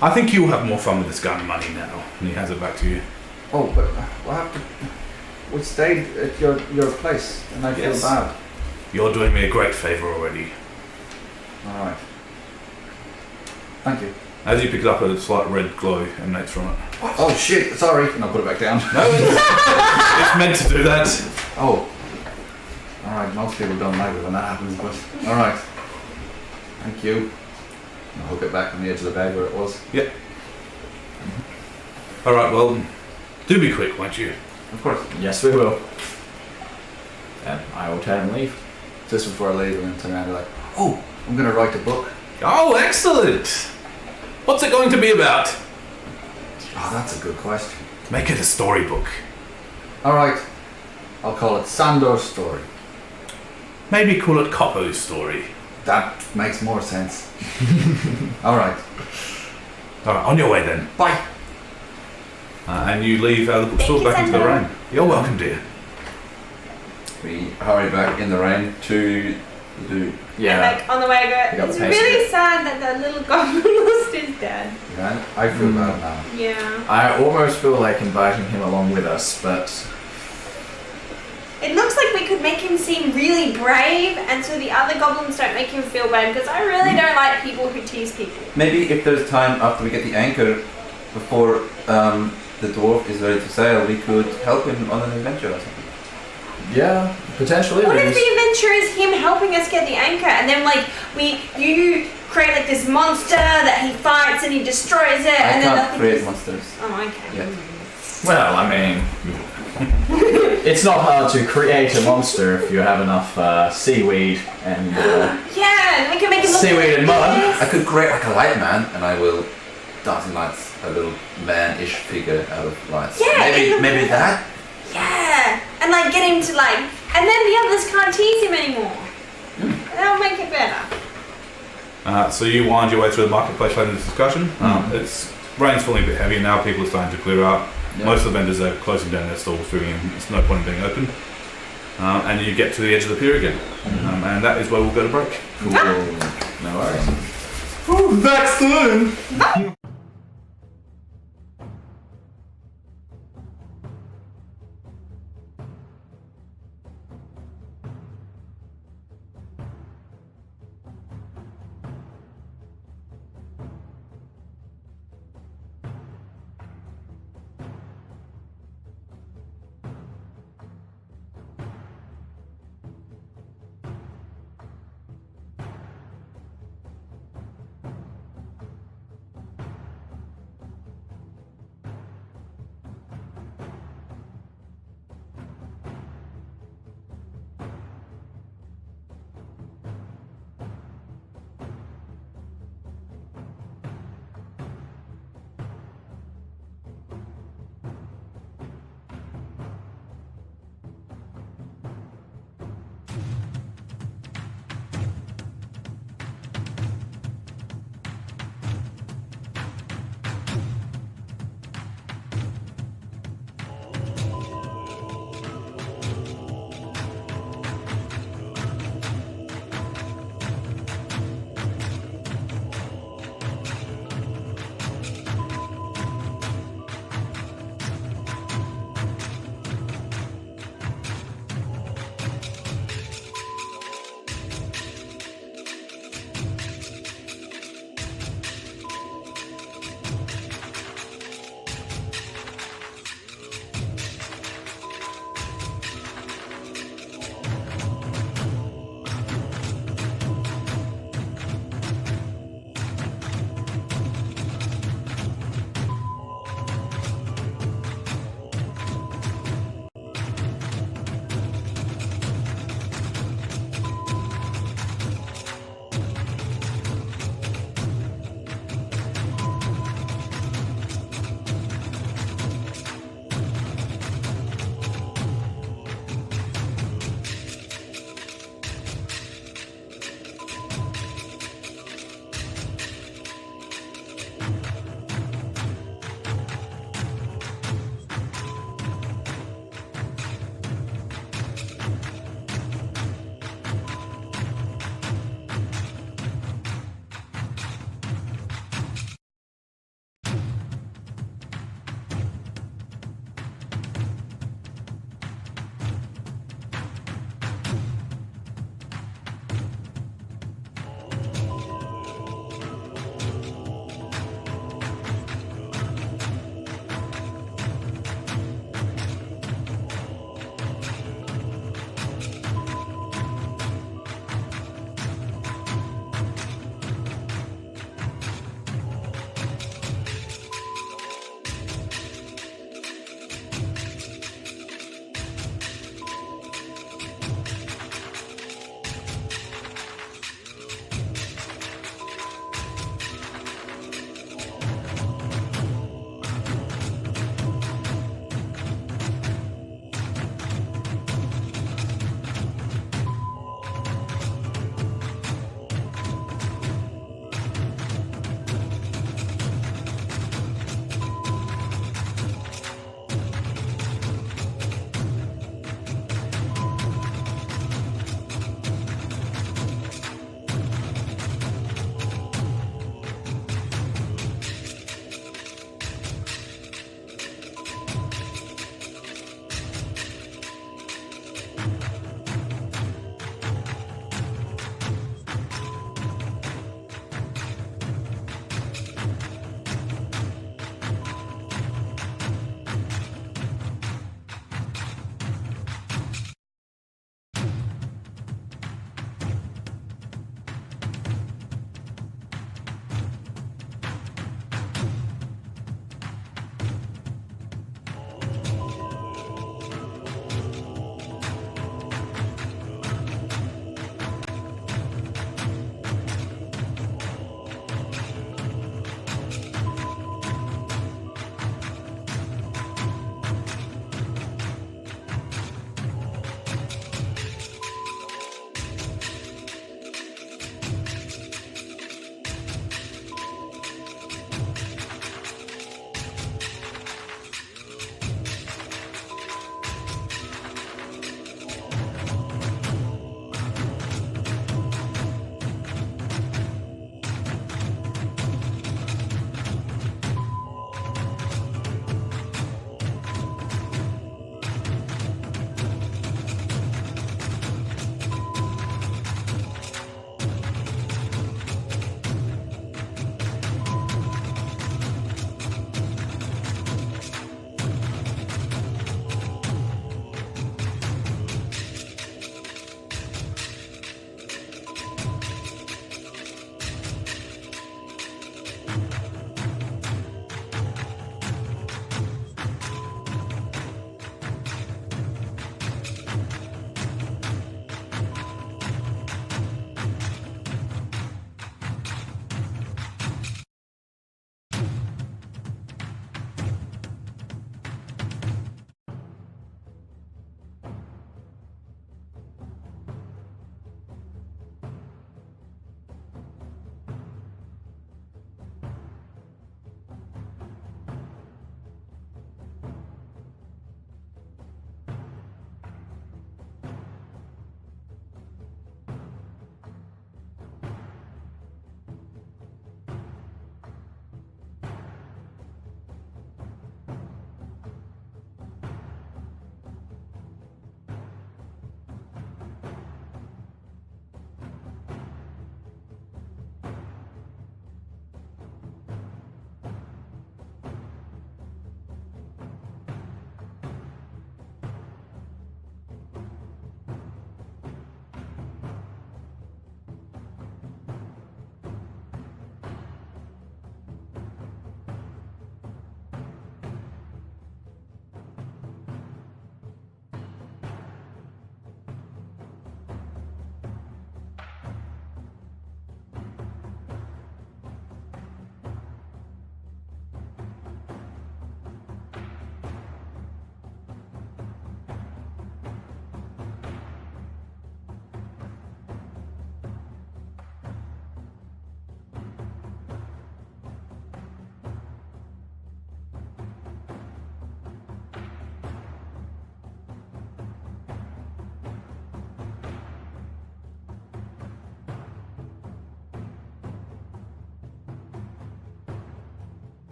Speaker 2: I think you'll have more fun with this gun money now. And he hands it back to you.
Speaker 3: Oh, but we'll have to... We stayed at your place, and I feel
Speaker 2: Yes.
Speaker 3: bad.
Speaker 2: You're doing me a great favour already.
Speaker 3: Alright. Thank you.
Speaker 2: As you pick it up, a slight red glow emanates from it.
Speaker 3: Oh shit, sorry. And I'll put it back down.
Speaker 2: No, it's meant to do that.
Speaker 3: Oh. Alright, most people don't like it when that happens, but... Alright. Thank you. I'll hook it back on the edge of the bag where it was.
Speaker 2: Alright, well, do be quick, won't you?
Speaker 4: Of course.
Speaker 5: Yes, we will. And I will turn and leave.
Speaker 3: Just before I leave, and then turn around and be like, oh, I'm going to write a book.
Speaker 2: Oh, excellent! What's it going to be about?
Speaker 3: Oh, that's a good question.
Speaker 2: Make it a storybook.
Speaker 3: Alright. I'll call it Sandor's story.
Speaker 2: Maybe call it Koppo's story.
Speaker 3: That makes more sense. Alright.
Speaker 2: Alright, on your way then.
Speaker 3: Bye.
Speaker 2: And you leave out of the bookstore
Speaker 1: Thank you,
Speaker 2: back into the
Speaker 1: Sandor.
Speaker 2: rain. You're welcome, dear.
Speaker 4: We hurry back in the rain to the...
Speaker 5: Yeah.
Speaker 1: And like on the way I
Speaker 5: You
Speaker 1: go,
Speaker 5: got
Speaker 1: it's
Speaker 5: the pace
Speaker 1: really
Speaker 5: of
Speaker 1: sad that that little goblin lost his dad.
Speaker 3: Yeah, I feel bad now.
Speaker 1: Yeah.
Speaker 5: I almost feel like inviting him along with us, but
Speaker 1: It looks like we could make him seem really brave, and so the other goblins don't make him feel bad, because I really don't like people who tease people.
Speaker 4: Maybe if there's time after we get the anchor, before the dwarf is ready to sail, we could help him on an adventure or something.
Speaker 5: yeah, potentially.
Speaker 1: What
Speaker 5: we
Speaker 1: if
Speaker 5: just-
Speaker 1: the adventure is him helping us get the anchor, and then like you create like this monster that he fights and he destroys it,
Speaker 4: I
Speaker 1: and then
Speaker 4: can't
Speaker 1: nothing
Speaker 4: create
Speaker 1: is...
Speaker 4: monsters.
Speaker 1: Oh, okay.
Speaker 4: Yeah.
Speaker 5: Well, I mean, it's not hard to create a monster if you have enough seaweed and
Speaker 1: Yeah, and we can make it look
Speaker 5: Seaweed and mud.
Speaker 1: this.
Speaker 4: I could create like a light man, and I will dancing lights a little man-ish figure out of lights.
Speaker 1: Yeah,
Speaker 4: maybe that.
Speaker 1: Yeah, and like get him to like, and then the others can't tease him anymore. That'll make it better.
Speaker 2: So you wind your way through the marketplace later in this discussion. It's rain's falling a bit heavier now. People are starting to clear out.
Speaker 4: Yeah.
Speaker 2: Most of the vendors are closing down their stalls, figuring there's no point in being open. And you get to the edge of the pier again, and that is where we'll go to break.
Speaker 4: Cool. No worries.
Speaker 2: Back soon.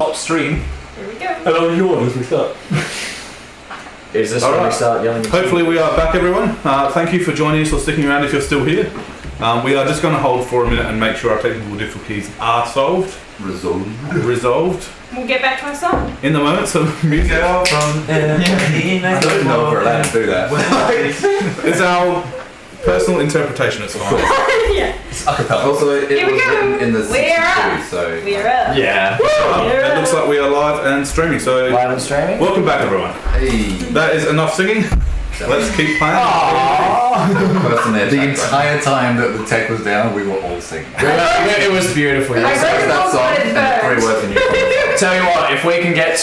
Speaker 6: upstream.
Speaker 1: Here we go.
Speaker 6: And I'll yawn as we start.
Speaker 5: Is this
Speaker 2: All
Speaker 5: when we
Speaker 2: right.
Speaker 5: start yelling?
Speaker 2: Hopefully we are back, everyone. Thank you for joining us or sticking around if you're still here. We are just going to hold for a minute and make sure our technical difficulties are resolved.
Speaker 1: We'll get back to our song.
Speaker 2: In the moment, so music.
Speaker 4: I don't know if we're allowed to do that.
Speaker 2: It's our personal interpretation, it's fine.
Speaker 1: Yeah.
Speaker 3: It's acapella.
Speaker 4: Also, it
Speaker 1: Here we
Speaker 4: was
Speaker 1: go.
Speaker 4: written in the
Speaker 1: We're
Speaker 4: 62, so...
Speaker 1: We're up.
Speaker 5: Yeah.
Speaker 2: It looks like we are live and streaming, so
Speaker 5: Live and streaming?
Speaker 2: welcome back, everyone.
Speaker 4: Hey.
Speaker 2: That is enough singing. Let's keep playing.
Speaker 4: Person there,
Speaker 3: The
Speaker 4: Jack,
Speaker 3: entire time that the tech was down, we were all singing.
Speaker 5: It was beautiful.
Speaker 1: I
Speaker 5: Yes.
Speaker 1: wrote
Speaker 4: that song
Speaker 1: it
Speaker 4: and
Speaker 1: first.
Speaker 4: 3 words in your comments.
Speaker 5: Tell you what, if we can get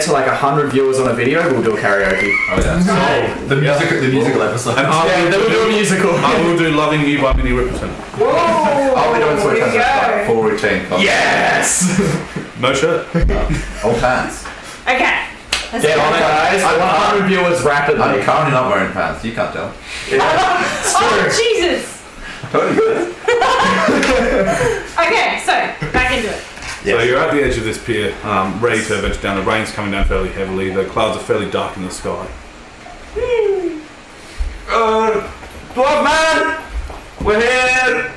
Speaker 5: to like 100 viewers on a video, we'll do a karaoke.
Speaker 4: Oh, yeah.
Speaker 3: The musical episode.
Speaker 2: And
Speaker 5: Yeah, then we'll do a musical.
Speaker 2: I will do Loving You by Minnie Riperton.
Speaker 1: Whoa!
Speaker 4: I'll be doing switch
Speaker 1: Here we
Speaker 4: hands
Speaker 1: go.
Speaker 4: like full routine.
Speaker 5: Yes!
Speaker 2: No shirt.
Speaker 4: All pants.
Speaker 1: Okay. Let's
Speaker 5: Get
Speaker 1: go.
Speaker 5: on it, guys. I want 100 viewers
Speaker 4: I'm
Speaker 5: rapidly.
Speaker 4: currently not wearing pants. You can't tell.
Speaker 1: Oh, Jesus!
Speaker 4: Totally.
Speaker 1: Okay, so, back into it.
Speaker 2: So you're at the edge of this pier, ready to venture down. The rain's coming down fairly heavily. The clouds are fairly dark in the sky.
Speaker 4: Dwarf man! We're here!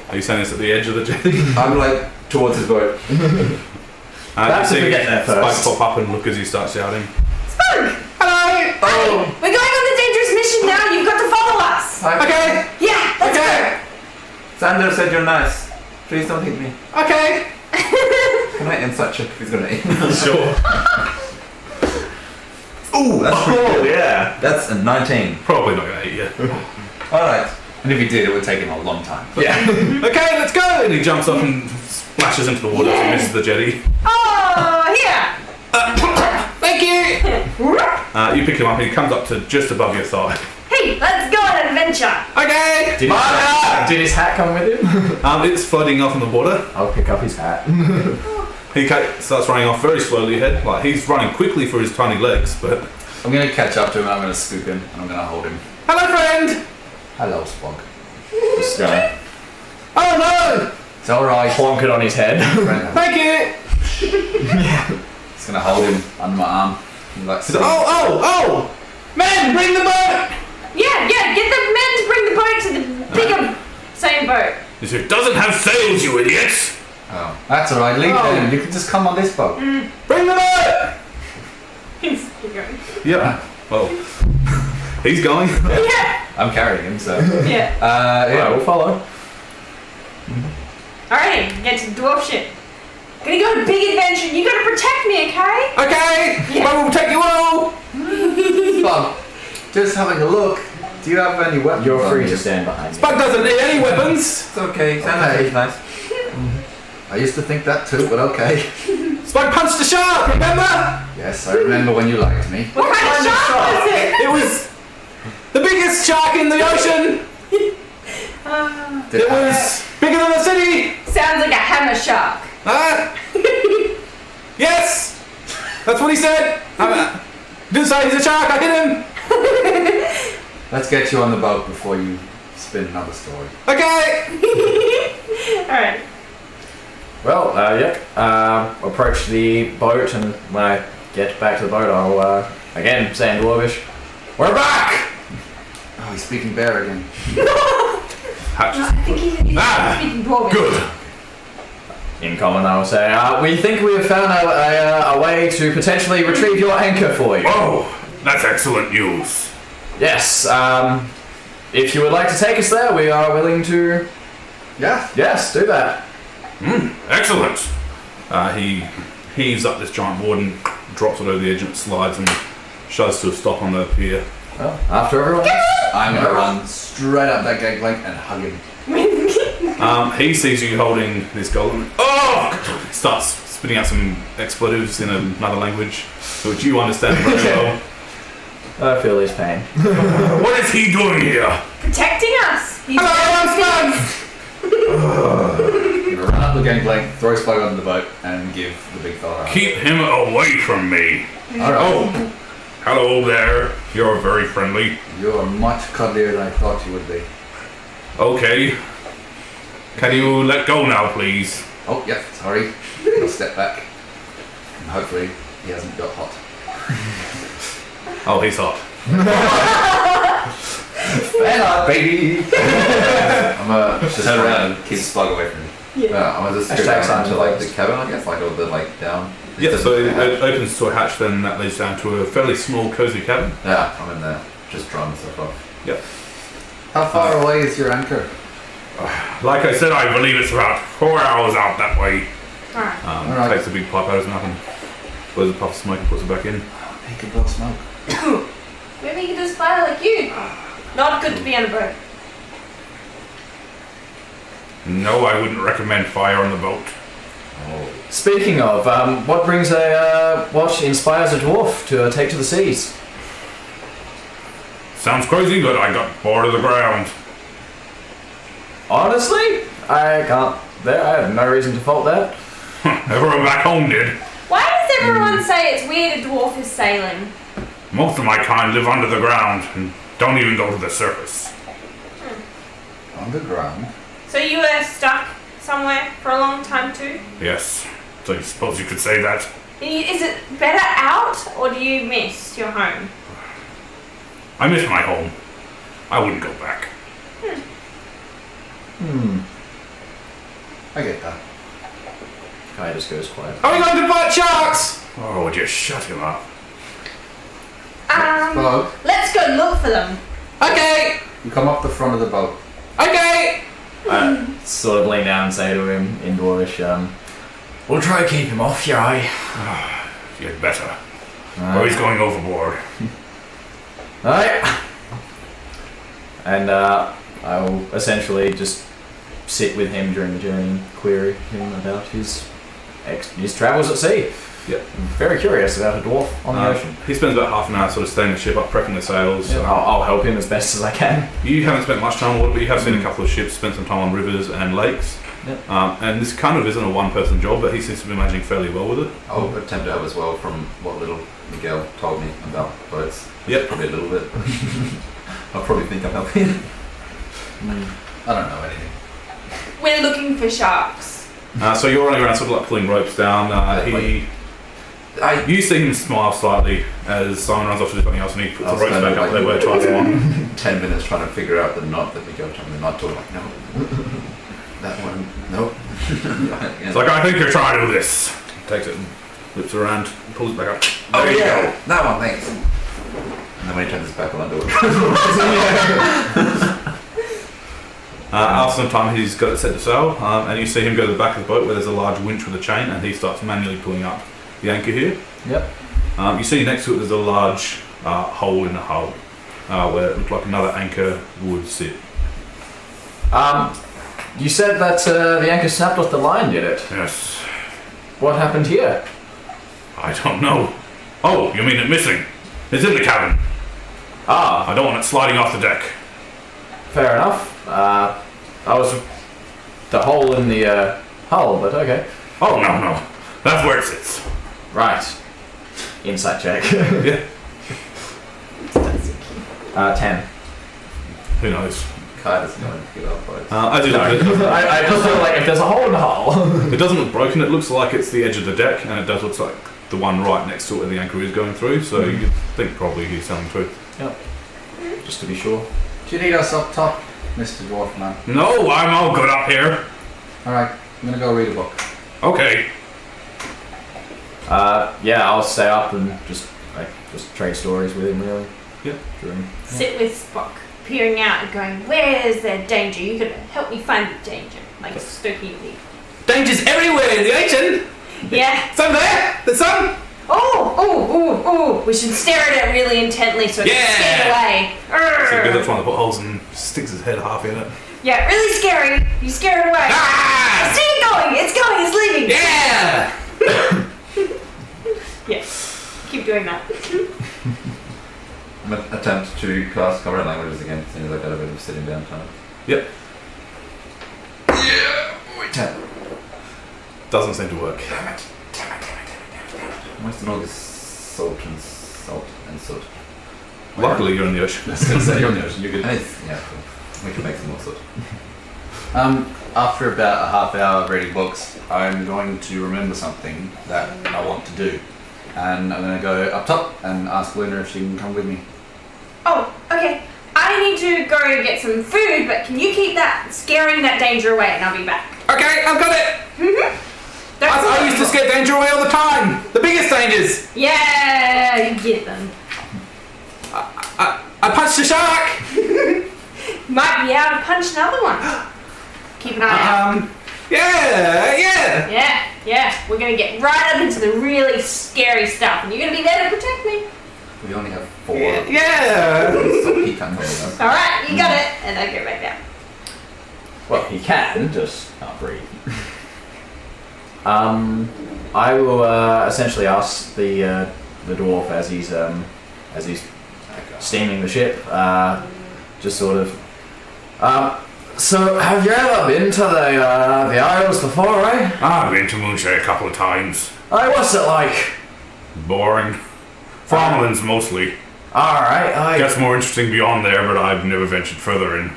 Speaker 2: Are you saying this at the edge of the jetty?
Speaker 4: I'm like towards his boat.
Speaker 5: Perhaps if we get there
Speaker 2: Spike
Speaker 5: first.
Speaker 2: pop up and look as you start shouting.
Speaker 1: Spunk!
Speaker 2: Hello!
Speaker 4: Oh!
Speaker 1: We're going on the dangerous mission now. You've got to follow us.
Speaker 2: Okay!
Speaker 1: Yeah, let's
Speaker 4: Okay! Sander said you're nice. Please don't hit me.
Speaker 2: Okay!
Speaker 4: Can I inside check if he's gonna eat me?
Speaker 2: Sure.
Speaker 4: Ooh, that's pretty
Speaker 5: Oh,
Speaker 4: good.
Speaker 5: yeah.
Speaker 4: That's a 19.
Speaker 2: Probably not gonna eat you.
Speaker 4: Alright.
Speaker 3: And if he did, it would take him a long time.
Speaker 5: Yeah.
Speaker 2: Okay, let's go! And he jumps up and splashes into the water as he misses the jetty.
Speaker 1: go. Oh, here.
Speaker 2: Thank you! You pick him up and he comes up to just above your thigh.
Speaker 1: Hey, let's go on an adventure.
Speaker 2: Okay!
Speaker 5: Did his hat come with him?
Speaker 2: It's floating off in the water.
Speaker 5: I'll pick up his hat.
Speaker 2: He starts running off very slowly ahead. Like, he's running quickly for his tiny legs, but...
Speaker 3: I'm going to catch up to him, I'm going to scoop him, and I'm going to hold him.
Speaker 2: Hello, friend!
Speaker 3: Hello, Spock.
Speaker 5: Just gonna
Speaker 2: Oh, no!
Speaker 3: It's alright.
Speaker 5: plonk it on his head.
Speaker 2: Thank you!
Speaker 3: Just going to hold him under my arm. And like,
Speaker 2: He's like, oh! Men, bring the boat!
Speaker 1: Yeah, get the men to bring the boat to the bigger, same boat.
Speaker 2: He said, doesn't have sails, you idiots!
Speaker 3: Oh, that's alright, leave them. You can just come on this boat.
Speaker 2: Bring the boat!
Speaker 1: Keep going.
Speaker 2: Yeah. Well, he's going.
Speaker 1: Yeah,
Speaker 3: I'm carrying him, so.
Speaker 1: yeah.
Speaker 5: Alright,
Speaker 3: Yeah.
Speaker 5: we'll follow.
Speaker 1: Alrighty, get to the dwarf ship. Gonna go on a big adventure. You gotta protect me, okay?
Speaker 2: Okay!
Speaker 1: Yeah.
Speaker 2: I will take you all!
Speaker 3: Spock, just having a look. Do you have any weapons?
Speaker 5: You're
Speaker 3: on
Speaker 5: free
Speaker 3: you?
Speaker 5: to stand behind me.
Speaker 2: Buck doesn't need any weapons!
Speaker 4: It's okay. Sander
Speaker 3: Okay.
Speaker 4: says nice.
Speaker 3: I used to think that too, but okay.
Speaker 2: Spike punched a shark, remember?
Speaker 3: Yes, I remember when you liked me.
Speaker 1: What kind of shark was it?
Speaker 2: It was the biggest shark in the ocean!
Speaker 3: Did
Speaker 2: It was bigger than the city!
Speaker 1: Sounds like a hammer shark.
Speaker 2: Huh? Yes! That's what he said! Didn't say he's a shark, I hit him!
Speaker 3: Let's get you on the boat before you spin another story.
Speaker 2: Okay!
Speaker 1: Alright.
Speaker 5: Well, approach the boat, and when I get back to the boat, I'll, again, say in Dwarvish, we're back!
Speaker 3: Oh, he's speaking bear again.
Speaker 2: Hatch.
Speaker 1: I think he's speaking dwarvish.
Speaker 2: Good.
Speaker 5: In common, I will say, we think we have found a way to potentially retrieve your anchor for you.
Speaker 2: Oh, that's excellent news.
Speaker 5: Yes, if you would like to take us there, we are willing to,
Speaker 3: Yeah.
Speaker 5: yes, do that.
Speaker 2: Excellent. He heaves up this giant board and drops it over the edge and it slides and shows to a stop on the pier.
Speaker 5: Well, after everyone else.
Speaker 3: I'm gonna run straight up that gangplank and hug him.
Speaker 2: He sees you holding this golem. Oh! Starts spitting out some expletives in another language, which you understand very well.
Speaker 5: I feel his pain.
Speaker 2: What is he doing here?
Speaker 1: Protecting us. He's
Speaker 2: Hello,
Speaker 3: I'm gonna run up the gangplank, throw Spock onto the boat, and give the big fella a hug.
Speaker 2: Keep him away from me.
Speaker 3: Alright.
Speaker 2: Oh, hello there. You're very friendly.
Speaker 3: You're much cuddlier than I thought you would be.
Speaker 2: Okay. Can you let go now, please?
Speaker 3: Oh, yeah, sorry. I'll step back. And hopefully he hasn't got hot.
Speaker 2: Oh, he's hot.
Speaker 3: Fan art, baby!
Speaker 4: I'm just turn around and keep Slug away from me. I'm gonna just go down to like the cabin, I guess, like or the like down.
Speaker 2: Yeah, so it opens to a hatch, then that leads down to a fairly small, cozy cabin.
Speaker 4: Yeah, I'm in there, just drawing myself up.
Speaker 2: Yep.
Speaker 3: How far away is your anchor?
Speaker 2: Like I said, I believe it's about 4 hours out that way.
Speaker 1: Alright.
Speaker 3: Alright.
Speaker 2: Takes a big pipe out of his mouth and blows a puff of smoke and puts it back in.
Speaker 3: He can blow smoke.
Speaker 1: Maybe you can just fly like you. Not good to be on a boat.
Speaker 2: No, I wouldn't recommend fire on the boat.
Speaker 5: Speaking of, what inspires a dwarf to take to the seas?
Speaker 2: Sounds crazy, but I got bored of the ground.
Speaker 5: Honestly, I have no reason to fault that.
Speaker 2: Everyone back home did.
Speaker 1: Why does everyone say it's weird a dwarf is sailing?
Speaker 2: Most of my kind live under the ground and don't even go to the surface.
Speaker 3: On the ground.
Speaker 1: So you were stuck somewhere for a long time too?
Speaker 2: Yes, so I suppose you could say that.
Speaker 1: Is it better out, or do you miss your home?
Speaker 2: I miss my home. I wouldn't go back.
Speaker 3: I get that.
Speaker 5: Kai just goes quiet.
Speaker 2: Are we going to fight sharks? Oh, would you shut him up?
Speaker 3: Hello?
Speaker 1: Let's go look for them.
Speaker 2: Okay!
Speaker 3: You come up the front of the boat.
Speaker 2: Okay!
Speaker 5: Sort of lean down and say to him in Dwarvish, we'll try to keep him off your eye.
Speaker 2: You'd better. Or he's going overboard.
Speaker 5: Alright. And I will essentially just sit with him during the journey and query him about his travels at sea.
Speaker 2: Yep.
Speaker 5: I'm very curious about a dwarf on the ocean.
Speaker 2: He spends about half an hour sort of staying the ship up, prepping the sails.
Speaker 5: Yeah, I'll help him as best as I can.
Speaker 2: You haven't spent much time on water, but you have seen a couple of ships, spent some time on rivers and lakes.
Speaker 5: Yep.
Speaker 2: And this kind of isn't a one-person job, but he seems to be managing fairly well with it.
Speaker 4: I'll attempt to help as well from what little Miguel told me about boats.
Speaker 2: Yep.
Speaker 4: Probably a little bit. I'll probably think I'm helping.
Speaker 3: I don't know anything.
Speaker 1: We're looking for sharks.
Speaker 2: So you're running around sort of like pulling ropes down. You see him smile slightly as Simon runs off to do something else and he puts the
Speaker 4: I'll
Speaker 2: ropes
Speaker 4: stand
Speaker 2: back
Speaker 4: up
Speaker 2: up there where it tries to on.
Speaker 4: 10 minutes trying to figure out the knot that Miguel told me. The knot told me, like, no. That one, no.
Speaker 2: It's like, I think you're trying to do this. Takes it and whips it around, pulls it back up.
Speaker 4: Oh
Speaker 2: There you
Speaker 4: yeah,
Speaker 2: go.
Speaker 4: that one, thanks. And then when he turns his back, I'll undo it.
Speaker 2: After some time, he's got it set to sail, and you see him go to the back of the boat where there's a large winch with a chain, and he starts manually pulling up the anchor here.
Speaker 5: Yep.
Speaker 2: You see next to it there's a large hole in the hull where it looked like another anchor would sit.
Speaker 5: You said that the anchor snapped off the line, did it?
Speaker 2: Yes.
Speaker 5: What happened here?
Speaker 2: I don't know. Oh, you mean it missing? It's in the cabin.
Speaker 5: Ah,
Speaker 2: I don't want it sliding off the deck.
Speaker 5: fair enough. That was the hole in the hull, but okay.
Speaker 2: Oh, no. That's where it sits.
Speaker 5: Right. Insight check.
Speaker 2: Yeah.
Speaker 5: 10.
Speaker 2: Who knows?
Speaker 4: Kai doesn't know when to give up boats.
Speaker 2: As you look at it,
Speaker 5: I just feel like if there's a hole in the hull.
Speaker 2: it doesn't look broken. It looks like it's the edge of the deck, and it does look like the one right next to it where the anchor is going through. So you think probably he's telling the truth.
Speaker 5: Yep. Just to be sure.
Speaker 3: Do you need us up top, Mr. Dwarf Man?
Speaker 2: No, I'm all good up here.
Speaker 3: Alright, I'm gonna go read a book.
Speaker 2: Okay.
Speaker 5: Yeah, I'll stay up and just trade stories with him, really.
Speaker 2: Yep.
Speaker 1: Sit with Spock, peering out and going, where's there danger? You could help me find the danger. Like stoking the...
Speaker 2: Danger's everywhere in the ocean.
Speaker 1: Yeah.
Speaker 2: Sun there. The sun.
Speaker 1: Oh, we should stare at it really intently so it
Speaker 2: Yeah.
Speaker 1: can skate away.
Speaker 2: So he goes up
Speaker 1: Urgh.
Speaker 2: to one of the potholes and sticks his head half in it.
Speaker 1: Yeah, really scary. You scare it away.
Speaker 2: Ah!
Speaker 1: See it going, it's leaving.
Speaker 2: Yeah.
Speaker 1: Yes. Keep doing that.
Speaker 4: I'm going to attempt to cast cover languages again, seeing as I've got a bit of sitting down time.
Speaker 2: Yep.
Speaker 4: Yeah! Wait, 10.
Speaker 2: Doesn't seem to work.
Speaker 4: Western August salt and soot.
Speaker 2: Luckily, you're in the ocean.
Speaker 3: I was gonna say, you're on the ocean, you're good.
Speaker 4: And it's, yeah, cool. We can make some more soot.
Speaker 3: After about a half hour of reading books, I'm going to remember something that I want to do. And I'm going to go up top and ask Luna if she can come with me.
Speaker 1: Oh, okay. I need to go get some food, but can you keep that scaring that danger away and I'll be back?
Speaker 6: Okay, I've got it! I used to scare danger away all the time! The biggest dangers!
Speaker 1: Yeah, you get them.
Speaker 6: I punched a shark!
Speaker 1: Might be able to punch another one. Keep an eye out.
Speaker 6: Yeah!
Speaker 1: We're gonna get right up into the really scary stuff, and you're gonna be there to protect me.
Speaker 4: We only have 4.
Speaker 6: Yeah!
Speaker 4: So he can't help us.
Speaker 1: All right, you got it, and I go back down.
Speaker 5: Well, he can, just can't breathe. I will essentially ask the dwarf as he's steaming the ship, just sort of. So, have you ever been to the Isles before, eh?
Speaker 7: I've been to Moonshine a couple of times.
Speaker 5: Aye, what's it like?
Speaker 7: Boring. Farmlands mostly.
Speaker 5: Alright,
Speaker 7: Gets more interesting beyond there, but I've never ventured further in.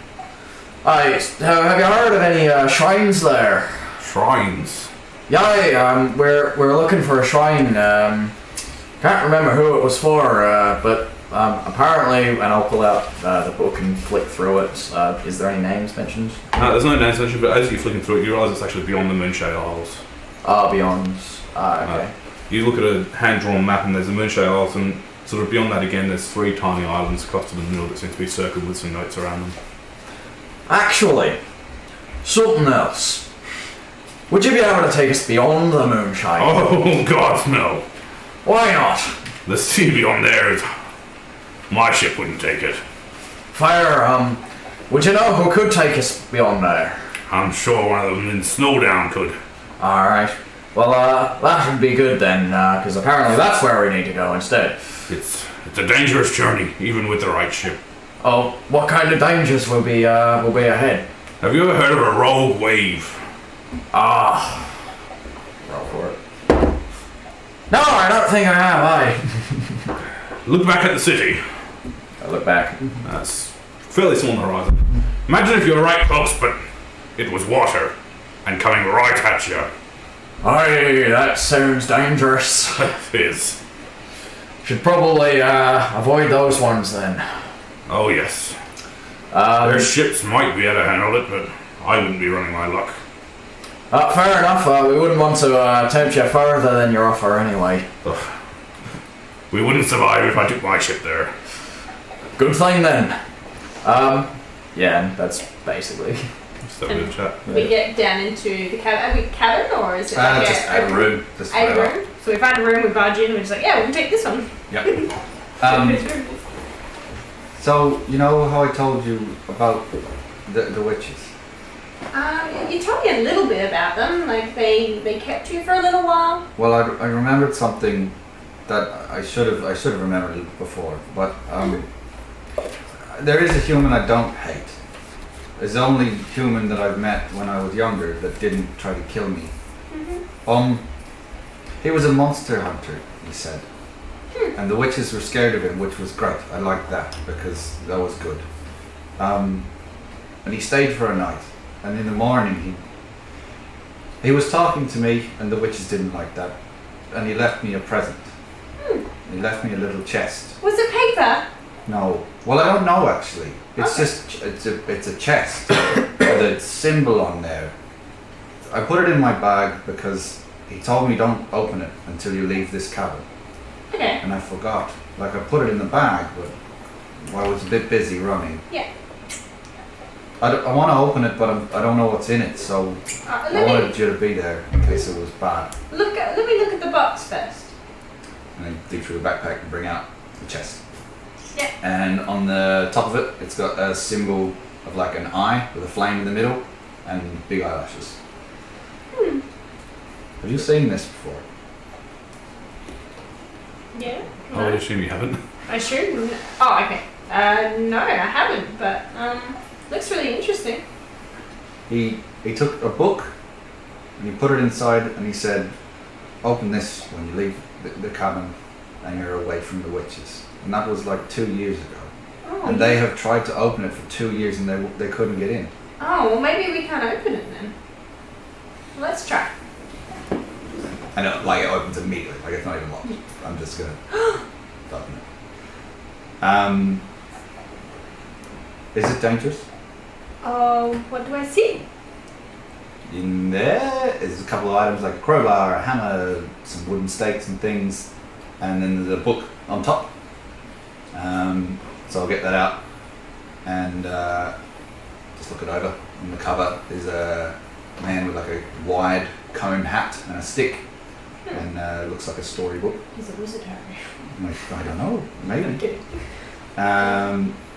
Speaker 5: have you heard of any shrines there?
Speaker 7: Shrines.
Speaker 5: Yeah, we're looking for a shrine. Can't remember who it was for, but apparently, and I'll pull out the book and flick through it. Is there any names mentioned?
Speaker 2: There's no names mentioned, but as you're flicking through it, you realise it's actually beyond the Moonshade Isles.
Speaker 5: Beyond. Okay.
Speaker 2: You look at a hand-drawn map and there's the Moonshade Isles, and sort of beyond that again there's 3 tiny islands clustered in the middle that seem to be circled with some notes around them.
Speaker 5: Actually, something else. Would you be able to take us beyond the Moonshine?
Speaker 7: Oh God, no.
Speaker 5: Why not?
Speaker 7: The sea beyond there is... My ship wouldn't take it.
Speaker 5: Fire, would you know who could take us beyond there?
Speaker 7: I'm sure one of them in Snowdown could.
Speaker 5: Alright. Well, that would be good then, because apparently that's where we need to go instead.
Speaker 7: It's a dangerous journey, even with the right ship.
Speaker 5: Oh, what kind of dangers will be ahead?
Speaker 7: Have you ever heard of a rogue wave?
Speaker 5: Roll for it. No, I don't think I have,
Speaker 7: Look back at the city.
Speaker 5: I look back.
Speaker 2: That's fairly small on the horizon.
Speaker 7: Imagine if you were right close, but it was water, and coming right at you.
Speaker 5: Aye, that sounds dangerous.
Speaker 7: It is.
Speaker 5: Should probably avoid those ones then.
Speaker 7: Oh yes. Their ships might be able to handle it, but I wouldn't be running my luck.
Speaker 5: Fair enough. We wouldn't want to tempt you further than your offer anyway.
Speaker 7: Ugh. We wouldn't survive if I took my ship there.
Speaker 5: Good thing then. Yeah, that's basically.
Speaker 2: Just have a bit of chat.
Speaker 1: We get down into the cabin. Are we cabin or is it like
Speaker 3: Just a room. Just
Speaker 1: a room? So we find a room, we barge in, and we're just like, yeah, we'll take this one.
Speaker 3: Yep. So, you know how I told you about the witches?
Speaker 1: You told me a little bit about them. Like they kept you for a little while.
Speaker 3: Well, I remembered something that I should have remembered it before, but there is a human I don't hate. There's the only human that I've met when I was younger that didn't try to kill me. He was a monster hunter, he said. And the witches were scared of him, which was great. I liked that because that was good. And he stayed for a night. And in the morning he was talking to me, and the witches didn't like that. And he left me a present. He left me a little chest.
Speaker 1: Was it paper?
Speaker 3: No. Well, I don't know actually. It's just it's a chest with a symbol on there. I put it in my bag because he told me don't open it until you leave this cabin.
Speaker 1: Okay.
Speaker 3: And I forgot. Like I put it in the bag, but I was a bit busy running.
Speaker 1: Yeah.
Speaker 3: I want to open it, but I don't know what's in it, so I wanted you to be there in case it was bad.
Speaker 1: Let me look at the box first.
Speaker 3: And I dig through the backpack and bring out the chest.
Speaker 1: Yeah.
Speaker 3: And on the top of it, it's got a symbol of like an eye with a flame in the middle and big eyelashes. Have you seen this before?
Speaker 1: Yeah.
Speaker 2: I would assume you haven't.
Speaker 1: I should. Oh, okay. No, I haven't. But looks really interesting.
Speaker 3: He took a book and he put it inside and he said, "Open this when you leave the cabin and you're away from the witches." And that was like 2 years ago.
Speaker 1: Oh.
Speaker 3: And they have tried to open it for 2 years and they couldn't get in.
Speaker 1: Oh, well maybe we can't open it then. Let's try.
Speaker 3: And it opens immediately. Like it's not even locked. I'm just gonna open it. Is it dangerous?
Speaker 1: Oh, what do I see?
Speaker 3: In there is a couple of items like a crowbar, a hammer, some wooden stakes and things, and then there's a book on top. So I'll get that out and just look it over. On the cover is a man with like a wide cone hat and a stick, and looks like a storybook.
Speaker 1: He's a wizard, Harry.
Speaker 3: I don't know, maybe.
Speaker 1: I'm kidding.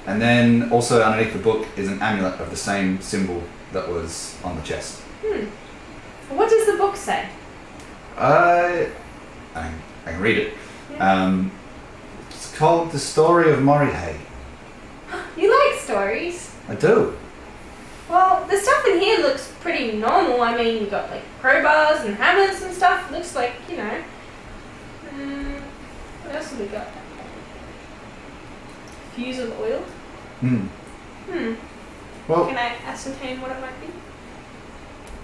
Speaker 3: And then also underneath the book is an amulet of the same symbol that was on the chest.
Speaker 1: What does the book say?
Speaker 3: I can read it. It's called The Story of Morihei.
Speaker 1: You like stories?
Speaker 3: I do.
Speaker 1: Well, the stuff in here looks pretty normal. I mean, you've got like crowbars and hammers and stuff. Looks like, you know. What else have we got? Fuse of oil.
Speaker 3: Well,
Speaker 1: Can I ascertain what it might be?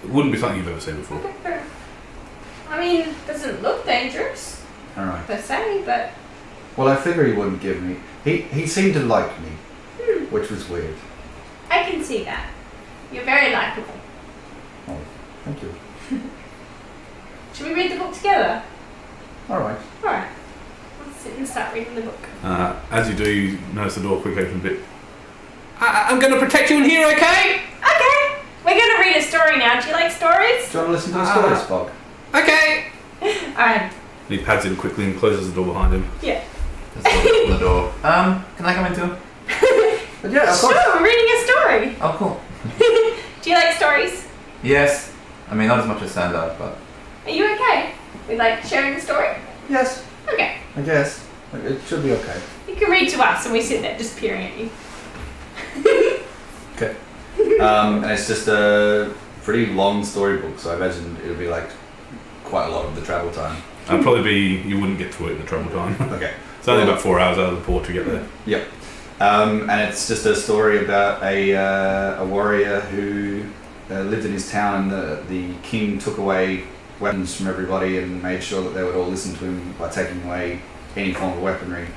Speaker 2: It wouldn't be something you've ever seen before.
Speaker 1: Okay, fair enough. I mean, it doesn't look dangerous
Speaker 3: alright.
Speaker 1: per se, but
Speaker 3: Well, I figure he wouldn't give me. He seemed to like me, which was weird.
Speaker 1: I can see that. You're very likable.
Speaker 3: Oh, thank you.
Speaker 1: Should we read the book together?
Speaker 3: Alright.
Speaker 1: Alright. Let's sit and start reading the book.
Speaker 2: As you do, you notice the door quick opens a bit. I'm going to protect you in here, okay?
Speaker 1: Okay! We're going to read a story now. Do you like stories?
Speaker 3: Do you want to listen to the story, Spock?
Speaker 2: Okay.
Speaker 1: Alright.
Speaker 2: And he pads in quickly and closes the door behind him.
Speaker 1: Yeah.
Speaker 4: Just open the door. Can I come in too?
Speaker 3: But yeah, of course.
Speaker 1: Sure, we're reading a story.
Speaker 4: Oh, cool.
Speaker 1: Do you like stories?
Speaker 4: Yes. I mean, not as much as stand-up, but...
Speaker 1: Are you okay with like sharing the story?
Speaker 3: Yes,
Speaker 1: Okay.
Speaker 3: I guess. It should be okay.
Speaker 1: You can read to us and we sit there just peering at you.
Speaker 3: Okay. And it's just a pretty long storybook, so I imagine it'll be like quite a lot of the travel time.
Speaker 2: That'd probably be, you wouldn't get to it in the travel time.
Speaker 3: Okay.
Speaker 2: It's only about 4 hours out of the port to get there.
Speaker 3: Yep. And it's just a story about a warrior who lived in his town, and the king took away weapons from everybody and made sure that they would all listen to him by taking away any form of weaponry.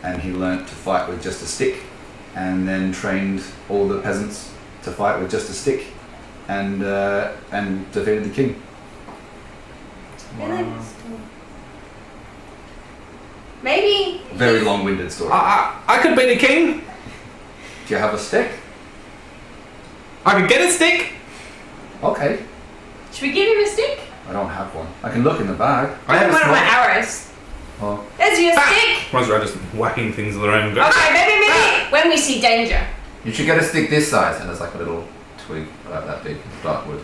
Speaker 3: And he learnt to fight with just a stick, and then trained all the peasants to fight with just a stick, and defeated the king.
Speaker 1: Really? Maybe.
Speaker 3: Very long-winded story.
Speaker 2: I could be the king.
Speaker 3: Do you have a stick?
Speaker 2: I could get a stick.
Speaker 3: Okay.
Speaker 1: Should we give him a stick?
Speaker 3: I don't have one. I can look in the bag.
Speaker 2: I have a
Speaker 1: One of my
Speaker 2: small...
Speaker 1: arrows.
Speaker 3: Oh.
Speaker 1: There's your stick.
Speaker 2: Runs around just whacking things with their own.
Speaker 1: Okay, maybe. When we see danger.
Speaker 4: You should get a stick this size, and there's like a little twig about that big, dark wood.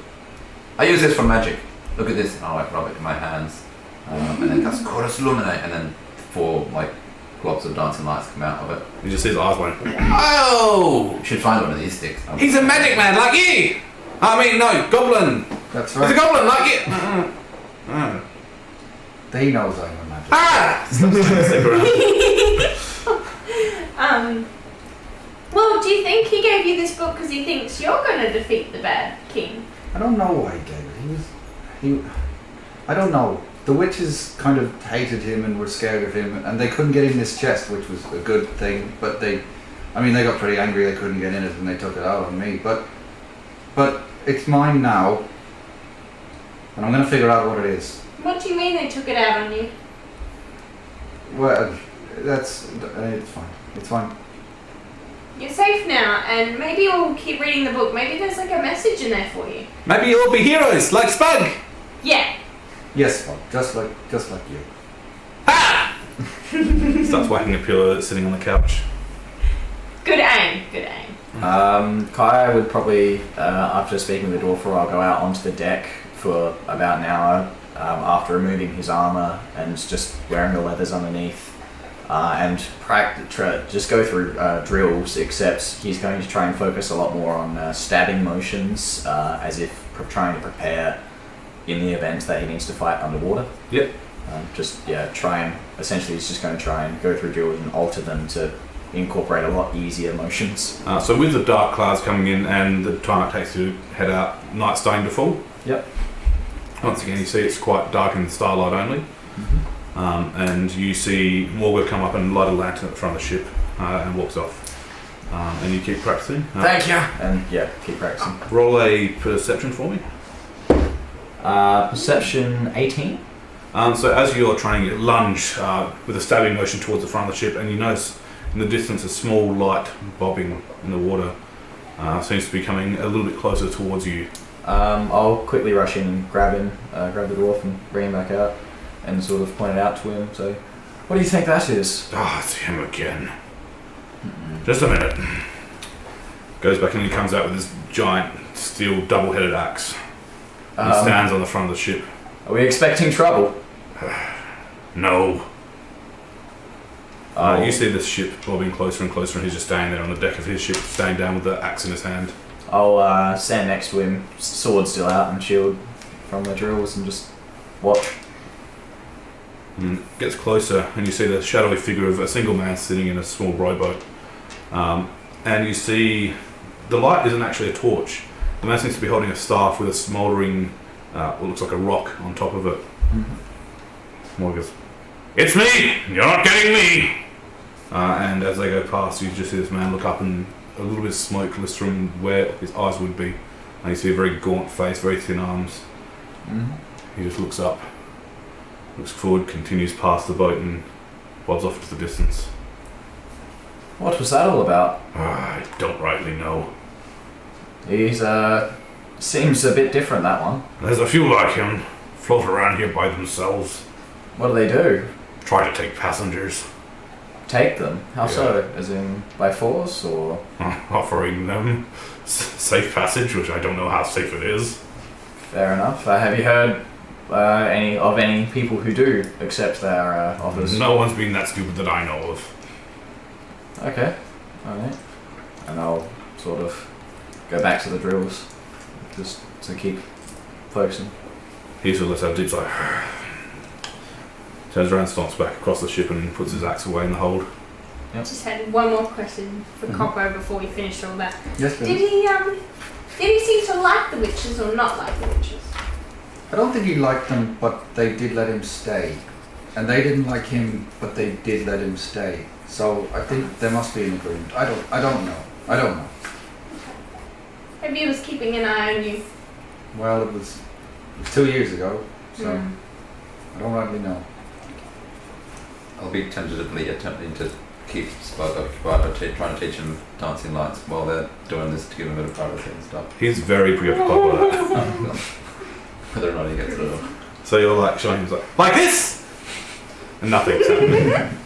Speaker 4: I use this for magic. Look at this. Oh, I rub it in my hands. And then cast chorus luminate, and then 4 like globs of dancing lights come out of it.
Speaker 2: You just see his eyes going, oh!
Speaker 4: You should find one of these sticks.
Speaker 2: He's a magic man like you! I mean, no, goblin!
Speaker 3: That's
Speaker 2: He's a
Speaker 3: right.
Speaker 2: goblin like you!
Speaker 3: He knows I'm a magic.
Speaker 2: Ah! Stick around.
Speaker 1: Well, do you think he gave you this book because he thinks you're going to defeat the bad king?
Speaker 3: I don't know why he gave it. I don't know. The witches kind of hated him and were scared of him, and they couldn't get in this chest, which was a good thing. But they got pretty angry they couldn't get in it, and they took it out on me. But it's mine now, and I'm gonna figure out what it is.
Speaker 1: What do you mean they took it out on you?
Speaker 3: Well, it's fine. It's fine.
Speaker 1: You're safe now, and maybe we'll keep reading the book. Maybe there's like a message in there for you.
Speaker 2: Maybe you'll be heroes like Spug!
Speaker 1: Yeah.
Speaker 3: Yes, Bob. Just like you.
Speaker 2: Starts whacking a pillow that's sitting on the couch.
Speaker 1: Good aim. Good aim.
Speaker 5: Kai would probably, after speaking with the dwarf, I'll go out onto the deck for about an hour after removing his armor and just wearing the leathers underneath. And just go through drills, except he's going to try and focus a lot more on stabbing motions, as if trying to prepare in the event that he needs to fight underwater.
Speaker 2: Yep.
Speaker 5: Essentially he's just going to try and go through drills and alter them to incorporate a lot easier motions.
Speaker 2: So with the dark clouds coming in and the time it takes to head out, night's starting to fall.
Speaker 5: Yep.
Speaker 2: Once again, you see it's quite dark in starlight only. And you see Morga come up and light a lantern at the front of the ship and walks off. And you keep practicing.
Speaker 5: Thank you. And yeah, keep practicing.
Speaker 2: Roll a perception for me.
Speaker 5: Perception 18.
Speaker 2: So as you're trying to lunge with a stabbing motion towards the front of the ship, and you notice in the distance a small light bobbing in the water, seems to be coming a little bit closer towards you.
Speaker 5: I'll quickly rush in and grab the dwarf and bring him back out and sort of point it out to him. So, what do you think that is?
Speaker 2: It's him again. Just a minute. Goes back and he comes out with this giant steel double-headed axe. He stands on the front of the ship.
Speaker 5: Are we expecting trouble?
Speaker 2: No. You see this ship bobbing closer and closer, and he's just standing there on the deck of his ship, standing down with the axe in his hand.
Speaker 5: I'll stand next to him, sword still out and shield from the drills, and just watch.
Speaker 2: And gets closer, and you see the shadowy figure of a single man sitting in a small rowboat. And you see the light isn't actually a torch. The man seems to be holding a staff with a smouldering, what looks like a rock on top of it. Morgan goes, "It's me! You're not getting me!" And as they go past, you just see this man look up, and a little bit of smoke lifts from where his eyes would be. And you see a very gaunt face, very thin arms. He just looks up, looks forward, continues past the boat, and bobs off into the distance.
Speaker 5: What was that all about?
Speaker 2: I don't rightly know.
Speaker 5: He's seems a bit different, that one.
Speaker 7: There's a few like him float around here by themselves.
Speaker 5: What do they do?
Speaker 7: Try to take passengers.
Speaker 5: Take them? How
Speaker 7: Yeah.
Speaker 5: so? As in by force, or?
Speaker 7: Offering them safe passage, which I don't know how safe it is.
Speaker 5: Fair enough. Have you heard any people who do accept their offers?
Speaker 7: No one's been that stupid that I know of.
Speaker 5: Okay. Alright. And I'll sort of go back to the drills, just to keep focusing.
Speaker 2: He sort of lets out a deep sigh. Turns around, stomps back across the ship, and puts his axe away in the hold.
Speaker 1: Just had one more question for Coppo before we finished all that.
Speaker 3: Yes,
Speaker 1: Did he seem to like the witches or not like the witches?
Speaker 3: I don't think he liked them, but they did let him stay. And they didn't like him, but they did let him stay. So I think there must be an agreement. I don't know.
Speaker 1: Maybe he was keeping an eye on you.
Speaker 3: Well, it was 2 years ago, so I don't rightly know.
Speaker 4: I'll be tentatively attempting to keep Spud occupied, trying to teach him dancing lights while they're doing this to give him a bit of privacy and stuff.
Speaker 2: He's very preoccupied with that.
Speaker 4: Whether or not he gets it or not.
Speaker 2: So you're like showing him like this, and nothing's happening.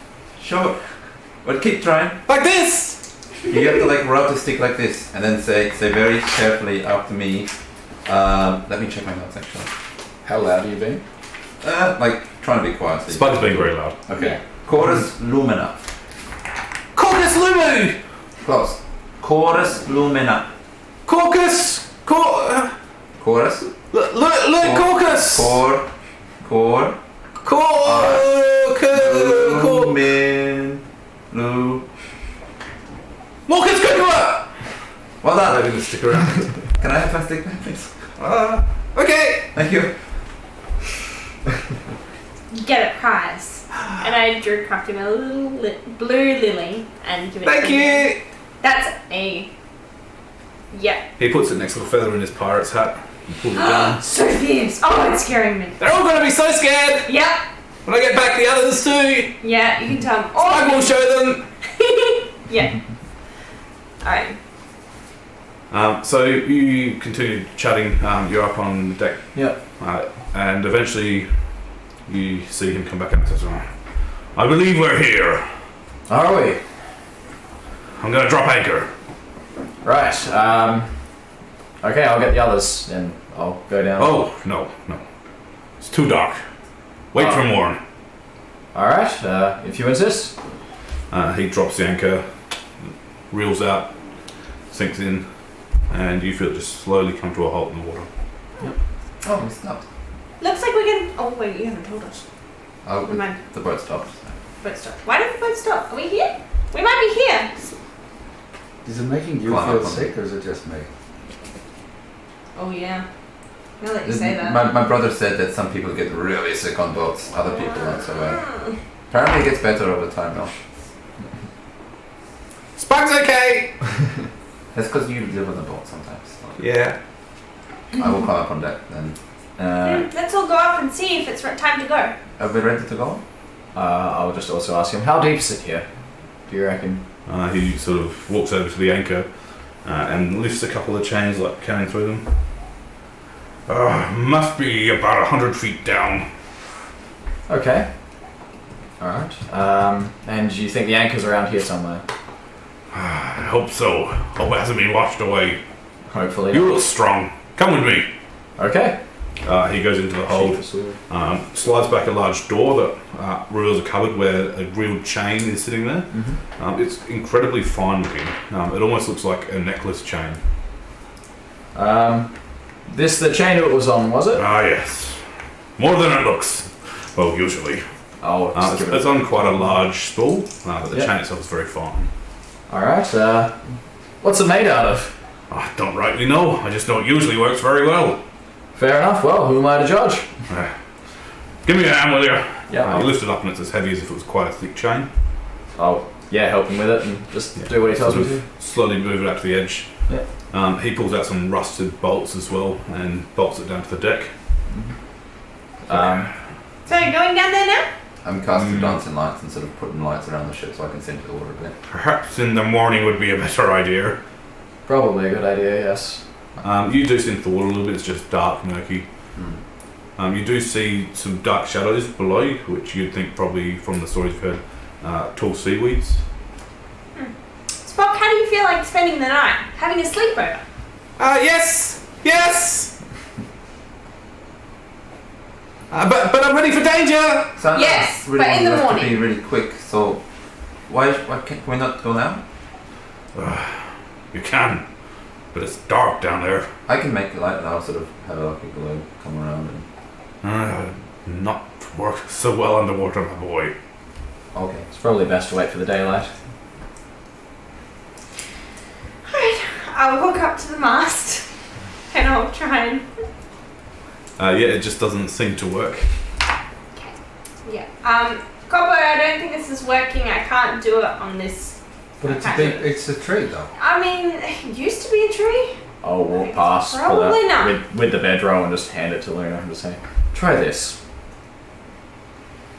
Speaker 4: Sure. But keep trying.
Speaker 2: Like this.
Speaker 4: You have to like rub the stick like this, and then say very carefully after me. Let me check my notes actually.
Speaker 3: How loud are you being?
Speaker 4: Like trying to be quiet. So
Speaker 2: Spud's being very loud.
Speaker 4: Okay. Chorus lumina.
Speaker 2: Caucus Lumu.
Speaker 4: Close. Chorus lumina.
Speaker 2: Caucus.
Speaker 4: Chorus.
Speaker 2: Caucus.
Speaker 4: Lumin. Lu.
Speaker 2: Marcus Kukula.
Speaker 4: Well done.
Speaker 2: I'm going to stick around.
Speaker 4: Can I have my stick back, please?
Speaker 2: Okay.
Speaker 4: Thank you.
Speaker 1: You get a prize. And I drew craft him a little blue lily and give it
Speaker 2: Thank
Speaker 1: to him.
Speaker 2: you.
Speaker 1: That's a... Yep.
Speaker 2: He puts it next to the feather in his pirate's hat. He pulls it down.
Speaker 1: So fierce. Oh, it's scaring me.
Speaker 2: They're all going to be so scared
Speaker 1: Yep.
Speaker 2: when I get back the others too.
Speaker 1: Yeah, you can tell them.
Speaker 2: I will show them.
Speaker 1: Yeah. Alright.
Speaker 2: So you continue chatting. You're up on the deck.
Speaker 5: Yep.
Speaker 2: And eventually you see him come back up and says, I believe we're here.
Speaker 5: Are we?
Speaker 2: I'm going to drop anchor.
Speaker 5: Right. Okay, I'll get the others and I'll go down.
Speaker 2: Oh, no. It's too dark. Wait for morn.
Speaker 5: Alright, if you insist.
Speaker 2: He drops the anchor, reels out, sinks in, and you feel it just slowly come to a halt in the water.
Speaker 4: Oh, we stopped.
Speaker 1: Looks like we're getting... Oh, wait, you haven't told us.
Speaker 4: Oh,
Speaker 1: Never mind.
Speaker 4: the boat stopped.
Speaker 1: Boat stop. Why did the boat stop? Are we here? We might be here.
Speaker 3: Is it making you
Speaker 4: Climb
Speaker 3: feel
Speaker 4: up on
Speaker 3: sick, or is it just me?
Speaker 1: Oh yeah. I'll let you say that.
Speaker 4: My brother said that some people get really sick on boats, other people not so well. Apparently it gets better over time though.
Speaker 6: Spike's okay!
Speaker 4: That's because you live on the boat sometimes.
Speaker 6: Yeah.
Speaker 4: I will climb up on deck then.
Speaker 1: Let's all go up and see if it's time to go.
Speaker 4: Are we ready to go?
Speaker 5: I'll just also ask him, how deep is it here? Do you reckon?
Speaker 2: He sort of walks over to the anchor and lifts a couple of chains, like counting through them.
Speaker 7: Must be about 100 feet down.
Speaker 5: Okay. Alright. And do you think the anchor's around here somewhere?
Speaker 7: I hope so. Hope it hasn't been washed away.
Speaker 5: Hopefully.
Speaker 7: You look strong. Come with me.
Speaker 5: Okay.
Speaker 2: He goes into the hold, slides back a large door that reveals a cupboard where a real chain is sitting there.
Speaker 5: Mm-hmm.
Speaker 2: It's incredibly fine looking. It almost looks like a necklace chain.
Speaker 5: This the chain it was on, was it?
Speaker 7: Ah, yes. More than it looks. Well, usually.
Speaker 5: Oh, just give it
Speaker 2: It's on quite a large spool, but the
Speaker 5: Yep.
Speaker 2: chain itself is very fine.
Speaker 5: Alright, what's it made out of?
Speaker 7: I don't rightly know. I just know it usually works very well.
Speaker 5: Fair enough, well, who am I to judge?
Speaker 7: Give me a hand, will you?
Speaker 5: Yeah.
Speaker 2: He lifts it up and it's as heavy as if it was quite a thick chain.
Speaker 5: I'll help him with it and just do what he tells me to.
Speaker 2: Slowly move it up to the edge.
Speaker 5: Yeah.
Speaker 2: He pulls out some rusted bolts as well and bolts it down to the deck.
Speaker 1: So you're going down there now?
Speaker 4: I'm casting dancing lights and sort of putting lights around the ship so I can see into the water a bit.
Speaker 7: Perhaps in the morning would be a better idea.
Speaker 5: Probably a good idea, yes.
Speaker 2: You do see into the water a little bit, it's just dark, murky. You do see some dark shadows below you, which you'd think probably from the stories you've heard, tall seaweeds.
Speaker 1: Spock, how do you feel like spending the night? Having a sleepover?
Speaker 6: Yes! Yes! But I'm ready for danger!
Speaker 4: So
Speaker 1: Yes,
Speaker 4: really
Speaker 1: but in the
Speaker 4: want us to
Speaker 1: morning.
Speaker 4: be really quick, so why can we not go now?
Speaker 7: You can, but it's dark down there.
Speaker 4: I can make the light and I'll sort of have a glow come around and...
Speaker 7: Not work so well underwater, my boy.
Speaker 4: Okay.
Speaker 5: It's probably best to wait for the daylight.
Speaker 1: Alright, I'll walk up to the mast and I'll try and...
Speaker 2: It just doesn't seem to work.
Speaker 1: Yeah. Copper, I don't think this is working. I can't do it on this.
Speaker 3: But it's it's a tree though.
Speaker 1: I mean, it used to be a tree.
Speaker 5: I'll walk past
Speaker 1: Probably
Speaker 5: pull
Speaker 1: not.
Speaker 5: out with the bedroll and just hand it to Luna and just say, try this.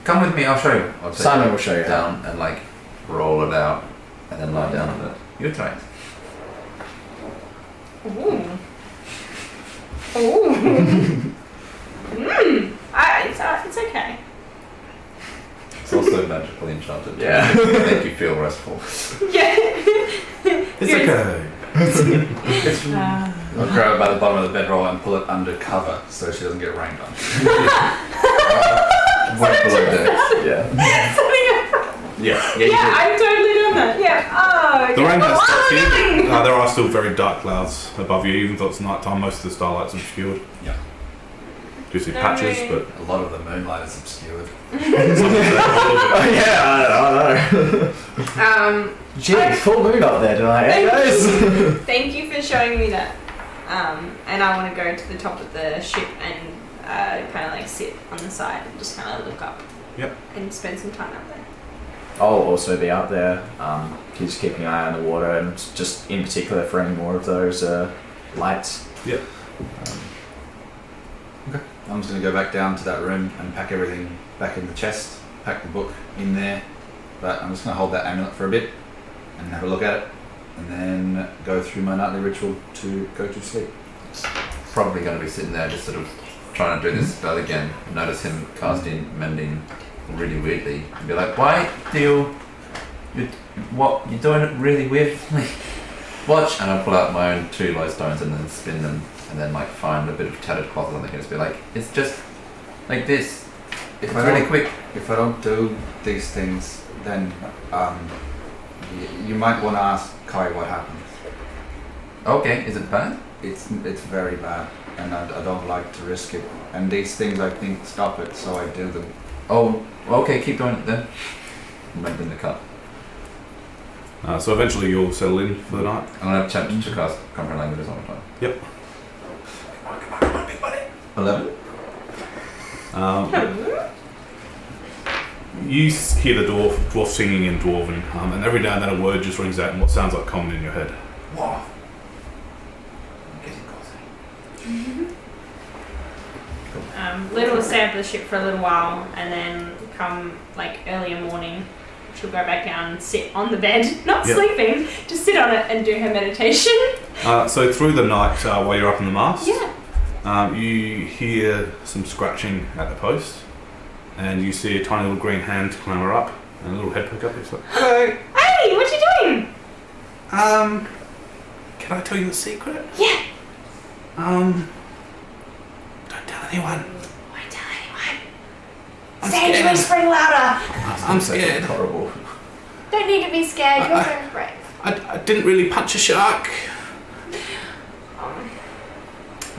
Speaker 4: Come with me, I'll show you. I'll take
Speaker 5: Simon
Speaker 4: it
Speaker 5: will show you
Speaker 4: down and like roll it out and then lie down on it. You try it.
Speaker 1: Ooh. Ooh. It's okay.
Speaker 4: It's also magically enchanted.
Speaker 5: Yeah.
Speaker 4: To make you feel restful.
Speaker 1: Yeah.
Speaker 2: It's okay.
Speaker 3: I'll grab it by the bottom of the bedroll and pull it under cover so she doesn't get rained on.
Speaker 4: Wait below deck.
Speaker 5: Yeah.
Speaker 1: Yeah, I've totally done that. Yeah. Oh,
Speaker 2: The rain has stopped
Speaker 1: okay.
Speaker 2: here. There are still very dark clouds above you, even though it's night time. Most of the starlight's obscured.
Speaker 3: Yeah.
Speaker 2: Do see
Speaker 1: No
Speaker 2: patches,
Speaker 1: rain.
Speaker 2: but
Speaker 3: A lot of the moonlight is obscured.
Speaker 5: Oh, yeah, I know. Gee, full moon up there tonight, eh, guys?
Speaker 1: Thank you for showing me that. And I want to go to the top of the ship and kind of like sit on the side and just kind of look up.
Speaker 2: Yep.
Speaker 1: And spend some time up there.
Speaker 5: I'll also be out there, just keeping an eye on the water and just in particular for any more of those lights.
Speaker 2: Yep.
Speaker 3: Okay. I'm just going to go back down to that room and pack everything back in the chest, pack the book in there, but I'm just going to hold that amulet for a bit and have a look at it, and then go through my nightly ritual to go to sleep.
Speaker 4: Probably going to be sitting there just sort of trying to do this spell again. Notice him casting mending really weirdly and be like, why do you you're doing it really weirdly? Watch, and I'll pull out my own 2 low stones and then spin them and then like find a bit of tattered cloth or something and just be like, it's just like this. It's really quick.
Speaker 3: If I don't do these things, then you might want to ask Kai what happened.
Speaker 4: Okay, is it bad?
Speaker 3: It's very bad, and I don't like to risk it. And these things I think stop it, so I do them.
Speaker 4: Oh, okay, keep doing it then. Make them the cut.
Speaker 2: So eventually you'll settle in for the night.
Speaker 4: I'm gonna attempt to cast comprehend languages one more time.
Speaker 2: Yep.
Speaker 4: Come on, big buddy. 11.
Speaker 2: You hear the dwarf singing in Dwarven, and every now and then a word just rings out in what sounds like common in your head.
Speaker 4: Whoa. I'm getting closer.
Speaker 1: Luna will stay up the ship for a little while, and then come like earlier morning, she'll go back down and sit on the bed, not sleeping, just sit on it and do her meditation.
Speaker 2: So through the night, while you're up in the mast,
Speaker 1: Yeah.
Speaker 2: you hear some scratching at the post, and you see a tiny little green hand clamber up, and a little head pick up. It's like, hello.
Speaker 1: Hey, what you doing?
Speaker 2: Can I tell you a secret?
Speaker 1: Yeah.
Speaker 2: Don't tell anyone.
Speaker 1: Won't tell anyone.
Speaker 2: I'm
Speaker 1: Stage
Speaker 2: scared.
Speaker 1: whispering louder.
Speaker 2: I'm scared.
Speaker 5: Horrible.
Speaker 1: Don't need to be scared. You're very brave.
Speaker 2: I didn't really punch a shark.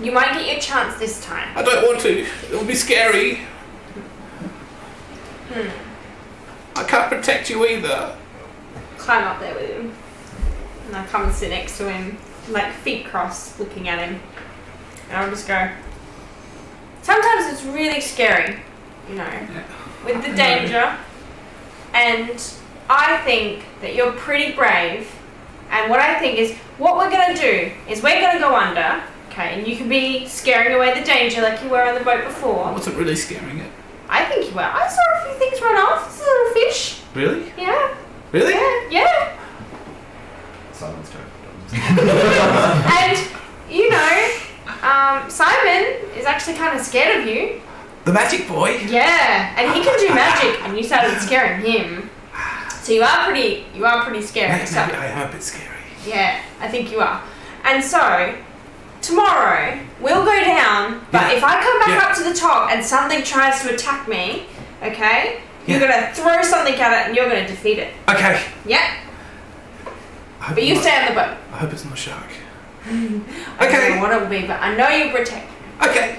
Speaker 1: You might get your chance this time.
Speaker 2: I don't want to. It'll be scary. I can't protect you either.
Speaker 1: Climb up there with him. And I'll come and sit next to him, like feet crossed, looking at him. And I'll just go, sometimes it's really scary, you know, with the danger. And I think that you're pretty brave. And what I think is, what we're going to do is we're going to go under, okay, and you can be scaring away the danger like you were on the boat before.
Speaker 2: I wasn't really scaring it.
Speaker 1: I think you were. I saw a few things run off. This little fish.
Speaker 2: Really?
Speaker 1: Yeah.
Speaker 2: Really?
Speaker 1: Yeah.
Speaker 4: Simon's turn.
Speaker 1: And, you know, Simon is actually kind of scared of you.
Speaker 2: The magic boy?
Speaker 1: Yeah, and he can do magic, and you started scaring him. So you are pretty scary.
Speaker 2: Maybe
Speaker 1: So,
Speaker 2: I am a bit scary.
Speaker 1: yeah, I think you are. And so, tomorrow, we'll go down, but if I come back up to the top and something tries to attack me, okay, you're going to throw something at it and you're going to defeat it.
Speaker 2: Okay.
Speaker 1: Yep. But you stay on the boat.
Speaker 2: I hope it's not a shark.
Speaker 1: I don't know what it will be, but I know you'll protect me.
Speaker 2: Okay.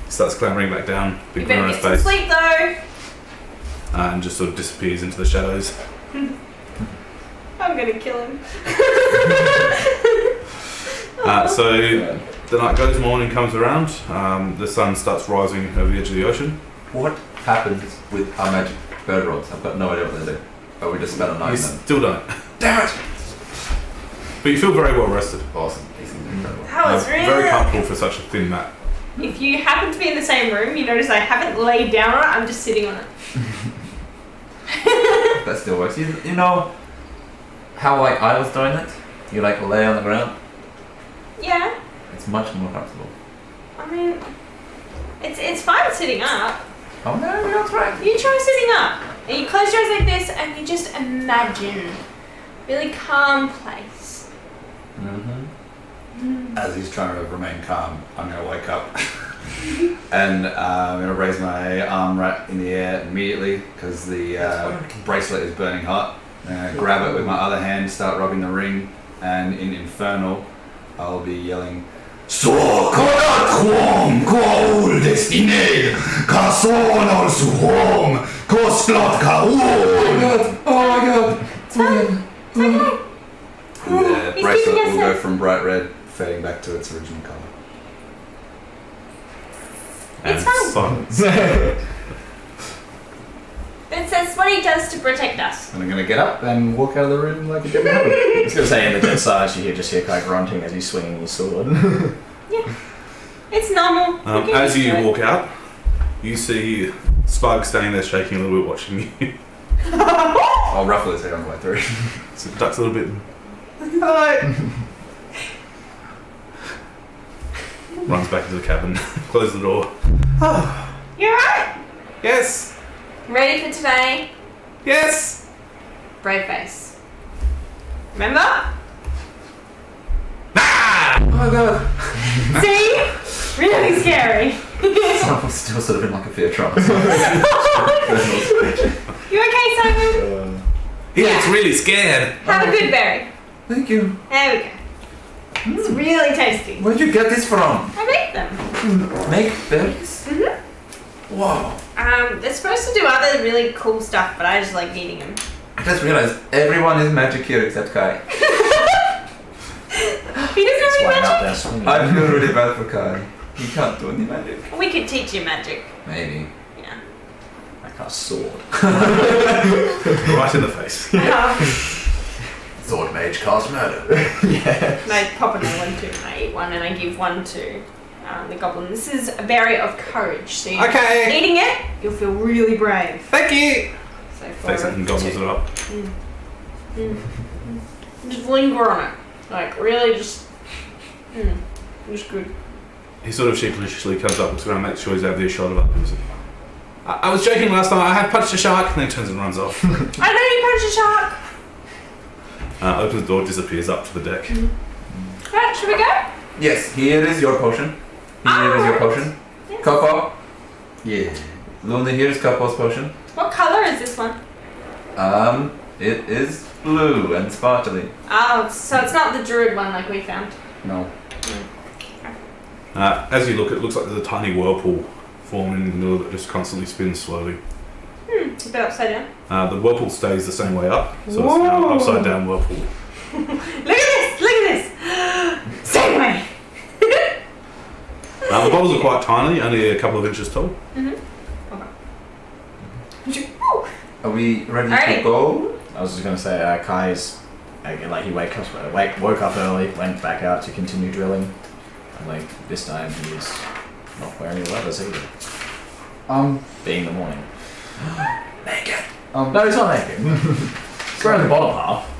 Speaker 2: Starts clambering back down,
Speaker 1: You
Speaker 2: big grin
Speaker 1: better
Speaker 2: on
Speaker 1: get
Speaker 2: his
Speaker 1: some
Speaker 2: face,
Speaker 1: sleep, though.
Speaker 2: and just sort of disappears into the shadows.
Speaker 1: I'm going to kill him.
Speaker 2: So the night goes, morning comes around, the sun starts rising over the edge of the ocean.
Speaker 4: What happens with our magic bird rods? I've got no idea what they do. Oh, we just spent a night
Speaker 2: You
Speaker 4: in them.
Speaker 2: still don't.
Speaker 4: Damn it!
Speaker 2: But you feel very well rested.
Speaker 4: Awesome. These things are incredible.
Speaker 1: That was really...
Speaker 2: Very comfortable for such a thin mat.
Speaker 1: If you happen to be in the same room, you notice I haven't laid down on it, I'm just sitting on it.
Speaker 4: That still works. You know how like I was doing it? You like lay on the ground?
Speaker 1: Yeah,
Speaker 4: It's much more comfortable.
Speaker 1: I mean, it's fine sitting up.
Speaker 4: Oh no, that's right.
Speaker 1: You try sitting up, and you close your eyes like this, and you just imagine really calm place.
Speaker 4: Mm-hmm.
Speaker 3: As he's trying to remain calm, I'm going to wake up and I'm going to raise my arm right in the air immediately because the bracelet is burning hot. I'm going to grab it with my other hand, start rubbing the ring, and in Infernal, I'll be yelling, "So koratkom kol destiny, kasonor suhom, kosklot kaul."
Speaker 4: Oh my god!
Speaker 1: It's okay.
Speaker 3: And the
Speaker 1: He's
Speaker 3: bracelet
Speaker 1: keeping us
Speaker 3: will go
Speaker 1: safe.
Speaker 3: from bright red, fading back to its original colour.
Speaker 2: And
Speaker 1: It's fine.
Speaker 2: silence.
Speaker 1: That's what he does to protect us.
Speaker 3: And I'm going to get up and walk out of the room like it didn't happen.
Speaker 5: I was going to say in the dead silence you just hear kind of grunting as he's swinging his sword.
Speaker 1: It's normal. We get
Speaker 2: As
Speaker 1: used
Speaker 2: you
Speaker 1: to it.
Speaker 2: walk out, you see Spug standing there shaking a little bit, watching you.
Speaker 3: I'll ruffle his hair on the way through.
Speaker 2: So it ducks a little bit. Hello. Runs back into the cabin, closes the door.
Speaker 1: You alright?
Speaker 2: Yes.
Speaker 1: Ready for today?
Speaker 2: Yes.
Speaker 1: Brave face. Remember?
Speaker 4: Oh my god!
Speaker 1: See? Really scary.
Speaker 4: I'm still sort of in like a fear trance.
Speaker 1: You okay, Simon?
Speaker 2: He looks really scared.
Speaker 1: Have a good berry.
Speaker 4: Thank you.
Speaker 1: There we go. It's really tasty.
Speaker 4: Where'd you get this from?
Speaker 1: I make them.
Speaker 4: Make berries?
Speaker 1: Mm-hmm.
Speaker 4: Wow.
Speaker 1: They're supposed to do other really cool stuff, but I just like eating them.
Speaker 4: just realized everyone is magic here except Kai.
Speaker 1: He doesn't have any
Speaker 5: Flying
Speaker 1: magic.
Speaker 5: up there swinging.
Speaker 4: I feel really bad for Kai. He can't do any magic.
Speaker 1: We could teach you magic.
Speaker 4: Maybe.
Speaker 1: Yeah.
Speaker 5: I cast sword.
Speaker 2: Right in the face.
Speaker 4: Sword mage cast murder.
Speaker 5: Yeah.
Speaker 1: And I pop another one too. I eat one and I give one to the goblin. This is a berry of courage. So you're
Speaker 6: Okay.
Speaker 1: eating it, you'll feel really brave.
Speaker 6: Thank you.
Speaker 1: So for
Speaker 2: Takes it and gobbles it up.
Speaker 1: just linger on it. Like really just just good.
Speaker 2: He sort of sheepishly comes up and sort of makes sure he's out of earshot of others. I was joking last time. I had punched a shark, and then turns and runs off.
Speaker 1: I know you punched a shark.
Speaker 2: Opens the door, disappears up to the deck.
Speaker 1: Right, should we go?
Speaker 4: Yes, here is your potion. Here is your potion.
Speaker 1: Yes.
Speaker 4: Koppo.
Speaker 3: Yeah.
Speaker 4: Luna, here's Koppo's potion.
Speaker 1: What colour is this one?
Speaker 4: It is blue and sparkly.
Speaker 1: Oh, so it's not the druid one like we found.
Speaker 3: No.
Speaker 2: As you look, it looks like there's a tiny whirlpool forming in the middle that just constantly spins slowly.
Speaker 1: It's a bit upside down.
Speaker 2: The whirlpool stays the same way up, so it's now an upside down whirlpool.
Speaker 1: Look at this! Look at this! Same way!
Speaker 2: The bottles are quite tiny, only a couple of inches tall.
Speaker 4: Are we ready
Speaker 1: Alrighty.
Speaker 4: to go?
Speaker 5: I was just going to say, Kai's, like, he woke up early, went back out to continue drilling. And, like, this time he's not wearing any leathers either. Being the morning.
Speaker 4: Naked.
Speaker 5: No, he's not naked. He's wearing the bottom half.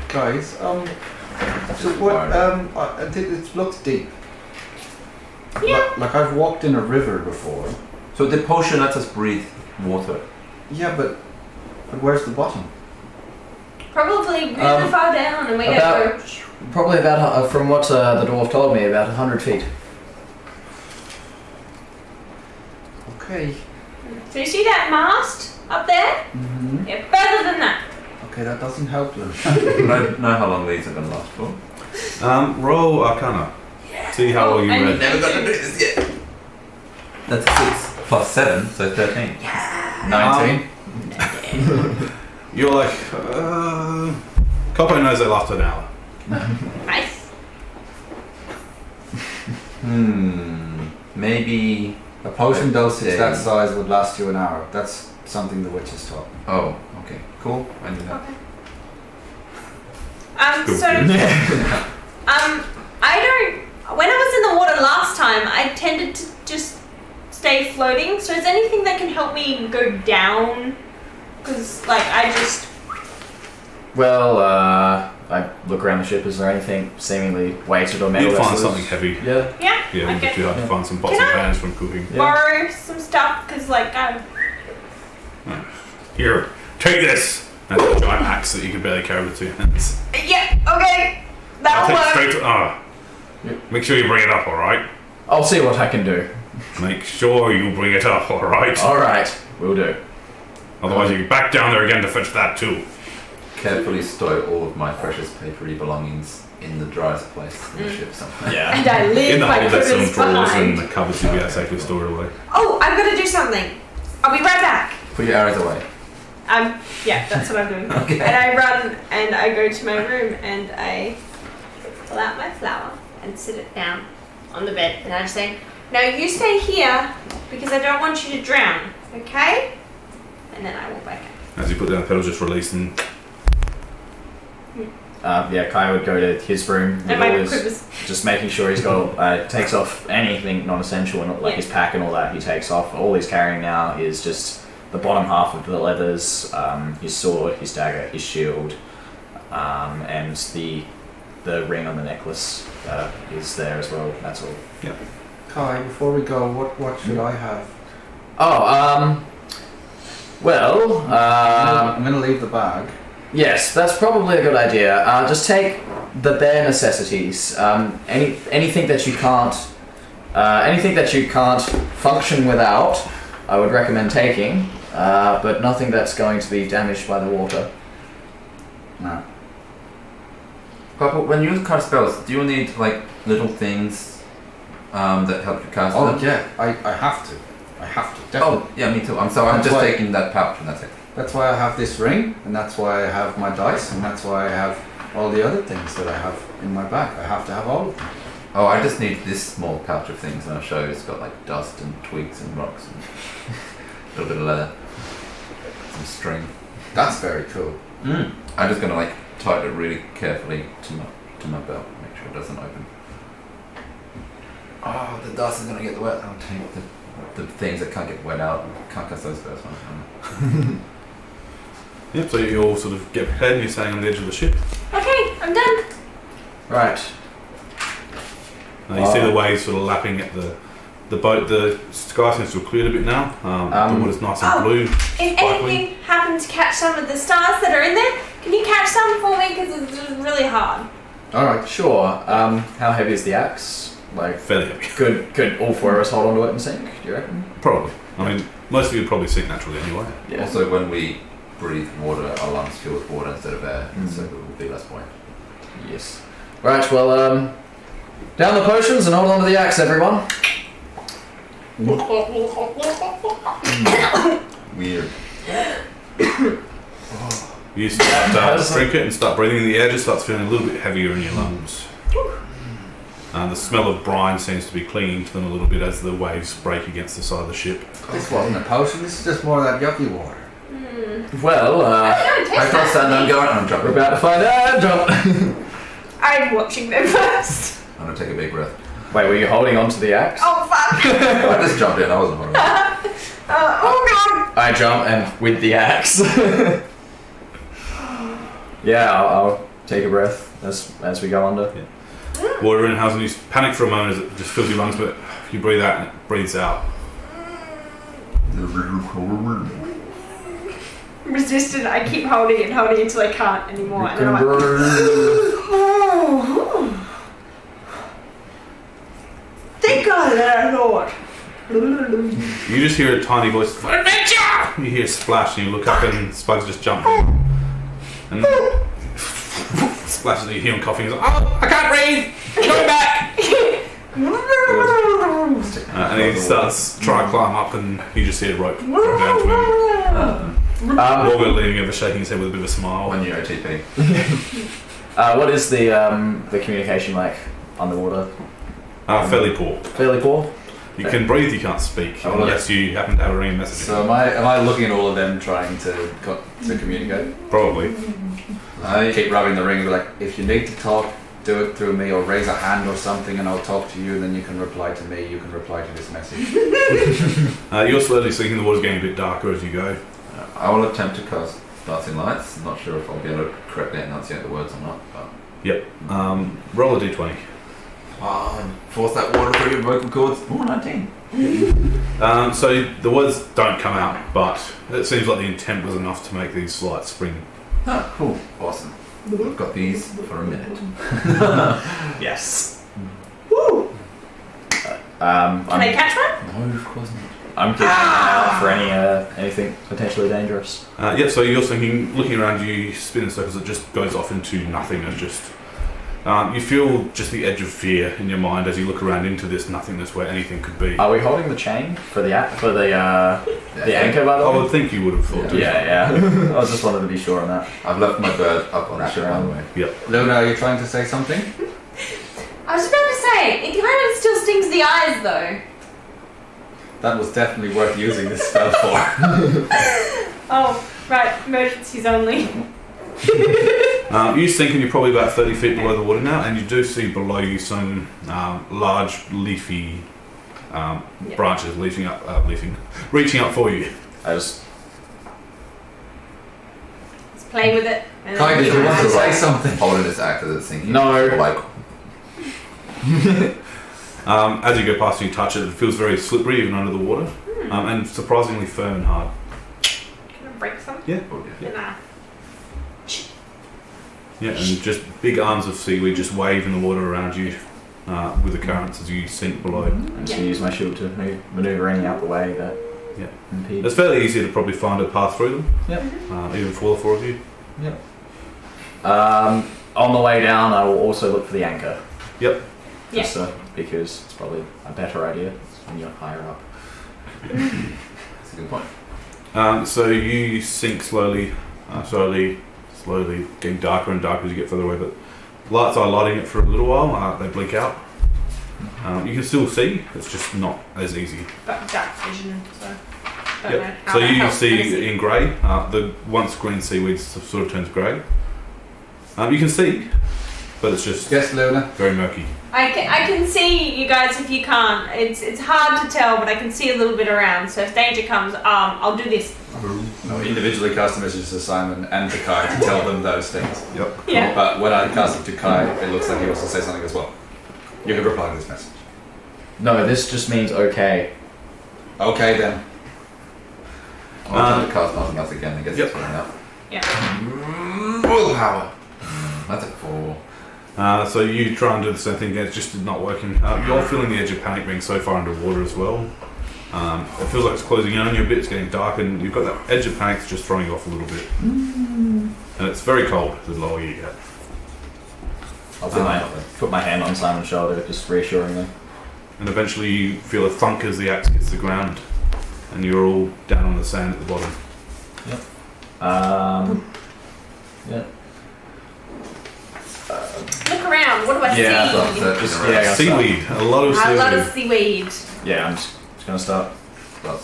Speaker 3: Guys, so what? It looks deep.
Speaker 1: Yeah.
Speaker 3: Like I've walked in a river before.
Speaker 4: So the potion lets us breathe water.
Speaker 3: Yeah, but where's the bottom?
Speaker 1: Probably really far down and we get
Speaker 5: about-
Speaker 1: through.
Speaker 5: Probably about, from what the dwarf told me, about 100 feet.
Speaker 3: Okay.
Speaker 1: So you see that mast up there?
Speaker 3: Mm-hmm.
Speaker 1: Yeah, further than that.
Speaker 3: Okay, that doesn't help them.
Speaker 4: I don't know how long these are going to last for.
Speaker 2: Roll Arcana. See how well you
Speaker 1: and-
Speaker 2: read.
Speaker 4: Never got to do this yet. That's 6 plus 7, so 13. 19.
Speaker 2: You're like, Koppo knows they last an hour.
Speaker 1: Nice.
Speaker 4: Maybe.
Speaker 3: A potion dosage
Speaker 4: Okay.
Speaker 3: that size would last you an hour. That's something the witches taught.
Speaker 4: Oh, okay. Cool. I knew that.
Speaker 1: Okay. So I don't. When I was in the water last time, I tended to just stay floating. So is there anything that can help me go down? Because like I just.
Speaker 5: Well, I look around the ship. Is there anything seemingly weighted or metal?
Speaker 2: You'd find
Speaker 5: that's-
Speaker 2: something heavy.
Speaker 5: Yeah.
Speaker 1: Yeah.
Speaker 2: Yeah,
Speaker 1: Okay.
Speaker 2: you'd have to find some pots
Speaker 1: Can
Speaker 2: and
Speaker 1: I-
Speaker 2: pans from cooking.
Speaker 5: Yeah.
Speaker 1: Borrow some stuff because like
Speaker 2: Here, take this! And a giant axe that you can barely carry with 2 hands.
Speaker 1: yeah, okay,
Speaker 2: I'll
Speaker 1: that'll
Speaker 2: take it
Speaker 1: work.
Speaker 2: straight to. Make sure you bring it up, alright?
Speaker 5: I'll see what I can do.
Speaker 2: Make sure you bring it up, alright?
Speaker 5: All right, will do.
Speaker 2: Otherwise, you get back down there again to fetch that too.
Speaker 4: Carefully stow all of my precious papery belongings in the driest place in the ship somewhere.
Speaker 5: Yeah.
Speaker 1: And I live
Speaker 2: In the
Speaker 1: my
Speaker 2: hold, there's some
Speaker 1: goodness
Speaker 2: drawers and
Speaker 1: behind.
Speaker 2: the cupboards you'll be able to safely store it away.
Speaker 1: Oh, I'm gonna do something. I'll be right back.
Speaker 4: Put your arrows away.
Speaker 1: Yeah, that's what I'm doing.
Speaker 4: Okay.
Speaker 1: And I run and I go to my room and I pull out my flower and sit it down on the bed. And I just say, now you stay here because I don't want you to drown, okay? And then I walk back out.
Speaker 2: As you put down the pedals, just release and
Speaker 5: Yeah, Kai would go to his room with
Speaker 1: And
Speaker 5: all
Speaker 1: my
Speaker 5: his,
Speaker 1: quivers.
Speaker 5: just making sure he's got takes off anything non-essential and like
Speaker 1: Yeah.
Speaker 5: his pack and all that. He takes off. All he's carrying now is just the bottom half of the leathers, his sword, his dagger, his shield, and the ring on the necklace is there as well. That's all.
Speaker 3: Kai, before we go, what should I have?
Speaker 5: Oh, well,
Speaker 3: I'm gonna leave the bag.
Speaker 5: yes, that's probably a good idea. Just take the bare necessities. Anything that you can't function without, I would recommend taking. But nothing that's going to be damaged by the water.
Speaker 3: No.
Speaker 4: Papa, when you cast spells, do you need like little things that help you cast
Speaker 3: Oh
Speaker 4: them?
Speaker 3: yeah, I have to. I have to. Definitely.
Speaker 4: Oh, yeah, me too. I'm
Speaker 3: That's
Speaker 4: just
Speaker 3: why-
Speaker 4: taking that pouch and that's it.
Speaker 3: That's why I have this ring, and that's why I have my dice, and that's why I have all the other things that I have in my bag. I have to have all of them.
Speaker 4: Oh, I just need this small pouch of things, and I'll show you. It's got like dust and twigs and rocks and a little bit of leather, some string.
Speaker 3: That's very cool.
Speaker 4: I'm just gonna like tighten it really carefully to my belt, make sure it doesn't open. Oh, the dust is gonna get wet. I'll take the things that can't get wet out. Can't cast those first ones.
Speaker 2: Yep, so you all sort of get prepared and you're standing on the edge of the ship.
Speaker 1: Okay, I'm done.
Speaker 5: Right.
Speaker 2: You see the waves sort of lapping at the boat. The sky seems to have cleared a bit now. The water's nice and blue.
Speaker 1: If anything happened to catch some of the stars that are in there, can you catch some for me? Because it's really hard.
Speaker 3: Alright.
Speaker 5: Sure. How heavy is the axe? Like,
Speaker 2: Fairly heavy.
Speaker 5: could all four of us hold onto it and sink? Do you reckon?
Speaker 2: Probably. I mean, most of you would probably sink naturally anyway.
Speaker 5: Yeah.
Speaker 4: Also, when we breathe water, our lungs fill with water instead of air, so there will be less point.
Speaker 5: Yes. Right. Well, down the potions and hold on to the axe, everyone.
Speaker 4: Weird.
Speaker 2: You start drink it and start breathing in the air. Just starts feeling a little bit heavier in your lungs. The smell of brine seems to be clinging to them a little bit as the waves break against the side of the ship.
Speaker 3: This wasn't a potion, this is just more of that yucky water.
Speaker 5: Well,
Speaker 4: I can't stand there and go and I'm jumping.
Speaker 5: we're about to find out. Jump.
Speaker 1: I'm watching them first.
Speaker 4: I'm gonna take a big breath.
Speaker 5: Wait, were you holding onto the axe?
Speaker 1: Oh fuck!
Speaker 4: I just jumped in, I wasn't holding on.
Speaker 1: Oh god!
Speaker 5: I jump and with the axe. Yeah, I'll take a breath as we go under.
Speaker 2: Yeah. Water in house and you panic for a moment as it just fills your lungs, but you breathe out and it breathes out.
Speaker 1: Resistant, I keep holding it until I can't anymore. And then I'm like, thank God that I thought.
Speaker 2: You just hear a tiny voice, "For adventure!" You hear a splash and you look up and Spugs just jumps in. And splashes and you hear him coughing. He's like, "Oh, I can't breathe! Go back!" And he starts trying to climb up and you just see a rope come down to him. Morgan leaning over, shaking his head with a bit of a smile.
Speaker 4: 1 year OTP.
Speaker 5: What is the communication like underwater?
Speaker 2: Fairly poor.
Speaker 5: Fairly poor.
Speaker 2: You can breathe, you can't speak, unless you happen to have a ring message.
Speaker 3: So am I looking at all of them trying to communicate?
Speaker 2: Probably.
Speaker 3: I keep rubbing the ring and be like, if you need to talk, do it through me or raise a hand or something and I'll talk to you and then you can reply to me, you can reply to this message.
Speaker 2: You're slowly sinking, the water's getting a bit darker as you go.
Speaker 4: I will attempt to cast Dancing Lights. I'm not sure if I'll be able to correctly enunciate the words or not, but...
Speaker 2: Yep. Roll a d20.
Speaker 4: Force that water through your vocal cords. Ooh, 19.
Speaker 2: So the words don't come out, but it seems like the intent was enough to make these lights spring.
Speaker 4: Ah, cool. Awesome. I've got these for a minute.
Speaker 5: Yes.
Speaker 1: Can I catch one?
Speaker 4: No, of course not.
Speaker 5: I'm keeping an eye out for anything potentially dangerous.
Speaker 2: Yeah, so you're thinking, looking around you, spin in circles, it just goes off into nothingness. Just you feel just the edge of fear in your mind as you look around into this nothingness where anything could be.
Speaker 5: Are we holding the chain for the anchor? By the
Speaker 2: I
Speaker 5: way?
Speaker 2: would think you would have thought.
Speaker 5: Yeah. I was just wanted to be sure on that.
Speaker 4: I've left my bird up on the ship, by the way.
Speaker 2: Yep.
Speaker 3: Luna, are you trying to say something?
Speaker 1: I was about to say, it kind of still stings the eyes though.
Speaker 3: That was definitely worth using this spell for.
Speaker 1: Oh, right, emergencies only.
Speaker 2: You sink and you're probably about 30 feet below the water now, and you do see below you some large leafy branches reaching up for you.
Speaker 5: I just
Speaker 1: Let's play with it. And
Speaker 3: Kai, did you want to say something?
Speaker 4: Holding this act as it's sinking.
Speaker 5: No.
Speaker 4: Like,
Speaker 2: as you go past and you touch it, it feels very slippery even under the water, and surprisingly firm and hard.
Speaker 1: Can I break some?
Speaker 2: Yeah.
Speaker 1: Nah.
Speaker 2: Yeah, and just big arms of seaweed just wave in the water around you with the currents as you sink below.
Speaker 5: I'm just going to use my shield to maneuver any out the way that impede.
Speaker 2: It's fairly easy to probably find a path through them.
Speaker 5: Yep.
Speaker 2: Even for the four of you.
Speaker 5: Yep. On the way down, I will also look for the anchor.
Speaker 2: Yep.
Speaker 5: Just because it's probably a better idea when you're higher up.
Speaker 4: that's a good point.
Speaker 2: So you sink slowly, getting darker and darker as you get further away. But lights are lighting it for a little while. They blink out. You can still see. It's just not as easy.
Speaker 1: But dark vision, so. Don't
Speaker 2: Yep.
Speaker 1: know how
Speaker 2: So
Speaker 1: that
Speaker 2: you
Speaker 1: helps
Speaker 2: see
Speaker 1: Tennessee.
Speaker 2: in grey. The once green seaweed sort of turns grey. You can see, but it's just
Speaker 3: Yes, Luna.
Speaker 2: very murky.
Speaker 1: I can see you guys if you can't. It's hard to tell, but I can see a little bit around. So if danger comes, I'll do this.
Speaker 3: No, individually cast a message to Simon and to Kai to tell them those things.
Speaker 2: Yep.
Speaker 1: Yeah.
Speaker 3: But when I cast it to Kai, it looks like he wants to say something as well. You can reply to this message.
Speaker 5: No, this just means okay.
Speaker 3: Okay then.
Speaker 4: I'll try to cast nothing else again. I guess
Speaker 2: Yep.
Speaker 4: it's running out.
Speaker 1: Yeah.
Speaker 3: Willpower.
Speaker 4: That's a 4.
Speaker 2: So you try and do the same thing again, it's just not working. You're feeling the edge of panic being so far underwater as well. It feels like it's closing in on you a bit, it's getting dark, and you've got that edge of panic that's just throwing you off a little bit. And it's very cold the lower you get.
Speaker 5: I'll put my hand on Simon's shoulder, just reassuring them.
Speaker 2: And eventually you feel a thunk as the axe hits the ground, and you're all down on the sand at the bottom.
Speaker 5: Yeah.
Speaker 1: Look around. What do I
Speaker 5: Yeah,
Speaker 1: see?
Speaker 2: Seaweed, a lot of
Speaker 1: A
Speaker 2: seaweed.
Speaker 1: lot of seaweed.
Speaker 5: Yeah, I'm just gonna start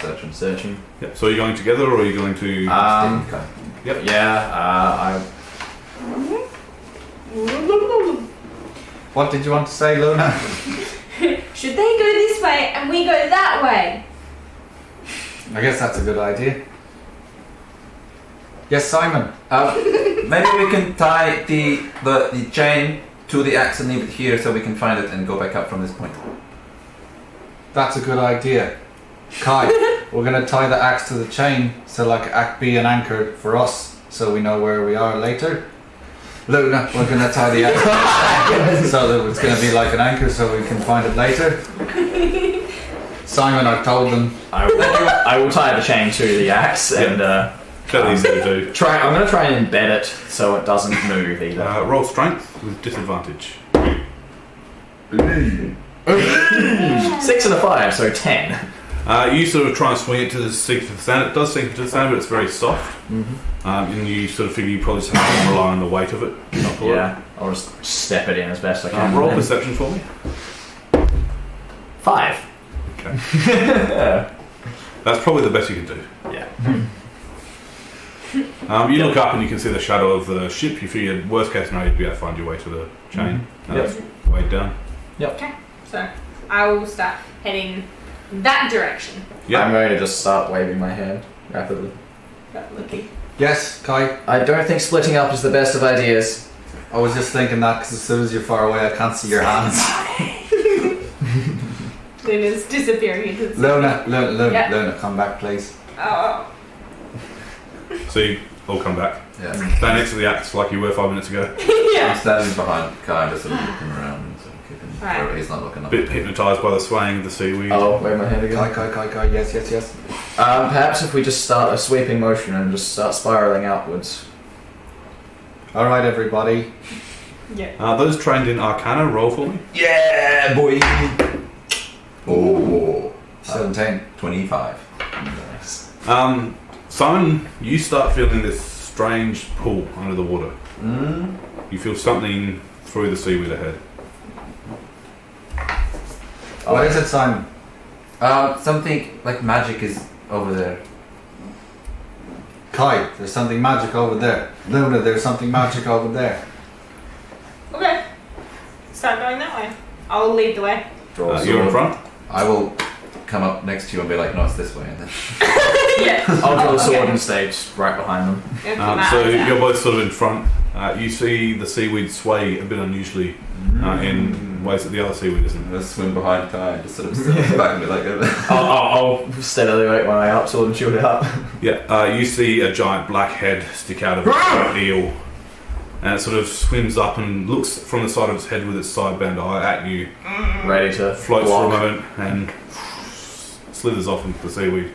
Speaker 4: searching.
Speaker 5: searching.
Speaker 2: Yep. So are you going together, or are you going to...
Speaker 5: Yep. Yeah,
Speaker 3: What did you want to say, Luna?
Speaker 1: Should they go this way and we go that way?
Speaker 3: I guess that's a good idea. Yes, Simon.
Speaker 4: Maybe we can tie the chain to the axe and leave it here so we can find it and go back up from this point.
Speaker 3: That's a good idea. Kai, we're gonna tie the axe to the chain so like be an anchor for us so we know where we are later. Luna, we're gonna tie the axe so that it's gonna be like an anchor so we can find it later. Simon, I've told them.
Speaker 5: I will tie the chain to the axe and
Speaker 2: Fairly easy to do.
Speaker 5: I'm gonna try and embed it so it doesn't move either.
Speaker 2: Roll strength with disadvantage.
Speaker 5: 6 and a 5, so 10.
Speaker 2: You sort of try and swing it to sink to the sand. It does sink to the sand, but it's very soft. And you sort of figure you probably just have to rely on the weight of it. Not pull
Speaker 5: Yeah, I'll just step it in as best I can.
Speaker 2: Roll perception for me.
Speaker 5: 5.
Speaker 2: Okay. That's probably the best you can do.
Speaker 5: Yeah.
Speaker 2: You look up and you can see the shadow of the ship. You figure worst case scenario you'd be able to find your way to the chain. It's weighed down.
Speaker 1: Okay. So I will start heading that direction.
Speaker 2: Yeah.
Speaker 5: I'm going to just start waving my hand rapidly.
Speaker 1: Looking.
Speaker 3: Yes, Kai.
Speaker 5: I don't think splitting up is the best of ideas.
Speaker 3: I was just thinking that because as soon as you're far away, I can't see your hands.
Speaker 1: Luna's disappearing into the sea.
Speaker 3: Luna,
Speaker 1: Yeah.
Speaker 3: Luna, come back, please.
Speaker 1: Oh.
Speaker 2: So you all come back.
Speaker 4: Yeah.
Speaker 2: Stand next to the axe like you were 5 minutes ago.
Speaker 1: Yeah.
Speaker 4: I'm standing behind Kai, just sort of looking around and sort of keeping
Speaker 1: Right.
Speaker 4: wherever he's not looking
Speaker 2: A
Speaker 4: up.
Speaker 2: bit hypnotised by the swaying of the seaweed.
Speaker 5: I'll wave my hand again.
Speaker 3: Kai, yes.
Speaker 5: Perhaps if we just start a sweeping motion and just start spiraling outwards.
Speaker 3: Alright, everybody.
Speaker 1: Yeah.
Speaker 2: Those trained in Arcana, roll for me.
Speaker 4: Yeah, boy! Oh,
Speaker 3: 17.
Speaker 4: 25.
Speaker 5: Nice.
Speaker 2: Simon, you start feeling this strange pull under the water. You feel something through the seaweed ahead.
Speaker 3: What is it, Simon?
Speaker 4: Something like magic is over there.
Speaker 3: Kai, there's something magic over there. Luna, there's something magic over there.
Speaker 1: Okay. Start going that way. I'll lead the way.
Speaker 2: You're in front.
Speaker 4: I will come up next to you and be like, no, it's this way. And then
Speaker 1: Yeah.
Speaker 5: I'll draw the sword
Speaker 1: Okay.
Speaker 5: and stage right behind them.
Speaker 1: Gonna keep my
Speaker 2: So
Speaker 1: eyes out.
Speaker 2: you're both sort of in front. You see the seaweed sway a bit unusually in ways that the other seaweed isn't.
Speaker 4: I'm going to swim behind Kai and just sort of sit back and be like,
Speaker 5: I'll steadily make my way up, sword and shield it up.
Speaker 2: Yeah, you see a giant black head stick out of a giant eel. And it sort of swims up and looks from the side of its head with its sideband eye at you,
Speaker 5: Ready to
Speaker 2: floats
Speaker 5: block.
Speaker 2: for a moment, and slithers off into the seaweed.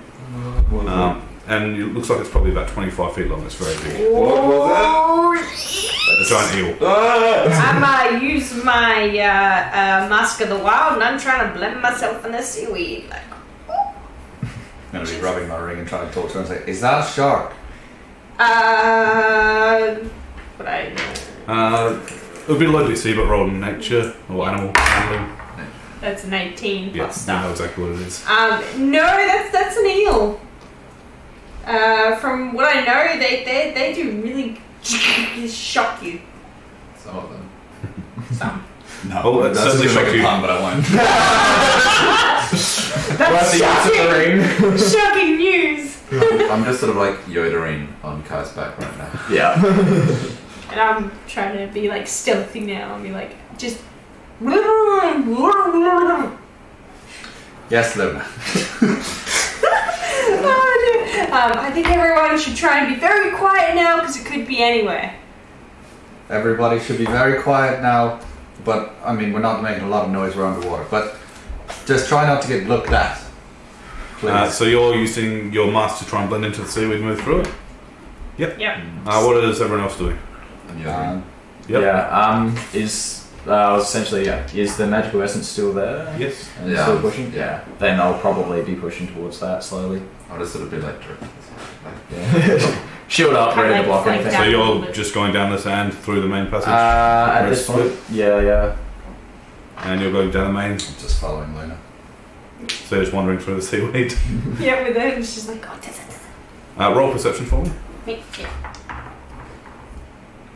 Speaker 2: And it looks like it's probably about 25 feet long. It's very big.
Speaker 1: Oh,
Speaker 2: A giant eel.
Speaker 1: I might use my Mask of the Wild and I'm trying to blend myself in the seaweed. Like,
Speaker 3: going to be rubbing my ring and trying to talk to her and say, "Is that a shark?"
Speaker 1: But I
Speaker 2: It would be lovely to see, but roll in nature or animal handling.
Speaker 1: that's an 18 plus
Speaker 2: Yeah, you
Speaker 1: stuff.
Speaker 2: know exactly what it is.
Speaker 1: No, that's an eel. From what I know, they do really shock you.
Speaker 4: Some of them.
Speaker 1: Some.
Speaker 3: No,
Speaker 2: Oh, that's certainly
Speaker 3: just gonna
Speaker 2: shock
Speaker 3: make a
Speaker 2: you.
Speaker 3: pun, but I won't.
Speaker 1: That's
Speaker 5: the use of the ring.
Speaker 1: shocking news.
Speaker 4: I'm just sort of like Yodering on Kai's back right now.
Speaker 5: Yeah.
Speaker 1: And I'm trying to be like stealthy now and be like, just.
Speaker 3: Yes, Luna.
Speaker 1: I think everyone should try and be very quiet now because it could be anywhere.
Speaker 3: Everybody should be very quiet now. But I mean, we're not making a lot of noise. We're underwater. But just try not to get looked at. Please.
Speaker 2: So you're using your mask to try and blend into the seaweed and move through it? Yep.
Speaker 1: Yep.
Speaker 2: What is everyone else doing?
Speaker 4: And Yodering.
Speaker 2: Yep.
Speaker 5: Yeah. Essentially, is the magical essence still there?
Speaker 2: Yes.
Speaker 5: And
Speaker 4: Yeah.
Speaker 5: still pushing? Yeah. Then I'll probably be pushing towards that slowly.
Speaker 4: I'll just sort of be like,
Speaker 5: Yeah. Shield up,
Speaker 1: Kinda
Speaker 5: ready to
Speaker 1: like
Speaker 5: block
Speaker 1: flank
Speaker 5: anything.
Speaker 2: So
Speaker 1: down.
Speaker 2: you're just going down the sand through the main passage?
Speaker 5: At this
Speaker 2: Split.
Speaker 5: point, yeah.
Speaker 2: And you're going down the main,
Speaker 3: Just following Luna.
Speaker 2: so you're just wandering through the seaweed.
Speaker 1: Yeah, with it, it's just like, oh,
Speaker 2: Roll perception for me.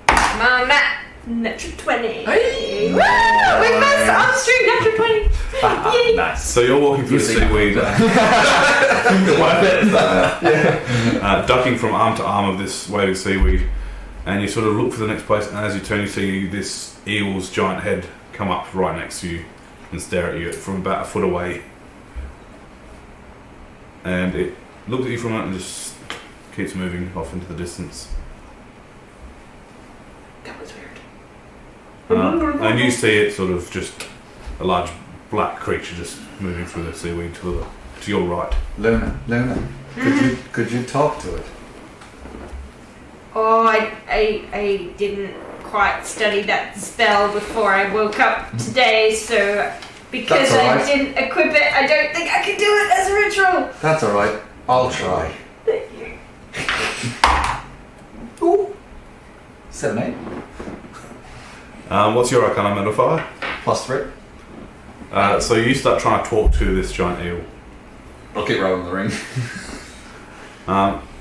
Speaker 1: Come on, Matt. Natural 20. Hey! Woo! We missed on stream, natural 20. Yay!
Speaker 5: Nice.
Speaker 2: So you're walking through the seaweed, ducking from arm to arm of this waving seaweed, and you sort of look for the next place, and as you turn you see this eel's giant head come up right next to you and stare at you from about a foot away. And it looks at you for a moment and just keeps moving off into the distance.
Speaker 1: That was weird.
Speaker 2: And you see it sort of just a large black creature just moving through the seaweed to your right.
Speaker 3: Luna, could you talk to it?
Speaker 1: Oh, I didn't quite study that spell before I woke up today, so because
Speaker 3: That's all
Speaker 1: I
Speaker 3: right.
Speaker 1: didn't equip it, I don't think I can do it as a ritual.
Speaker 3: That's all right. I'll try.
Speaker 1: Thank you.
Speaker 3: Ooh. 7, 8.
Speaker 2: What's your Arcana modifier?
Speaker 3: +3.
Speaker 2: So you start trying to talk to this giant eel.
Speaker 3: I'll keep rolling the ring.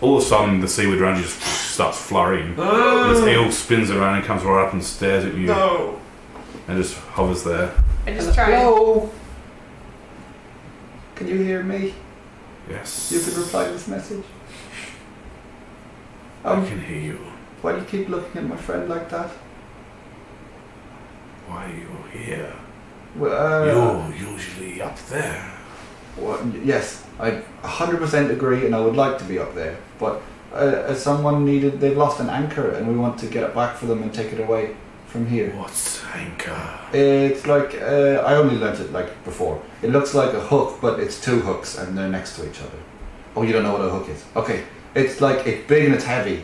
Speaker 2: All of a sudden, the seaweed around you just starts flurrying. This eel spins around and comes right up and stares at you.
Speaker 3: No.
Speaker 2: And just hovers there.
Speaker 1: I just tried.
Speaker 3: Hello. Can you hear me?
Speaker 2: Yes.
Speaker 3: You could reply to this message.
Speaker 2: I can hear you.
Speaker 3: Why do you keep looking at my friend like that?
Speaker 2: Why are you here?
Speaker 3: Well,
Speaker 2: You're usually up there.
Speaker 3: yes, I 100% agree, and I would like to be up there. But they've lost an anchor, and we want to get it back for them and take it away from here.
Speaker 2: What's anchor?
Speaker 3: It's like I only learnt it like before. It looks like a hook, but it's 2 hooks, and they're next to each other. Oh, you don't know what a hook is? Okay, it's like it's big and it's heavy.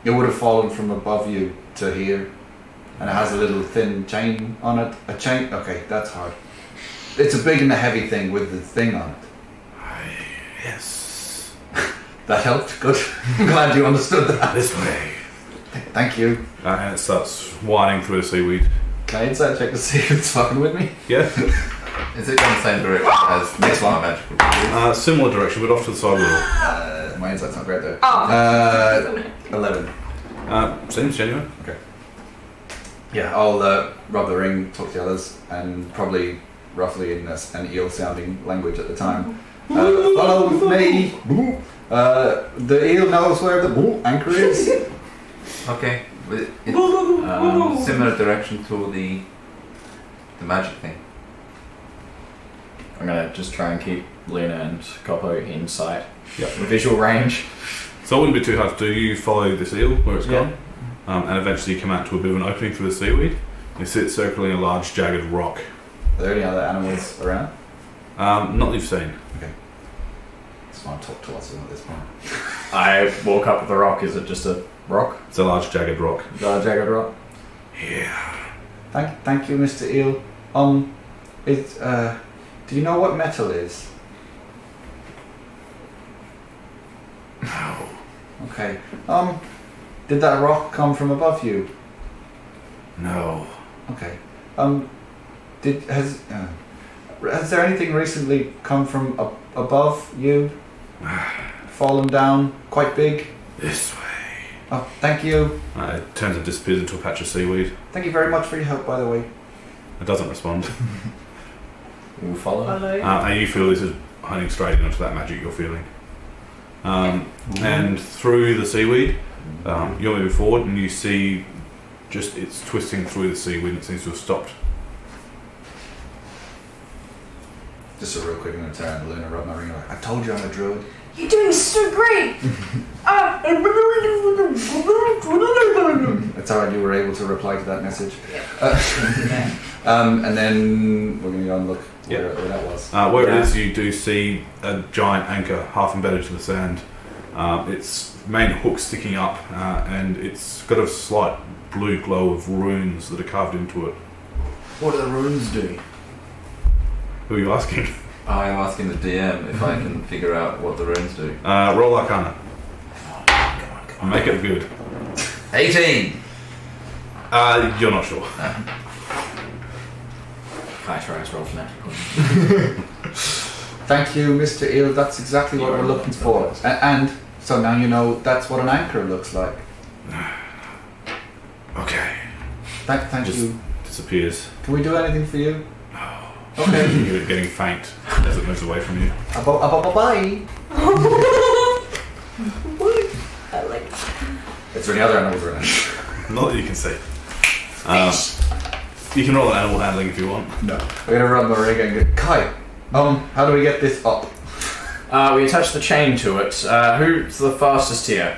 Speaker 3: It would have fallen from above you to here, and it has a little thin chain on it. A chain? Okay, that's hard. It's a big and a heavy thing with the thing on it.
Speaker 2: Yes.
Speaker 3: That helped. Good. I'm glad you understood that.
Speaker 2: This way.
Speaker 3: Thank you.
Speaker 2: And it starts winding through the seaweed.
Speaker 3: Can I insight check to see if it's fucking with me?
Speaker 2: Yeah.
Speaker 4: Is it going the same direction as this one magical creature?
Speaker 2: Similar direction, but off to the side of the wall.
Speaker 3: My insight's not great there.
Speaker 1: Oh.
Speaker 3: 11.
Speaker 2: Seems genuine.
Speaker 3: Okay. Yeah, I'll rub the ring, talk to the others, and probably roughly in an eel-sounding language at the time. Follow with me. The eel knows where the anchor is.
Speaker 4: Okay. Similar direction to the magic thing.
Speaker 5: I'm gonna just try and keep Luna and Koppo in sight.
Speaker 2: Yep.
Speaker 5: Visual range.
Speaker 2: So it wouldn't be too hard to do. You follow this eel where it's
Speaker 5: Yeah.
Speaker 2: gone, and eventually you come out to a bit of an opening through the seaweed. You sit circling a large jagged rock.
Speaker 3: Are there any other animals around?
Speaker 2: Not that you've seen.
Speaker 3: Just want to talk to us at this point.
Speaker 5: I walk up the rock. Is it just a rock?
Speaker 2: It's a large jagged rock.
Speaker 5: A jagged rock?
Speaker 2: Yeah.
Speaker 3: Thank you, Mr. Eel. Do you know what metal is?
Speaker 7: No.
Speaker 3: Okay. Did that rock come from above you?
Speaker 7: No.
Speaker 3: Okay. Has there anything recently come from above you? Fallen down quite big?
Speaker 7: This way.
Speaker 3: Oh, thank you.
Speaker 2: It turns and disappears into a patch of seaweed.
Speaker 3: Thank you very much for your help, by the way.
Speaker 2: It doesn't respond.
Speaker 5: We'll follow.
Speaker 2: And you feel this is hunting straight into that magic you're feeling. And through the seaweed, you're moving forward and you see just it's twisting through the seaweed and it seems to have stopped.
Speaker 3: Just a real quick, I'm going to turn to Luna, rub my ring. I told you I'm a druid.
Speaker 1: You're doing so great!
Speaker 3: That's how you were able to reply to that message. And then we're going to go and look where that was.
Speaker 2: Where it is, you do see a giant anchor half embedded to the sand. Its main hook sticking up, and it's got a slight blue glow of runes that are carved into it.
Speaker 5: What do the runes do?
Speaker 2: Who are you asking?
Speaker 4: I am asking the DM if I can figure out what the runes do.
Speaker 2: Roll Arcana. Make it good.
Speaker 4: 18!
Speaker 2: You're not sure.
Speaker 5: High tries roll for that.
Speaker 3: Thank you, Mr. Eel. That's exactly what we're looking for. And so now you know that's what an anchor looks like.
Speaker 2: Okay.
Speaker 3: Thank
Speaker 2: Just
Speaker 3: you.
Speaker 2: disappears.
Speaker 3: Can we do anything for you?
Speaker 2: No.
Speaker 3: Okay.
Speaker 2: You're getting faint as it moves away from you.
Speaker 3: Bye.
Speaker 1: I like
Speaker 3: Is there any other animals around?
Speaker 2: Not that you can see. You can roll an animal handling if you want.
Speaker 3: No. I'm gonna rub my ring and go, Kai, how do we get this up?
Speaker 5: We attach the chain to it. Who's the fastest here?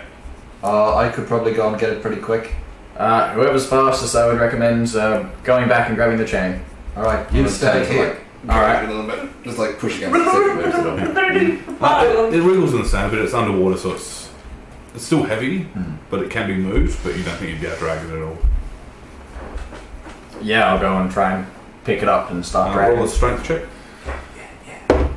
Speaker 3: I could probably go and get it pretty quick.
Speaker 5: Whoever's fastest, I would recommend going back and grabbing the chain.
Speaker 3: Alright, you stay here.
Speaker 4: Alright. A little bit. Just like push against the stick and moves it on.
Speaker 2: It wriggles in the sand, but it's underwater, so it's still heavy, but it can be moved, but you don't think you'd be able to drag it at all.
Speaker 5: Yeah, I'll go and try and pick it up and start dragging.
Speaker 2: Roll a strength check.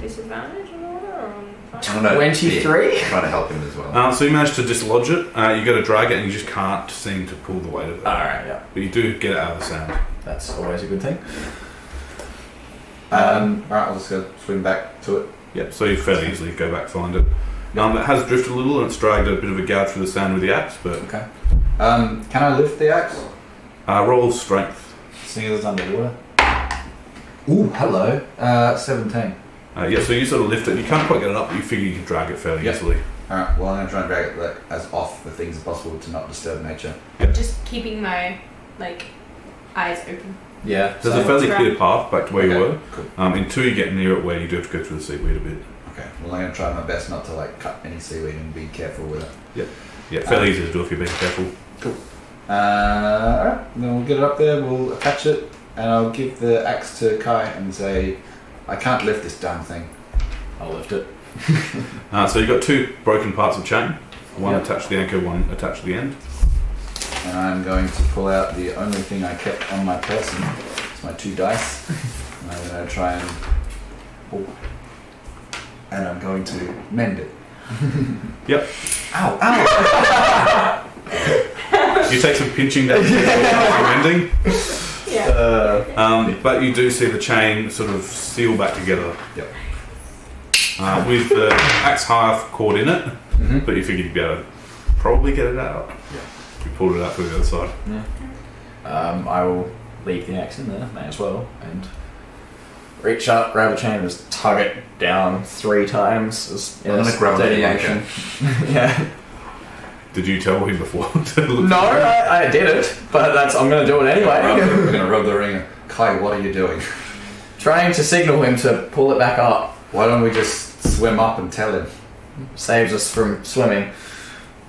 Speaker 1: disadvantage on order or on
Speaker 4: I don't know.
Speaker 5: 23?
Speaker 4: Trying to help him as well.
Speaker 2: So you manage to dislodge it. You go to drag it, and you just can't seem to pull the weight of it.
Speaker 5: Alright, yeah.
Speaker 2: But you do get it out of the sand.
Speaker 5: That's always a good thing.
Speaker 3: Alright, I'll just go swim back to it.
Speaker 2: Yep. So you fairly easily go back, find it. It has drifted a little, and it's dragged a bit of a gouge through the sand with the axe. But
Speaker 3: Okay. Can I lift the axe?
Speaker 2: roll strength.
Speaker 3: Seeing as it's underwater. Ooh, hello. 17.
Speaker 2: Yeah. So you sort of lift it. You can't quite get it up, but you figure you can drag it fairly easily.
Speaker 3: Alright, well I'm going to try and drag it as off the things as possible to not disturb nature.
Speaker 1: Just keeping my eyes open.
Speaker 5: Yeah.
Speaker 2: There's a fairly clear path back to where you were.
Speaker 3: Cool.
Speaker 2: Until you get near it, where you do have to go through the seaweed a bit.
Speaker 3: Okay, well I'm going to try my best not to cut any seaweed and be careful with it.
Speaker 2: Yeah, fairly easy to do if you're being careful.
Speaker 3: Cool. Alright, then we'll get it up there, we'll attach it, and I'll give the axe to Kai and say, I can't lift this damn thing.
Speaker 5: I'll lift it.
Speaker 2: So you've got two broken parts of chain. One attached to the anchor, one attached to the end.
Speaker 3: And I'm going to pull out the only thing I kept on my person. It's my 2 dice. And I'm going to try and... Oh. And I'm going to mend it.
Speaker 2: Yep.
Speaker 3: Ow, ow!
Speaker 2: You take some pinching damage from ending.
Speaker 1: Yeah.
Speaker 2: But you do see the chain sort of seal back together.
Speaker 3: Yep.
Speaker 2: With the axe half caught in it, but you figured you'd be able to probably get it out.
Speaker 3: Yeah.
Speaker 2: You pulled it out through the other side.
Speaker 5: Yeah. I will leave the axe in there, may as well, and reach up, grab the chain, and just tug it down 3 times. As
Speaker 4: I'm gonna grab
Speaker 5: steady
Speaker 4: the anchor.
Speaker 5: motion. Yeah.
Speaker 2: Did you tell him before? To look
Speaker 5: No,
Speaker 2: for it?
Speaker 5: I did it, but I'm going to do it anyway.
Speaker 3: We're going to rub the ring. Kai, what are you doing?
Speaker 5: Trying to signal him to pull it back up.
Speaker 3: Why don't we just swim up and tell him?
Speaker 5: Saves us from swimming.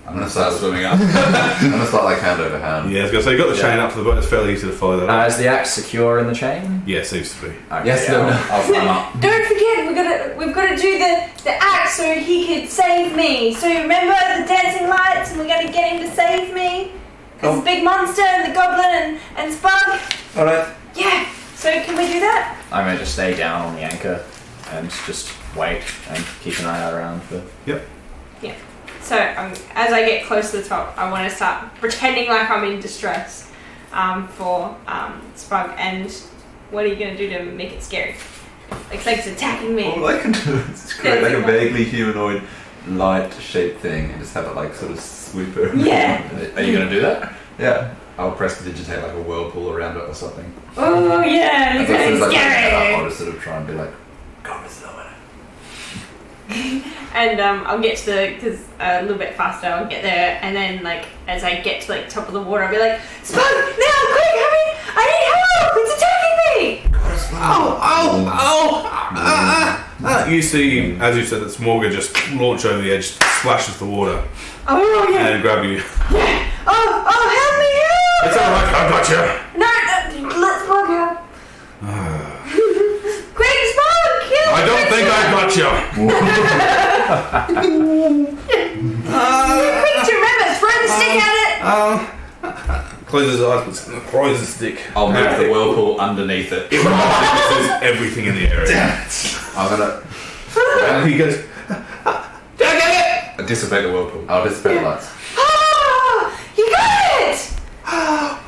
Speaker 3: I'm going to start swimming up.
Speaker 4: I'm gonna start hand over hand.
Speaker 2: Yeah, I was going to say, you got the chain up to the boat, it's fairly easy to follow that up.
Speaker 5: Is the axe secure in the chain?
Speaker 2: Yeah, it seems to be.
Speaker 5: Okay,
Speaker 3: Yes, no, I'll climb up.
Speaker 1: Don't forget, we've got to do the axe so he could save me. So remember the dancing lights, and we're going to get him to save me. Because the big monster and the goblin and Spug.
Speaker 4: Alright.
Speaker 1: Yeah. So can we do that?
Speaker 5: I'm going to stay down on the anchor and just wait and keep an eye out around for...
Speaker 2: Yep.
Speaker 1: Yeah. So as I get close to the top, I want to start pretending like I'm in distress for Spug. And what are you going to do to make it scary? Like it's attacking me.
Speaker 4: All I can do is create like a vaguely humanoid light-shaped thing and just have it like sort of swoop over.
Speaker 1: Yeah.
Speaker 5: Are you going to do that?
Speaker 3: Yeah. I'll prestidigitate like a whirlpool around it or something.
Speaker 1: Oh yeah, it's
Speaker 4: As
Speaker 1: gonna be
Speaker 4: I
Speaker 1: scary.
Speaker 4: I'll just sort of try and be like, go with it.
Speaker 1: And I'll get to because a little bit faster. I'll get there, and then like as I get to like top of the water, I'll be like, Spug, now, quick, hurry! I need help! It's attacking me!
Speaker 2: You see, as you said, that Smorga just launch over the edge, splashes the water,
Speaker 1: Oh yeah!
Speaker 2: and grab you.
Speaker 1: Yeah! Oh, help me! Help!
Speaker 7: It's alright, I got you.
Speaker 1: No, let Spug help. Quick, Spug! Kill!
Speaker 7: I don't think I got you.
Speaker 1: Quick, remember, throw the stick at it.
Speaker 2: Closes his eyes, but throws the stick.
Speaker 3: I'll move the whirlpool underneath it.
Speaker 2: It removes everything in the area.
Speaker 4: I'm gonna.
Speaker 2: And he goes,
Speaker 3: I dissipate the whirlpool.
Speaker 4: I'll dissipate the lights.
Speaker 1: Ah! You got it!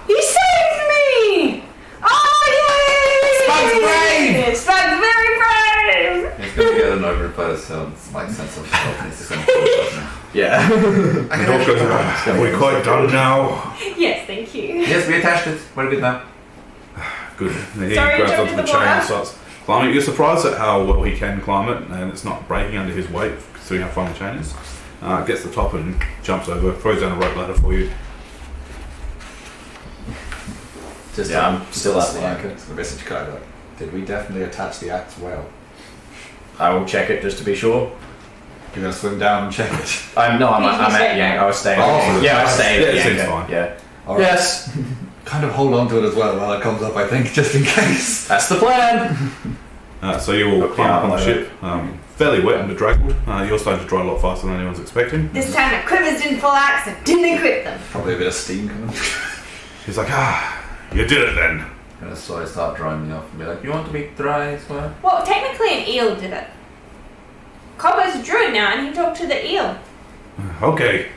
Speaker 1: You saved me! Oh, yay!
Speaker 7: Spug's brave!
Speaker 1: Spug's very brave!
Speaker 4: He's gonna get an overinflated like sense of self. He's just gonna pull himself now.
Speaker 5: Yeah.
Speaker 2: Are we quite done now?
Speaker 1: Yes, thank you.
Speaker 4: Yes, we attached it. We're good now.
Speaker 2: Good. And he
Speaker 1: Sorry,
Speaker 2: grabs
Speaker 1: jump
Speaker 2: onto
Speaker 1: in
Speaker 2: the
Speaker 1: the
Speaker 2: chain
Speaker 1: water.
Speaker 2: and starts climbing. You're surprised at how well he can climb it, and it's not breaking under his weight, considering how fine the chain is. Gets to the top and jumps over, throws down a rope ladder for you.
Speaker 3: Just
Speaker 5: Yeah, I'm still at the anchor.
Speaker 3: The message code. Like, did we definitely attach the axe well?
Speaker 5: I will check it just to be sure.
Speaker 3: You're gonna swim down and check it.
Speaker 5: I'm at
Speaker 1: staying
Speaker 5: Yang.
Speaker 1: there.
Speaker 5: I was staying.
Speaker 3: Oh,
Speaker 5: yeah, I was staying
Speaker 2: yeah,
Speaker 5: at
Speaker 2: it
Speaker 5: the
Speaker 2: seems
Speaker 5: anchor.
Speaker 2: fine.
Speaker 5: Yeah.
Speaker 3: All right.
Speaker 5: Yes.
Speaker 3: Kind of hold on to it as well while it comes up, I think, just in case.
Speaker 5: That's the plan.
Speaker 2: So you all
Speaker 5: Okay,
Speaker 2: climb up on the
Speaker 5: I'll
Speaker 2: ship, fairly wet and bedraggled. You're starting to dry a lot faster than anyone's expecting.
Speaker 1: This time the quivers didn't fall out because I didn't equip them.
Speaker 3: Probably a bit of steam coming.
Speaker 2: He's like, you did it then.
Speaker 4: I'm gonna slowly start drying me off and be like, you want to be dry as well?
Speaker 1: Well, technically an eel did it. Cobbo's a druid now and he talked to the eel.
Speaker 2: Okay.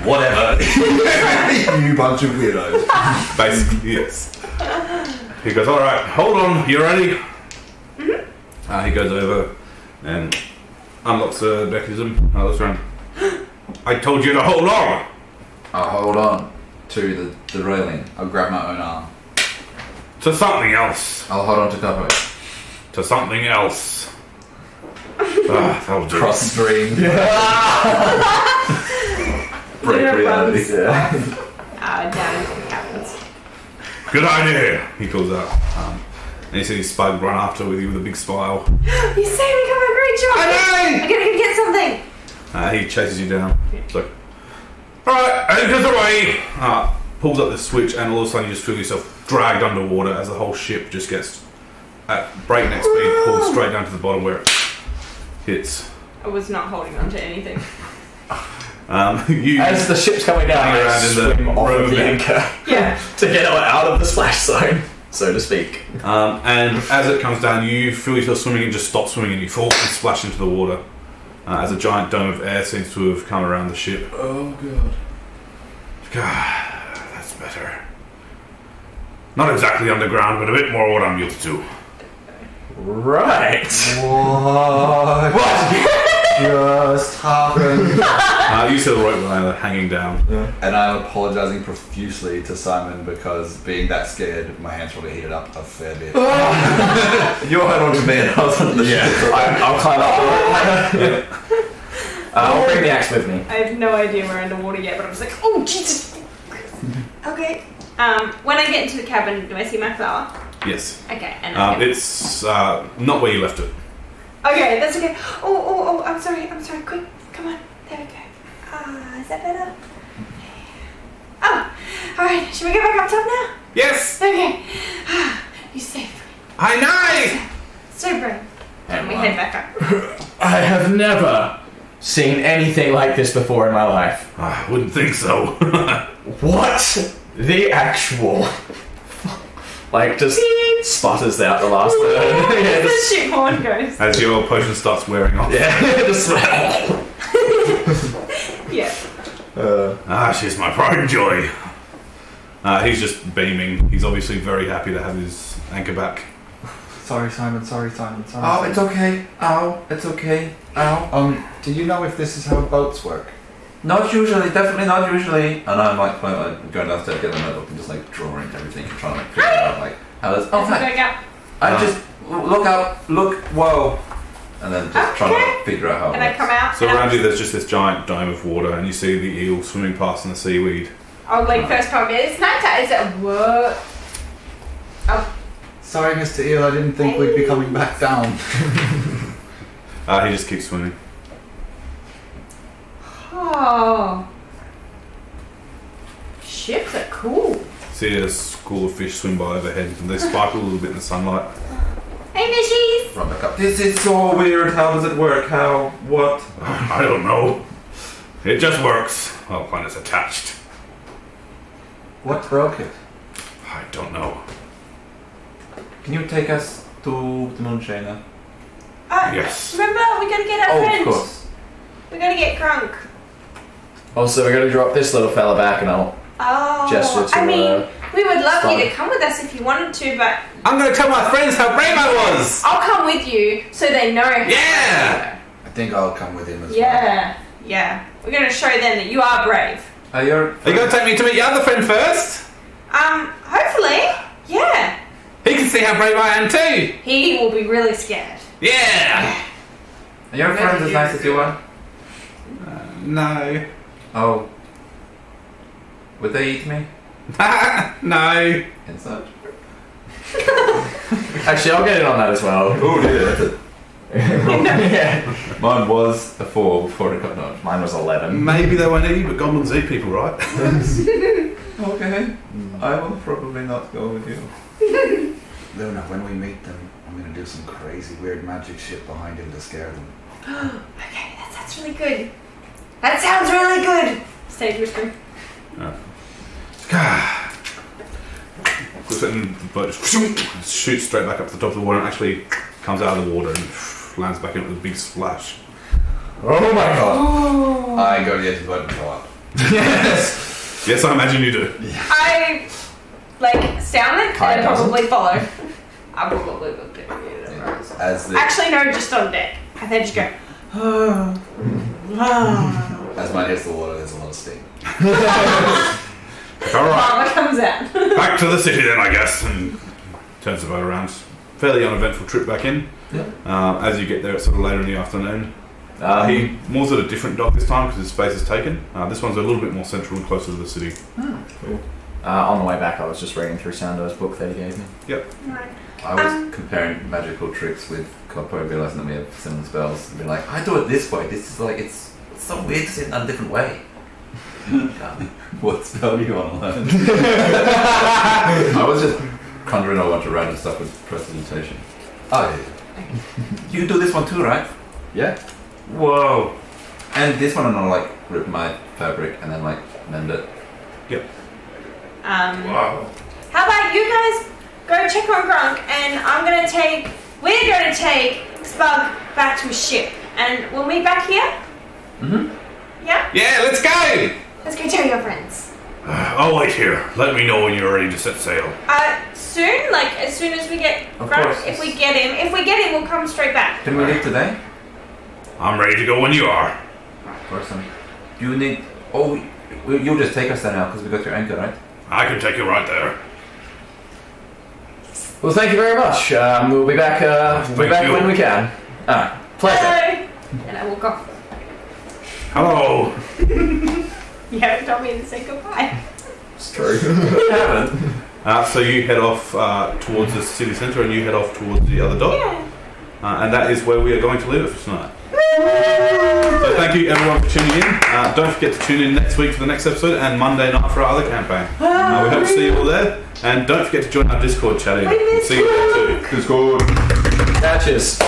Speaker 3: Whatever. You bunch of weirdos.
Speaker 2: Basically, yes. He goes, alright, hold on, you ready?
Speaker 1: Mm-hmm.
Speaker 2: He goes over and unlocks the mechanism, looks around. I told you to hold on!
Speaker 4: I'll hold on to the railing.
Speaker 3: I'll grab my own arm.
Speaker 2: To something else.
Speaker 4: I'll hold on to Koppo.
Speaker 2: To something else. That'll do.
Speaker 3: Cross stream.
Speaker 4: Break reality.
Speaker 1: Down into the cabins.
Speaker 2: Good idea, he calls out. And you see his Spug run after with you with a big smile.
Speaker 1: You saved me, Cobbo, great job! I gotta go get something!
Speaker 2: He chases you down. It's like, alright, anchors away! Pulls up the switch, and all of a sudden you just feel yourself dragged underwater as the whole ship just gets at breakneck speed, pulled straight down to the bottom where it hits.
Speaker 1: I was not holding on to anything.
Speaker 2: You
Speaker 5: As the ship's coming down,
Speaker 2: hang
Speaker 5: I
Speaker 2: around in
Speaker 5: swim
Speaker 2: the
Speaker 5: off
Speaker 2: room
Speaker 5: of the
Speaker 2: there.
Speaker 5: anchor
Speaker 1: Yeah.
Speaker 5: to get out of the splash zone, so to speak.
Speaker 2: And as it comes down, you feel yourself swimming and just stop swimming, and you fall and splash into the water. As a giant dome of air seems to have come around the ship.
Speaker 4: Oh god.
Speaker 2: God, that's better. Not exactly underground, but a bit more what I'm used to.
Speaker 5: Right.
Speaker 3: What just happened?
Speaker 2: You see the rope ladder hanging down.
Speaker 3: And I'm apologising profusely to Simon because being that scared, my hands probably heated up a fair bit.
Speaker 4: You hold on to me and I was on the ship.
Speaker 5: I'll climb up the rope. I'll bring the axe with me.
Speaker 1: I have no idea we're underwater yet, but I'm just like, oh, Jesus! Okay. When I get into the cabin, do I see my flower?
Speaker 2: Yes.
Speaker 1: Okay, and
Speaker 2: It's not where you left it.
Speaker 1: okay, that's okay. Oh, I'm sorry, quick, come on, there we go. Is that better? Oh, alright, should we go back up top now?
Speaker 7: Yes!
Speaker 1: Okay. You saved me.
Speaker 7: I know!
Speaker 1: So brave. And we head back up.
Speaker 5: I have never seen anything like this before in my life.
Speaker 2: I wouldn't think so.
Speaker 5: What the actual? Like, just sputters out the last third. Yeah,
Speaker 1: The ship horn goes.
Speaker 2: As your potion starts wearing off.
Speaker 5: just
Speaker 7: Ah, she's my pride and joy.
Speaker 2: He's just beaming. He's obviously very happy to have his anchor back.
Speaker 3: Sorry, Simon. Sorry.
Speaker 4: Oh, it's okay. Ow, it's okay. Ow.
Speaker 3: Do you know if this is how boats work?
Speaker 4: Not usually, definitely not usually. And I'm like going downstairs, getting the notebook and just like drawing everything and trying to like figure out like how this. Oh,
Speaker 1: Going
Speaker 4: fine.
Speaker 1: up.
Speaker 4: I just look out, look, whoa, and then just trying to figure out how.
Speaker 1: And I come out.
Speaker 2: So
Speaker 1: and
Speaker 2: around you there's just this giant dome of water and you see the eel swimming past in the seaweed.
Speaker 1: I'll like first comment. It's night time. Is it what? Oh,
Speaker 3: Sorry, Mr. Eel. I didn't think we'd be coming back down.
Speaker 2: He just keeps swimming.
Speaker 1: oh. Ships are cool.
Speaker 2: See a school of fish swim by overhead and they sparkle a little bit in the sunlight.
Speaker 1: Hey, fishies.
Speaker 4: Run back up. This is so weird. How does it work? How? What?
Speaker 7: I don't know. It just works. Well, when it's attached.
Speaker 3: What broke it?
Speaker 7: I don't know.
Speaker 4: Can you take us to the Moonshiner?
Speaker 7: Yes.
Speaker 1: Remember, we gotta get our
Speaker 4: Oh,
Speaker 1: friend.
Speaker 4: of course.
Speaker 1: We gotta get Grunk.
Speaker 5: Also, we gotta drop this little fella back and I'll gesture to
Speaker 1: I mean, we would love you
Speaker 5: Stop.
Speaker 1: to come with us if you wanted to, but
Speaker 7: I'm gonna tell my friends how brave I was.
Speaker 1: I'll come with you so they know.
Speaker 7: Yeah.
Speaker 3: I think I'll come with him as well.
Speaker 1: Yeah. We're gonna show them that you are brave.
Speaker 4: Are you
Speaker 7: Are you gonna take me to meet your other friend first?
Speaker 1: Hopefully. Yeah.
Speaker 7: He can see how brave I am too.
Speaker 1: He will be really scared.
Speaker 7: Yeah.
Speaker 4: Are your friends as nice as you are?
Speaker 2: No.
Speaker 4: Oh. Would they eat me?
Speaker 2: No.
Speaker 4: Inside.
Speaker 5: Actually, I'll get in on that as well.
Speaker 4: Oh dear, that's it.
Speaker 5: Yeah.
Speaker 4: Mine was a 4 before it got knocked.
Speaker 5: Mine was 11.
Speaker 2: Maybe they won't eat you, but goblins eat people, right?
Speaker 4: Okay. I will probably not go with you.
Speaker 3: Luna, when we meet them, I'm going to do some crazy weird magic shit behind him to scare them.
Speaker 1: Okay, that sounds really good. That sounds really good. Stage whisper.
Speaker 2: And the boat just shoots straight back up to the top of the water and actually comes out of the water and lands back in with a big splash.
Speaker 5: Oh my god.
Speaker 3: I go to the edge of the boat and go up.
Speaker 2: Yes, I imagine you do.
Speaker 1: I sound it
Speaker 5: Kai
Speaker 1: and
Speaker 5: doesn't.
Speaker 1: probably follow. I probably will do.
Speaker 3: As the
Speaker 1: Actually, no, just on deck. And then just go.
Speaker 3: as mine hits the water, there's a lot of steam.
Speaker 7: All right.
Speaker 1: Mama comes out.
Speaker 7: Back to the city then, I guess. And
Speaker 2: Turns the boat around. Fairly uneventful trip back in. As you get there, it's sort of later in the afternoon. He moors at a different dock this time because his space is taken. This one's a little bit more central and closer to the city.
Speaker 5: Cool. On the way back, I was just reading through Sando's book that he gave me.
Speaker 1: Right.
Speaker 4: I was comparing magical tricks with Koppo, realizing that we have similar spells, and be like, I do it this way. This is like it's so weird to see it in a different way.
Speaker 3: What spell do you want to learn?
Speaker 4: I was just conjuring a bunch of random stuff with prestidigitation.
Speaker 3: Oh,
Speaker 4: You do this one too, right?
Speaker 3: yeah.
Speaker 4: Whoa! And this one, I'm like rip my fabric and then like mend it.
Speaker 7: wow.
Speaker 1: How about you guys go check on Grunk, and we're gonna take Spug back to his ship, and we'll meet back here. Yeah.
Speaker 7: Yeah, let's go.
Speaker 1: Let's go tell your friends.
Speaker 7: I'll wait here. Let me know when you're ready to set sail.
Speaker 1: Soon, as soon as we get
Speaker 4: Of
Speaker 1: Grunk.
Speaker 4: course.
Speaker 1: If we get him, we'll come straight back.
Speaker 4: Can we leave today?
Speaker 7: I'm ready to go when you are.
Speaker 4: Of course. You need. Oh, you'll just take us there now because we got your anchor, right?
Speaker 7: I can take you right there.
Speaker 5: Well, thank you very much. We'll be back. We'll be back
Speaker 7: you.
Speaker 5: when we can. Alright. Pleasure.
Speaker 1: Hello. And I walk off.
Speaker 7: Hello.
Speaker 1: You haven't told me to say goodbye.
Speaker 5: It's true. You haven't.
Speaker 2: So you head off towards the city centre and you head off towards the other dock.
Speaker 1: Yeah.
Speaker 2: And that is where we are going to leave it for tonight. So thank you everyone for tuning in. Don't forget to tune in next week for the next episode and Monday night for our other campaign. We hope to see you all there. And don't forget to join our Discord chat. We'll see you there too.
Speaker 3: Discord.
Speaker 5: Catches.